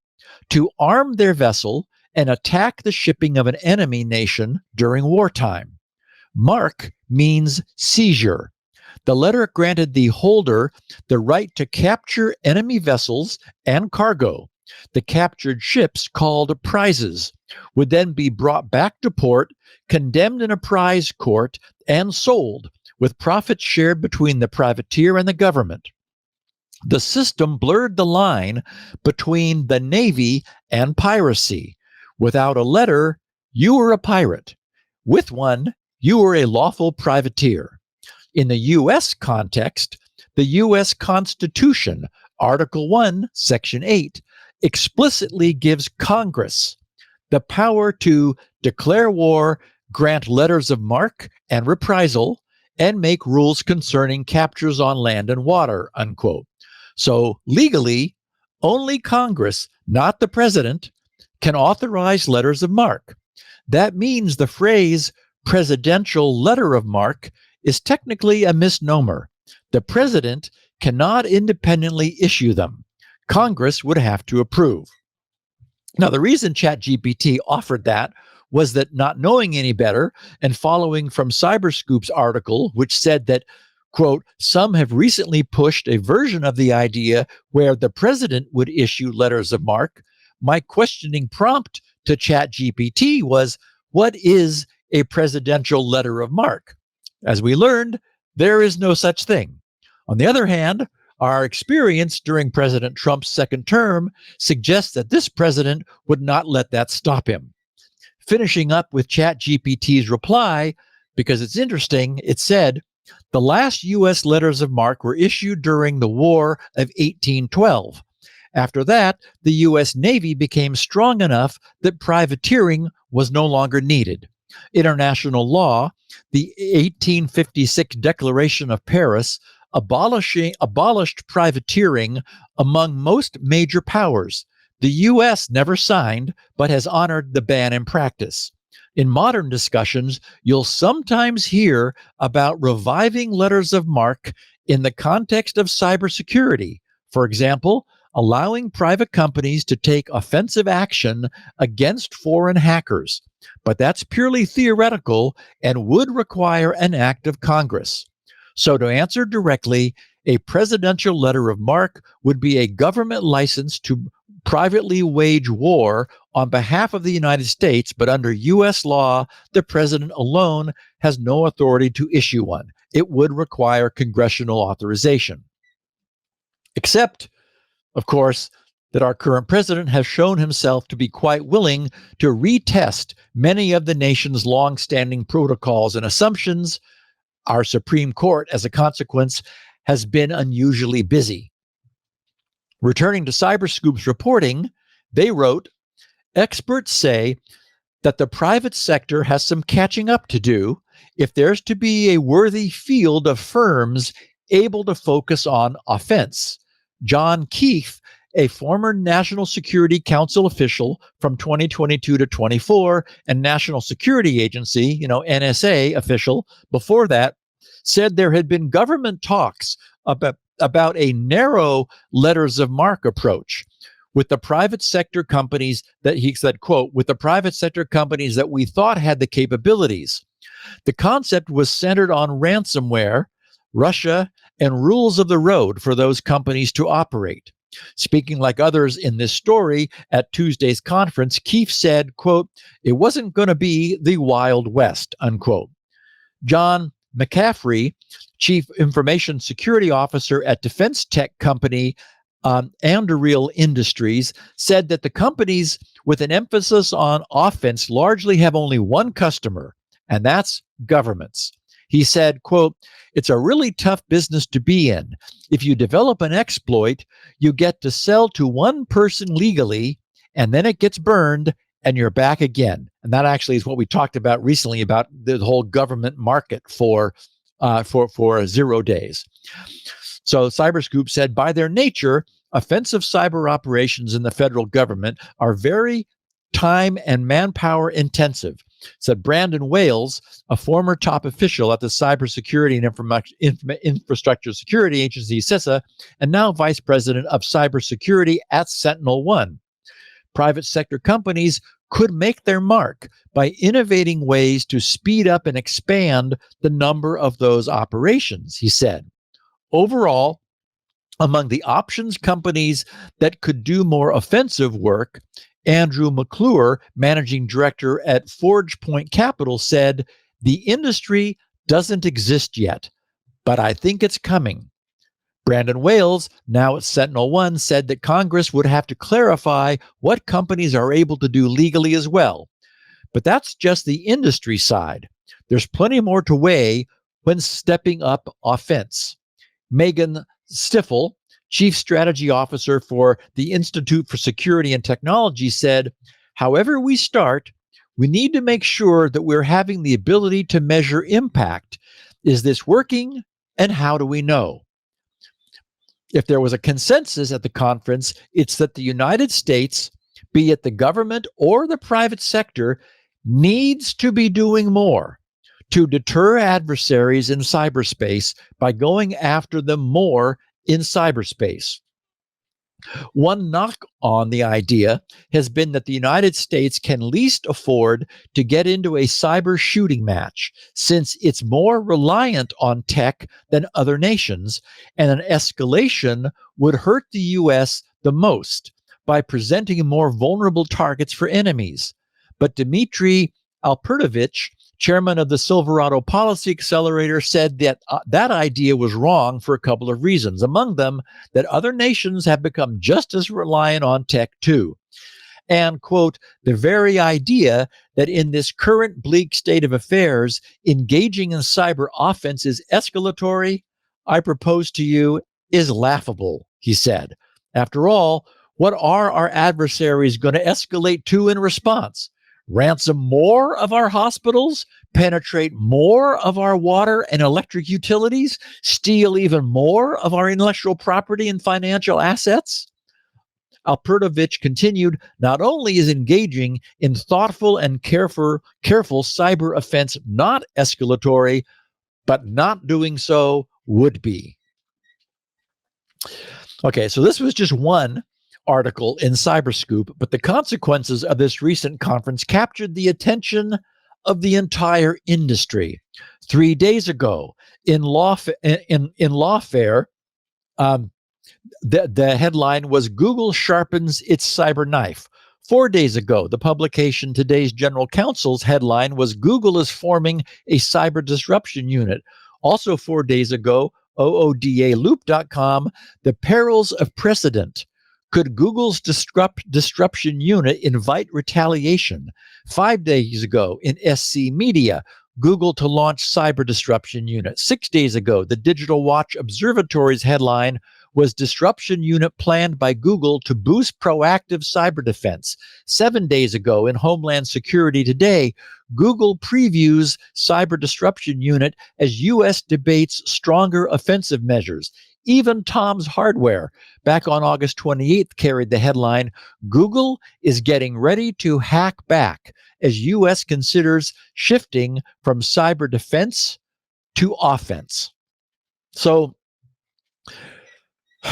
to arm their vessel and attack the shipping of an enemy nation during wartime. Marque means seizure. The letter granted the holder the right to capture enemy vessels and cargo. The captured ships, called prizes, would then be brought back to port, condemned in a prize court, and sold, with profits shared between the privateer and the government. The system blurred the line between the Navy and piracy. Without a letter, you were a pirate. With one, you were a lawful privateer. In the U.S. context, the U.S. Constitution, Article 1, Section 8, explicitly gives Congress the power to declare war, grant letters of marque and reprisal, and make rules concerning captures on land and water, unquote. So legally, only Congress, not the president, can authorize letters of marque. That means the phrase presidential letter of marque is technically a misnomer. The president cannot independently issue them. Congress would have to approve. Now, the reason ChatGPT offered that was that, not knowing any better and following from CyberScoop's article, which said that, Quote, some have recently pushed a version of the idea where the president would issue letters of marque. My questioning prompt to ChatGPT was, what is a presidential letter of marque? As we learned, there is no such thing. On the other hand, our experience during President Trump's second term suggests that this president would not let that stop him. Finishing up with ChatGPT's reply, because it's interesting, it said, the last U.S. letters of marque were issued during the War of 1812. After that, the U.S. Navy became strong enough that privateering was no longer needed. International law, the 1856 Declaration of Paris, abolished privateering among most major powers. The U.S. never signed, but has honored the ban in practice. In modern discussions, you'll sometimes hear about reviving letters of marque in the context of cybersecurity. For example, allowing private companies to take offensive action against foreign hackers. But that's purely theoretical and would require an act of Congress. So to answer directly, a presidential letter of marque would be a government license to privately wage war on behalf of the United States, but under U.S. law, the president alone has no authority to issue one. It would require congressional authorization. Except, of course, that our current president has shown himself to be quite willing to retest many of the nation's long-standing protocols and assumptions. Our Supreme Court, as a consequence, has been unusually busy. Returning to CyberScoop's reporting, they wrote, experts say that the private sector has some catching up to do if there's to be a worthy field of firms able to focus on offense. John Keefe, a former National Security Council official from 2022 to 24 and National Security Agency, NSA official before that, said there had been government talks about a narrow letters of marque approach with the private sector companies that he said, quote, with the private sector companies that we thought had the capabilities. The concept was centered on ransomware, Russia, and rules of the road for those companies to operate. Speaking like others in this story at Tuesday's conference, Keefe said, quote, it wasn't going to be the Wild West, unquote. John McCaffrey, Chief Information Security Officer at defense tech company Anduril Industries, said that the companies with an emphasis on offense largely have only one customer, and that's governments. He said, quote, it's a really tough business to be in. If you develop an exploit, you get to sell to one person legally, and then it gets burned, and you're back again. And that actually is what we talked about recently about the whole government market for 0 days. So CyberScoop said, by their nature, offensive cyber operations in the federal government are very time and manpower intensive, said Brandon Wales, a former top official at the Cybersecurity and Infrastructure Security Agency, CISA, and now vice president of cybersecurity at SentinelOne. Private sector companies could make their mark by innovating ways to speed up and expand the number of those operations, he said. Overall, among the options companies that could do more offensive work, Andrew McClure, managing director at Forge Point Capital, said, the industry doesn't exist yet, but I think it's coming. Brandon Wales, now at SentinelOne, said that Congress would have to clarify what companies are able to do legally as well. But that's just the industry side. There's plenty more to weigh when stepping up offense. Megan Stiffel, Chief Strategy Officer for the Institute for Security and Technology, said, however we start, we need to make sure that we're having the ability to measure impact. Is this working, and how do we know? If there was a consensus at the conference, it's that the United States, be it the government or the private sector, needs to be doing more to deter adversaries in cyberspace by going after them more in cyberspace. One knock on the idea has been that the United States can least afford to get into a cyber shooting match, since it's more reliant on tech than other nations, and an escalation would hurt the U.S. the most by presenting more vulnerable targets for enemies. But Dmitry Alpertovich, chairman of the Silverado Policy Accelerator, said that that idea was wrong for a couple of reasons. Among them, that other nations have become just as reliant on tech too. And, quote, the very idea that in this current bleak state of affairs, engaging in cyber offense is escalatory, I propose to you, is laughable, he said. After all, what are our adversaries going to escalate to in response? Ransom more of our hospitals, penetrate more of our water and electric utilities, steal even more of our intellectual property and financial assets? Alpertovich continued, not only is engaging in thoughtful and careful cyber offense not escalatory, but not doing so would be. Okay, so this was just one article in Cyberscoop, but the consequences of this recent conference captured the attention of the entire industry. 3 days ago, in Lawfare, the headline was Google sharpens its cyber knife. 4 days ago, the publication Today's General Counsel's headline was Google is forming a cyber disruption unit. Also 4 days ago, OODALoop.com, the perils of precedent. Could Google's disruption unit invite retaliation? 5 days ago in SC Media, Google to launch cyber disruption unit. 6 days ago, the Digital Watch Observatory's headline was disruption unit planned by Google to boost proactive cyber defense. 7 days ago in Homeland Security Today, Google previews cyber disruption unit as U.S. debates stronger offensive measures. Even Tom's Hardware, back on August 28th, carried the headline, Google is getting ready to hack back as U.S. considers shifting from cyber defense to offense. So,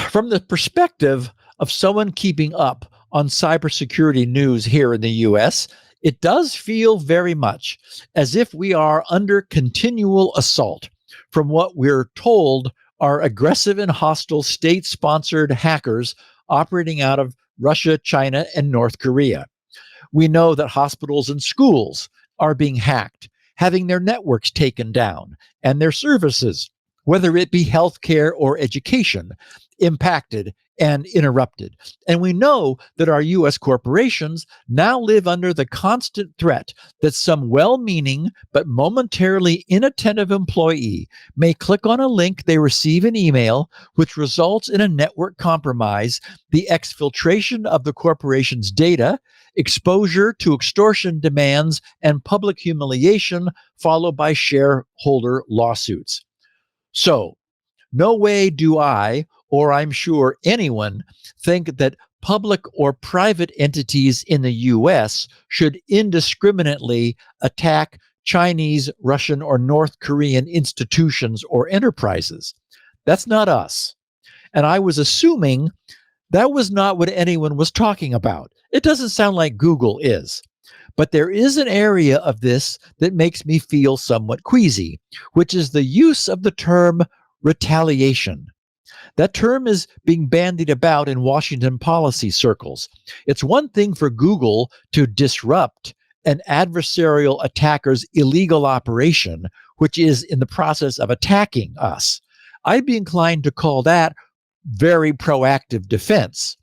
from the perspective of someone keeping up on cybersecurity news here in the U.S., it does feel very much as if we are under continual assault from what we're told are aggressive and hostile state-sponsored hackers operating out of Russia, China, and North Korea. We know that hospitals and schools are being hacked, having their networks taken down, and their services, whether it be healthcare or education, impacted and interrupted. And we know that our U.S. corporations now live under the constant threat that some well-meaning but momentarily inattentive employee may click on a link they receive in email, which results in a network compromise, the exfiltration of the corporation's data, exposure to extortion demands, and public humiliation, followed by shareholder lawsuits. So, no way do I, or I'm sure anyone, think that public or private entities in the U.S. should indiscriminately attack Chinese, Russian, or North Korean institutions or enterprises. That's not us. And I was assuming that was not what anyone was talking about. It doesn't sound like Google is. But there is an area of this that makes me feel somewhat queasy, which is the use of the term retaliation. That term is being bandied about in Washington policy circles. It's one thing for Google to disrupt an adversarial attacker's illegal operation, which is in the process of attacking us. I'd be inclined to call that very proactive defense.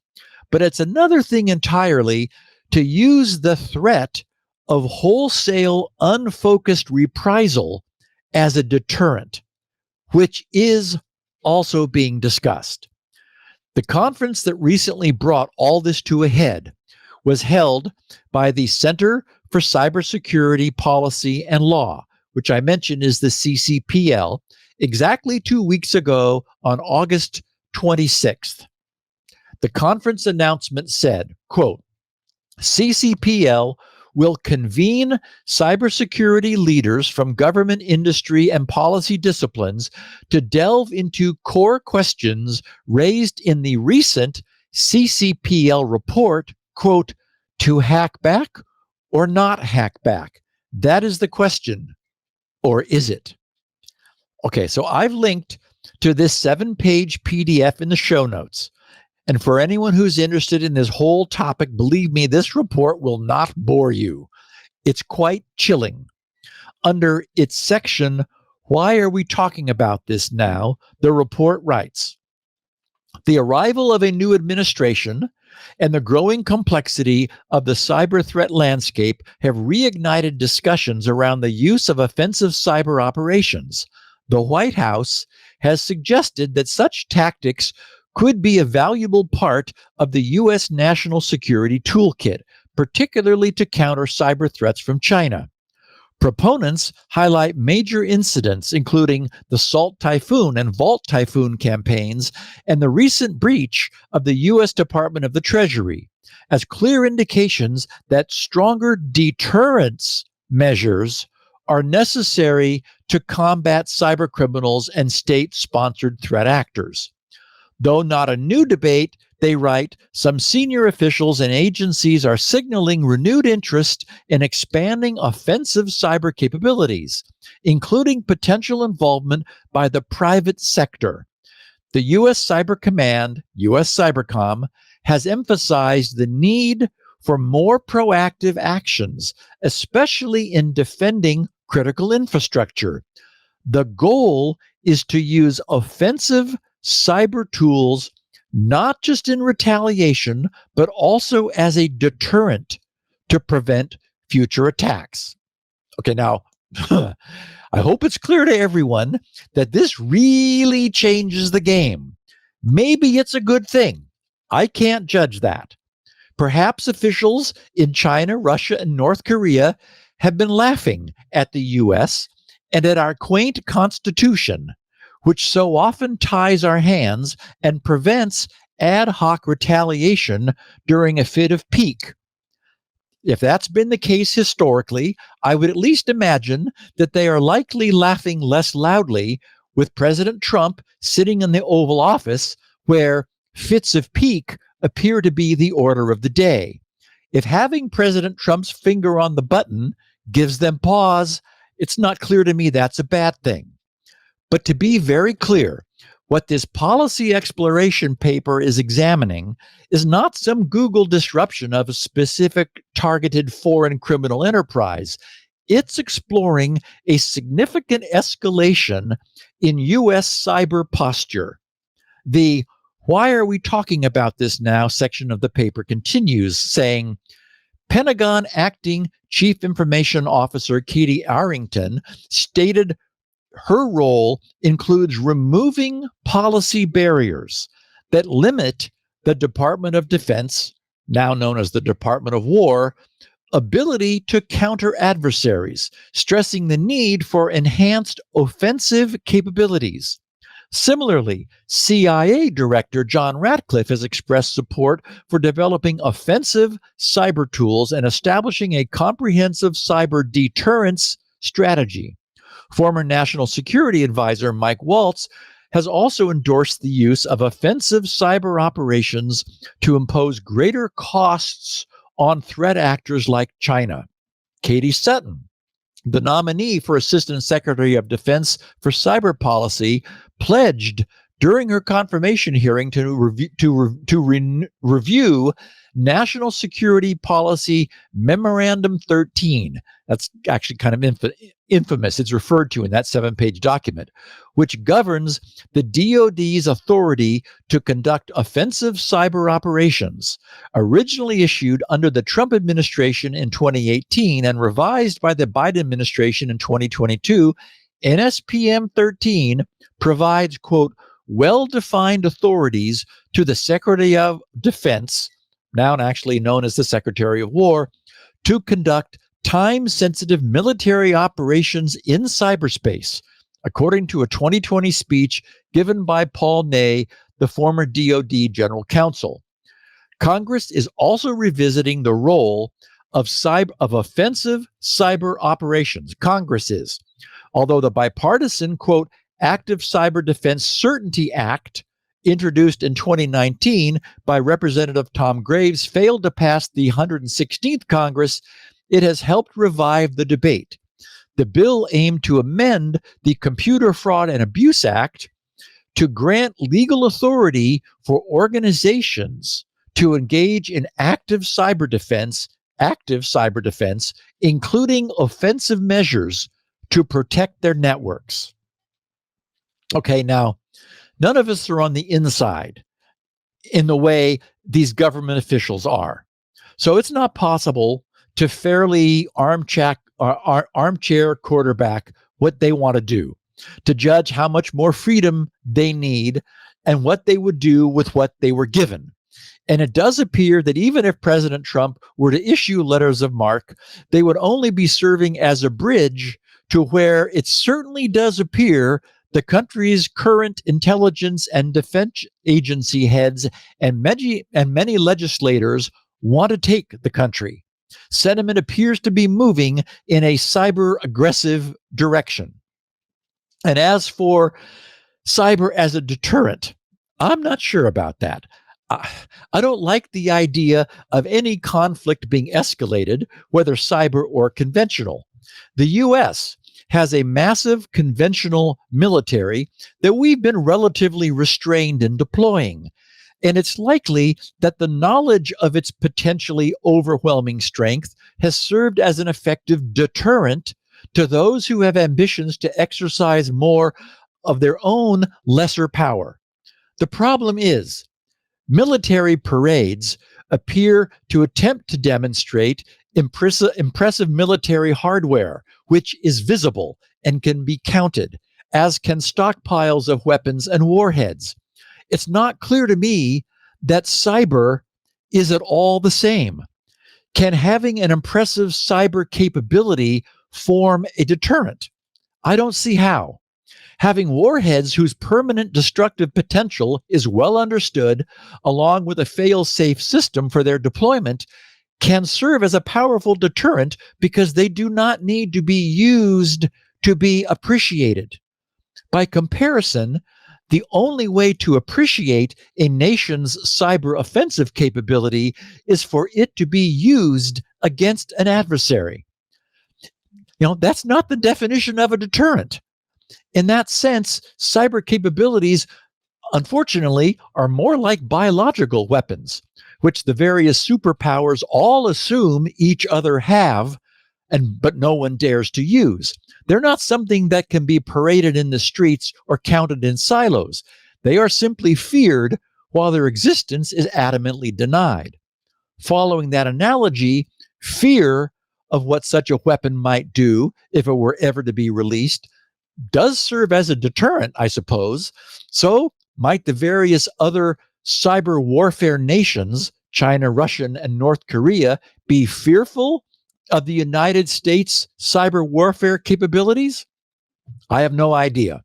But it's another thing entirely to use the threat of wholesale, unfocused reprisal as a deterrent, which is also being discussed. The conference that recently brought all this to a head was held by the Center for Cybersecurity Policy and Law, which I mentioned is the CCPL, exactly 2 weeks ago on August 26th. The conference announcement said, quote, CCPL will convene cybersecurity leaders from government, industry, and policy disciplines to delve into core questions raised in the recent CCPL report, quote, to hack back or not hack back? That is the question. Or is it? Okay, so I've linked to this 7-page PDF in the show notes. And for anyone who's interested in this whole topic, believe me, this report will not bore you. It's quite chilling. Under its section, Why Are We Talking About This Now?, the report writes, the arrival of a new administration and the growing complexity of the cyber threat landscape have reignited discussions around the use of offensive cyber operations. The White House has suggested that such tactics could be a valuable part of the U.S. national security toolkit, particularly to counter cyber threats from China. Proponents highlight major incidents, including the Salt Typhoon and Vault Typhoon campaigns and the recent breach of the U.S. Department of the Treasury, as clear indications that stronger deterrence measures are necessary to combat cybercriminals and state-sponsored threat actors. Though not a new debate, they write, some senior officials and agencies are signaling renewed interest in expanding offensive cyber capabilities, including potential involvement by the private sector. The U.S. Cyber Command, U.S. Cybercom, has emphasized the need for more proactive actions, especially in defending critical infrastructure. The goal is to use offensive cyber tools not just in retaliation, but also as a deterrent to prevent future attacks. Okay, now, I hope it's clear to everyone that this really changes the game. Maybe it's a good thing. I can't judge that. Perhaps officials in China, Russia, and North Korea have been laughing at the U.S. and at our quaint Constitution, which so often ties our hands and prevents ad hoc retaliation during a fit of pique. If that's been the case historically, I would at least imagine that they are likely laughing less loudly with President Trump sitting in the Oval Office, where fits of pique appear to be the order of the day. If having President Trump's finger on the button gives them pause, it's not clear to me that's a bad thing. But to be very clear, what this policy exploration paper is examining is not some Google disruption of a specific targeted foreign criminal enterprise. It's exploring a significant escalation in U.S. cyber posture. The "Why are we talking about this now?" section of the paper continues, saying, Pentagon Acting Chief Information Officer Katie Arrington stated her role includes removing policy barriers that limit the Department of Defense, now known as the Department of War, ability to counter adversaries, stressing the need for enhanced offensive capabilities. Similarly, CIA Director John Ratcliffe has expressed support for developing offensive cyber tools and establishing a comprehensive cyber deterrence strategy. Former National Security Advisor Mike Waltz has also endorsed the use of offensive cyber operations to impose greater costs on threat actors like China. Katie Sutton, the nominee for Assistant Secretary of Defense for Cyber Policy, pledged during her confirmation hearing to review National Security Policy Memorandum 13. That's actually kind of infamous. It's referred to in that 7-page document, which governs the DoD's authority to conduct offensive cyber operations. Originally issued under the Trump administration in 2018 and revised by the Biden administration in 2022, NSPM 13 provides, quote, well-defined authorities to the Secretary of Defense, now actually known as the Secretary of War, to conduct time-sensitive military operations in cyberspace, according to a 2020 speech given by Paul Ney, the former DoD General Counsel. Congress is also revisiting the role of offensive cyber operations. Congress is. Although the bipartisan, quote, Active Cyber Defense Certainty Act introduced in 2019 by Representative Tom Graves, failed to pass the 116th Congress, it has helped revive the debate. The bill aimed to amend the Computer Fraud and Abuse Act to grant legal authority for organizations to engage in active cyber defense, including offensive measures to protect their networks. Okay, now, none of us are on the inside in the way these government officials are. So it's not possible to fairly armchair quarterback what they want to do, to judge how much more freedom they need and what they would do with what they were given. And it does appear that even if President Trump were to issue letters of marque, they would only be serving as a bridge to where it certainly does appear the country's current intelligence and defense agency heads and many legislators want to take the country. Sentiment appears to be moving in a cyber aggressive direction. And as for cyber as a deterrent, I'm not sure about that. I don't like the idea of any conflict being escalated, whether cyber or conventional. The U.S. has a massive conventional military that we've been relatively restrained in deploying. And it's likely that the knowledge of its potentially overwhelming strength has served as an effective deterrent to those who have ambitions to exercise more of their own lesser power. The problem is, military parades appear to attempt to demonstrate impressive military hardware, which is visible and can be counted, as can stockpiles of weapons and warheads. It's not clear to me that cyber is at all the same. Can having an impressive cyber capability form a deterrent? I don't see how. Having warheads whose permanent destructive potential is well understood, along with a fail-safe system for their deployment, can serve as a powerful deterrent because they do not need to be used to be appreciated. By comparison, the only way to appreciate a nation's cyber offensive capability is for it to be used against an adversary. That's not the definition of a deterrent. In that sense, cyber capabilities, unfortunately, are more like biological weapons, which the various superpowers all assume each other have, but no one dares to use. They're not something that can be paraded in the streets or counted in silos. They are simply feared while their existence is adamantly denied. Following that analogy, fear of what such a weapon might do if it were ever to be released does serve as a deterrent, I suppose. So might the various other cyber warfare nations, China, Russia, and North Korea, be fearful of the United States cyber warfare capabilities? I have no idea.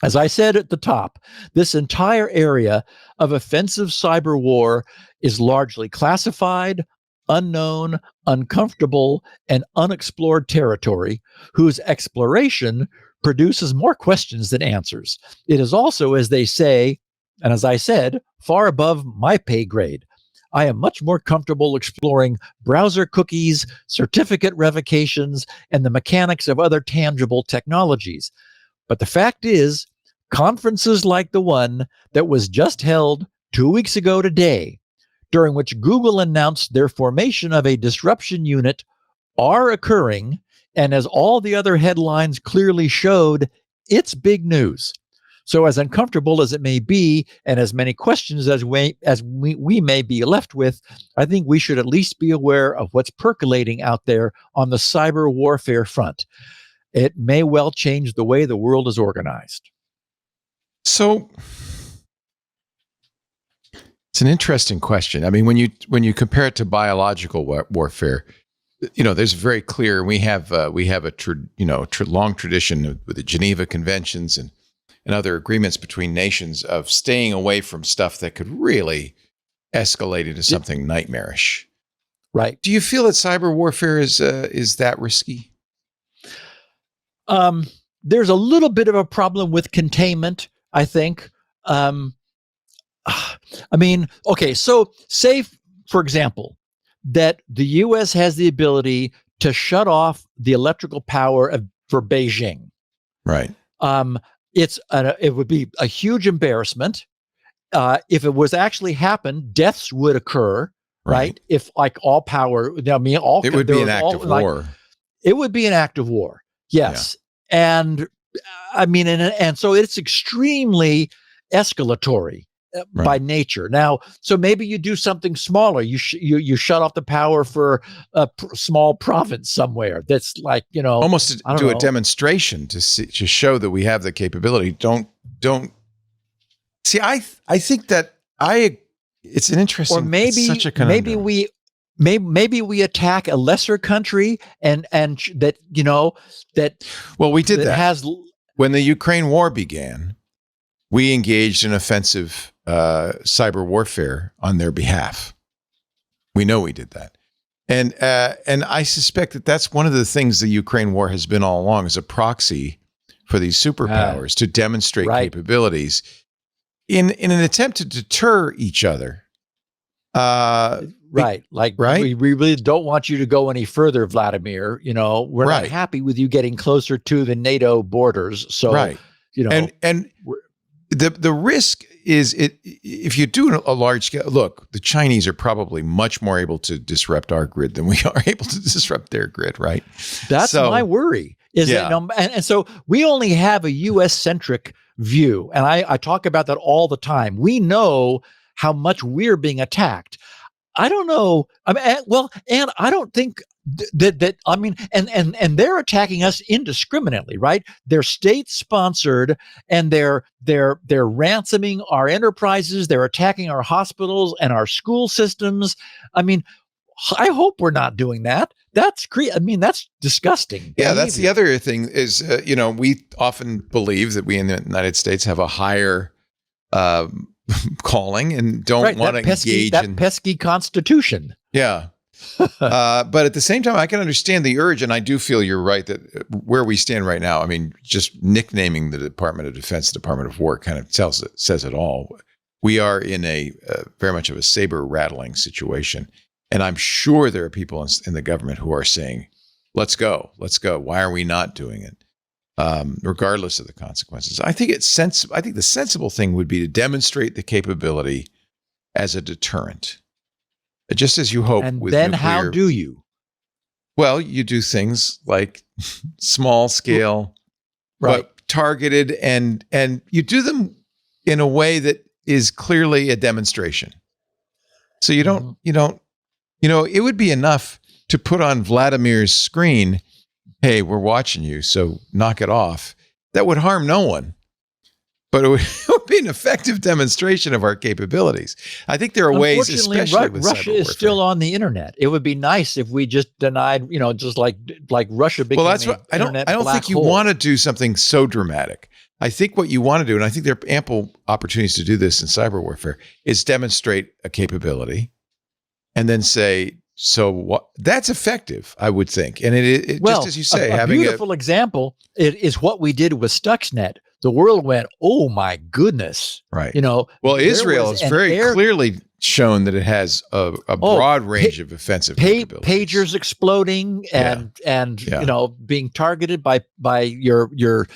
As I said at the top, this entire area of offensive cyber war is largely classified, unknown, uncomfortable, and unexplored territory whose exploration produces more questions than answers. It is also, as they say, and as I said, far above my pay grade. I am much more comfortable exploring browser cookies, certificate revocations, and the mechanics of other tangible technologies. But the fact is, conferences like the one that was just held 2 weeks ago today, during which Google announced their formation of a disruption unit, are occurring, and as all the other headlines clearly showed, it's big news. So as uncomfortable as it may be, and as many questions as we may be left with, I think we should at least be aware of what's percolating out there on the cyber warfare front. It may well change the way the world is organized. So it's an interesting question. I mean, when you compare it to biological warfare, there's very clear. We have a long tradition with the Geneva Conventions and other agreements between nations of staying away from stuff that could really escalate into something nightmarish. Right. Do you feel that cyber warfare is that risky? There's a little bit of a problem with containment, I think. I mean, okay, so say, for example, that the U.S. has the ability to shut off the electrical power for Beijing. Right. It would be a huge embarrassment. If it was actually happen, deaths would occur, right? If like all power, I mean, it would be an act of war. It would be an act of war. Yes. Yeah. And I mean, and so it's extremely escalatory by nature. Now, so maybe you do something smaller. You shut off the power for a small province somewhere. That's like, almost to do a demonstration to show that we have the capability. Don't see. I think that it's an interesting. Or maybe such a conundrum. Maybe we attack a lesser country and that that. Well, we did that when the Ukraine war began. We engaged in offensive cyber warfare on their behalf. We know we did that, and I suspect that that's one of the things the Ukraine war has been all along, is a proxy for these superpowers to demonstrate capabilities in an attempt to deter each other. Right. We really don't want you to go any further, Vladimir. We're not happy with you getting closer to the NATO borders. So, and the risk is if you do a large scale, look, the Chinese are probably much more able to disrupt our grid than we are able to disrupt their grid, right? That's my worry. And so we only have a U.S. centric view. And I talk about that all the time. We know how much we're being attacked. I don't know. I mean, and I don't think that I mean, and they're attacking us indiscriminately, right? They're state sponsored, and they're ransoming our enterprises. They're attacking our hospitals and our school systems. I mean, I hope we're not doing that. That's that's disgusting. Yeah, that's the other thing is, we often believe that we in the United States have a higher calling and don't want to engage in pesky Constitution. Yeah. But at the same time, I can understand the urge, and I do feel you're right that where we stand right now, I mean, just nicknaming the Department of Defense, Department of War kind of says it all. We are in a very much of a saber rattling situation. And I'm sure there are people in the government who are saying, let's go. Why are we not doing it? Regardless of the consequences. I think the sensible thing would be to demonstrate the capability as a deterrent. Just as you hope with nuclear. And then how do you? Well, you do things like small scale, but targeted, and you do them in a way that is clearly a demonstration. So you don't, it would be enough to put on Vladimir's screen, hey, we're watching you, so knock it off. That would harm no one. But it would be an effective demonstration of our capabilities. I think there are ways, especially with Russia is still on the internet. It would be nice if we just denied, just like Russia became. Well, that's what I don't think you want to do something so dramatic. I think what you want to do, and I think there are ample opportunities to do this in cyber warfare, is demonstrate a capability, and then say, so what? That's effective, I would think. And it just as you say, having a beautiful example is what we did with Stuxnet. The world went, oh my goodness. Right. Well, Israel has very clearly shown that it has a broad range of offensive capabilities. Pagers exploding and being targeted by your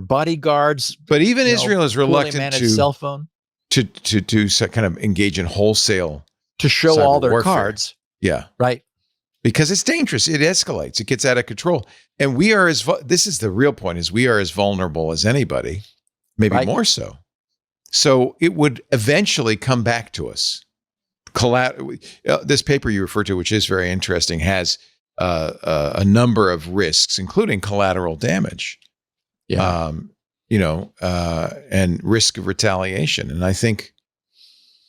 bodyguards. But even Israel is reluctant to cell phone to kind of engage in wholesale to show all their warfare. Cards. Yeah. Right. Because it's dangerous. It escalates. It gets out of control. And we are this is the real point, is we are as vulnerable as anybody, maybe more so. So it would eventually come back to us. This paper you referred to, which is very interesting, has a number of risks, including collateral damage, and risk of retaliation. And I think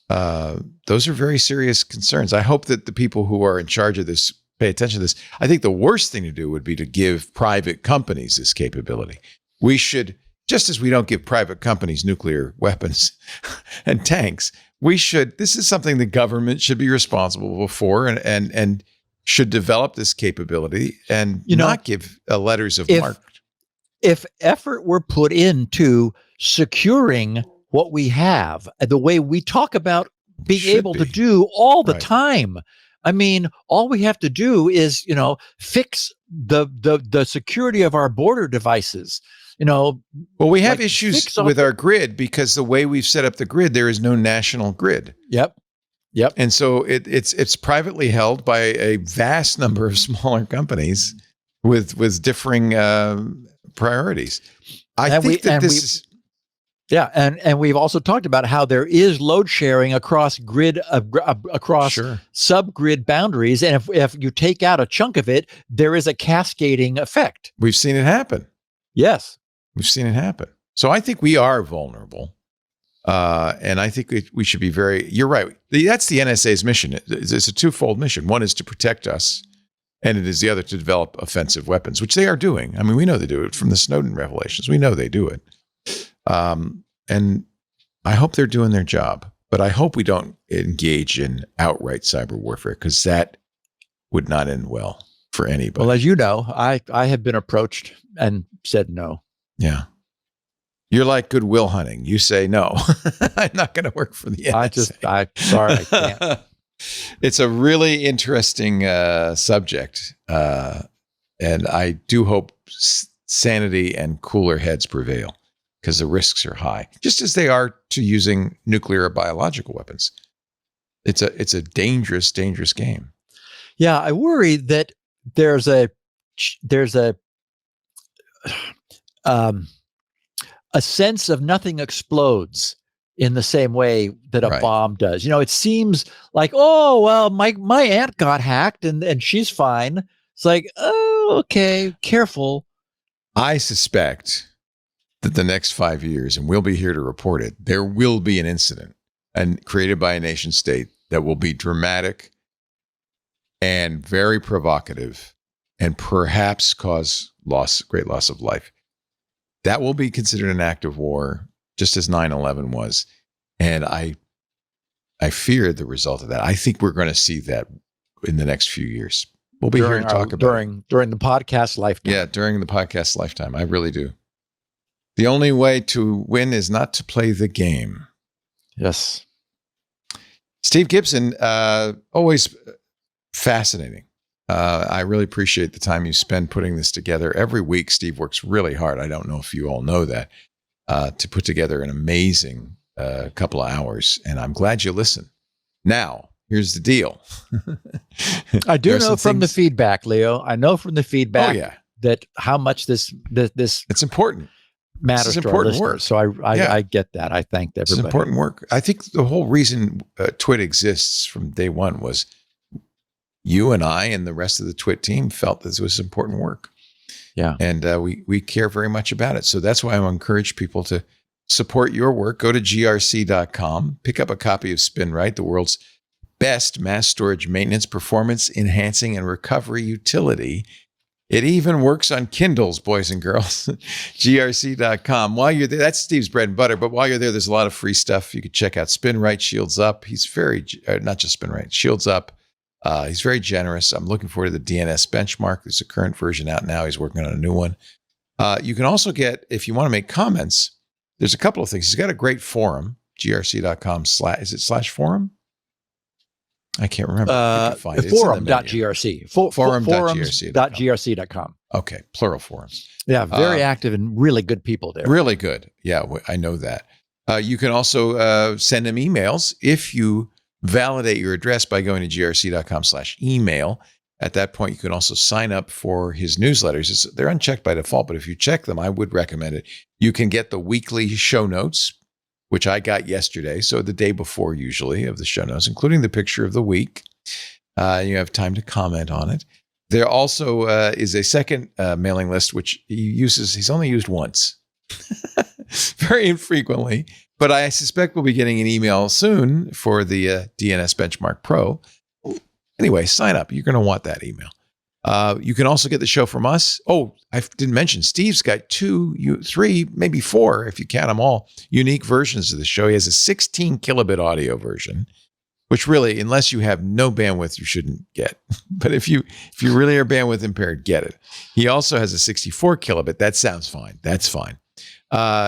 those are very serious concerns. I hope that the people who are in charge of this pay attention to this. I think the worst thing to do would be to give private companies this capability. We should, just as we don't give private companies nuclear weapons and tanks, this is something the government should be responsible for and should develop this capability and not give letters of marque. If effort were put into securing what we have, the way we talk about being Should able to be. do all the Right. time. I mean, all we have to do is, fix the security of our border devices. Well, we have like, issues fix all with the- our grid because the way we've set up the grid, there is no national grid. Yep. And so it's privately held by a vast number of smaller companies with differing priorities. I think that this is Yeah, and we've also talked about how there is load sharing across grid across sure. subgrid boundaries, and if you take out a chunk of it, there is a cascading effect. We've seen it happen. Yes. We've seen it happen. So I think we are vulnerable. And I think we should be you're right. That's the NSA's mission. It's a twofold mission. One is to protect us, and it is the other to develop offensive weapons, which they are doing. I mean, we know they do it from the Snowden revelations. We know they do it. And I hope they're doing their job, but I hope we don't engage in outright cyber warfare, because that would not end well for anybody. Well, as you know, I have been approached and said no. Yeah. You're like Goodwill Hunting. You say no. I'm not going to work for the NSA. Sorry, I can't. It's a really interesting subject. And I do hope sanity and cooler heads prevail, because the risks are high, just as they are to using nuclear or biological weapons. It's a dangerous, dangerous game. Yeah, I worry that there's a sense of nothing explodes in the same way that a Right. bomb does. It seems like, oh, well, my aunt got hacked and she's fine. It's like, oh, okay, careful. I suspect that the next 5 years, and we'll be here to report it, there will be an incident and created by a nation state that will be dramatic and very provocative and perhaps cause great loss of life. That will be considered an act of war, just as 9/11 was. And I fear the result of that. I think we're going to see that in the next few years. We'll be here to talk about it. During the podcast lifetime. Yeah, during the podcast lifetime. I really do. The only way to win is not to play the game. Yes. Steve Gibson, always fascinating. I really appreciate the time you spend putting this together. Every week, Steve works really hard. I don't know if you all know that, to put together an amazing couple of hours. And I'm glad you listen. Now, here's the deal. I do know from the feedback, Leo. I know from the feedback that how much this it's important. matters This is to our important listeners. work. So I get that. I thank everybody. It's important work. I think the whole reason TWIT exists from day one was you and I and the rest of the TWIT team felt this was important work. Yeah. And we care very much about it. So that's why I encourage people to support your work. Go to grc.com, pick up a copy of SpinRite, the world's best mass storage maintenance, performance enhancing, and recovery utility. It even works on Kindles, boys and girls. grc.com. While you're there, that's Steve's bread and butter. But while you're there, there's a lot of free stuff. You could check out SpinRite, Shields Up. He's very, not just SpinRite, Shields Up. He's very generous. I'm looking forward to the DNS benchmark. There's a current version out now. He's working on a new one. You can also get, if you want to make comments, there's a couple of things. He's got a great forum, grc.com is it /forum? I can't remember. You can find it. Forum.grc. Forums.grc.com. Okay, plural forums. Yeah, very active and really good people there. Really good. Yeah, I know that. You can also send him emails if you validate your address by going to grc.com/email. At that point, you can also sign up for his newsletters. They're unchecked by default, but if you check them, I would recommend it. You can get the weekly show notes, which I got yesterday, so the day before usually of the show notes, including the picture of the week. You have time to comment on it. There also is a second mailing list, which he's only used once, very infrequently, but I suspect we'll be getting an email soon for the DNS Benchmark Pro. Anyway, sign up. You're going to want that email. You can also get the show from us. Oh, I didn't mention, Steve's got 2, 3, maybe 4, if you count them all, unique versions of the show. He has a 16 kilobit audio version, which really, unless you have no bandwidth, you shouldn't get. But if you really are bandwidth impaired, get it. He also has a 64 kilobit. That sounds fine. That's fine.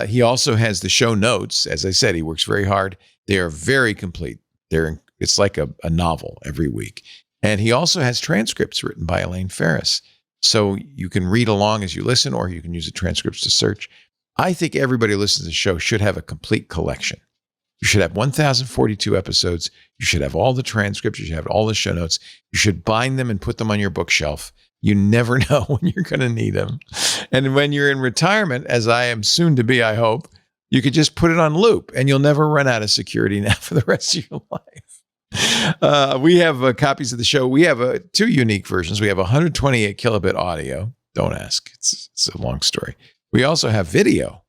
He also has the show notes. As I said, he works very hard. They are very complete. It's like a novel every week. And he also has transcripts written by Elaine Ferris. So you can read along as you listen, or you can use the transcripts to search. I think everybody who listens to the show should have a complete collection. You should have 1,042 episodes. You should have all the transcripts. You should have all the show notes. You should bind them and put them on your bookshelf. You never know when you're going to need them. And when you're in retirement, as I am soon to be, I hope, you could just put it on loop and you'll never run out of security now for the rest of your life. We have copies of the show. We have two unique versions. We have 128 kilobit audio. Don't ask. It's a long story. We also have video,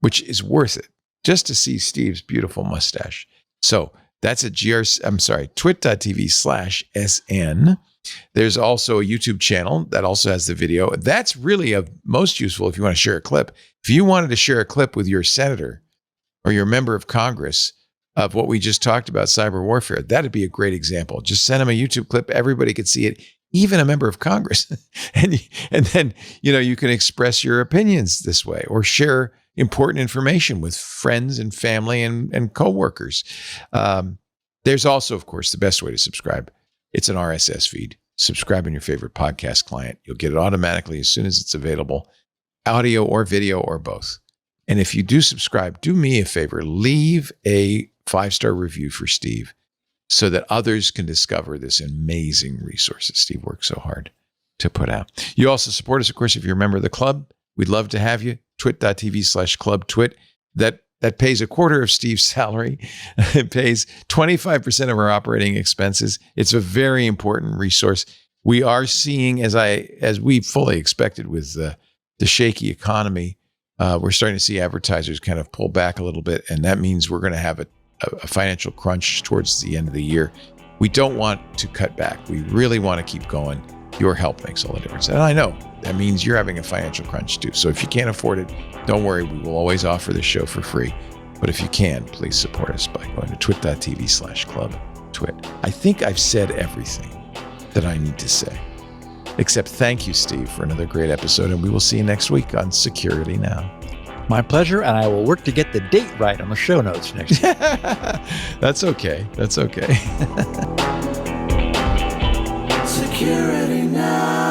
which is worth it just to see Steve's beautiful mustache. So that's at twit.tv/SN. There's also a YouTube channel that also has the video. That's really most useful if you want to share a clip. If you wanted to share a clip with your senator or your member of Congress of what we just talked about, cyber warfare, that'd be a great example. Just send them a YouTube clip. Everybody could see it, even a member of Congress. and then, you can express your opinions this way or share important information with friends and family and coworkers. There's also, of course, the best way to subscribe. It's an RSS feed. Subscribe in your favorite podcast client. You'll get it automatically as soon as it's available, audio or video or both. And if you do subscribe, do me a favor, leave a 5-star review for Steve so that others can discover this amazing resource that Steve worked so hard to put out. You also support us, of course, if you're a member of the club. We'd love to have you. twit.tv/clubtwit. That pays a quarter of Steve's salary. It pays 25% of our operating expenses. It's a very important resource. We are seeing, as we fully expected with the shaky economy, we're starting to see advertisers kind of pull back a little bit, and that means we're going to have a financial crunch towards the end of the year. We don't want to cut back. We really want to keep going. Your help makes all the difference. And I know that means you're having a financial crunch too. So if you can't afford it, don't worry. We will always offer the show for free. But if you can, please support us by going to twit.tv/clubtwit. I think I've said everything that I need to say, except thank you, Steve, for another great episode. And we will see you next week on Security Now. My pleasure. And I will work to get the date right on the show notes next week. That's okay. That's okay. Security Now.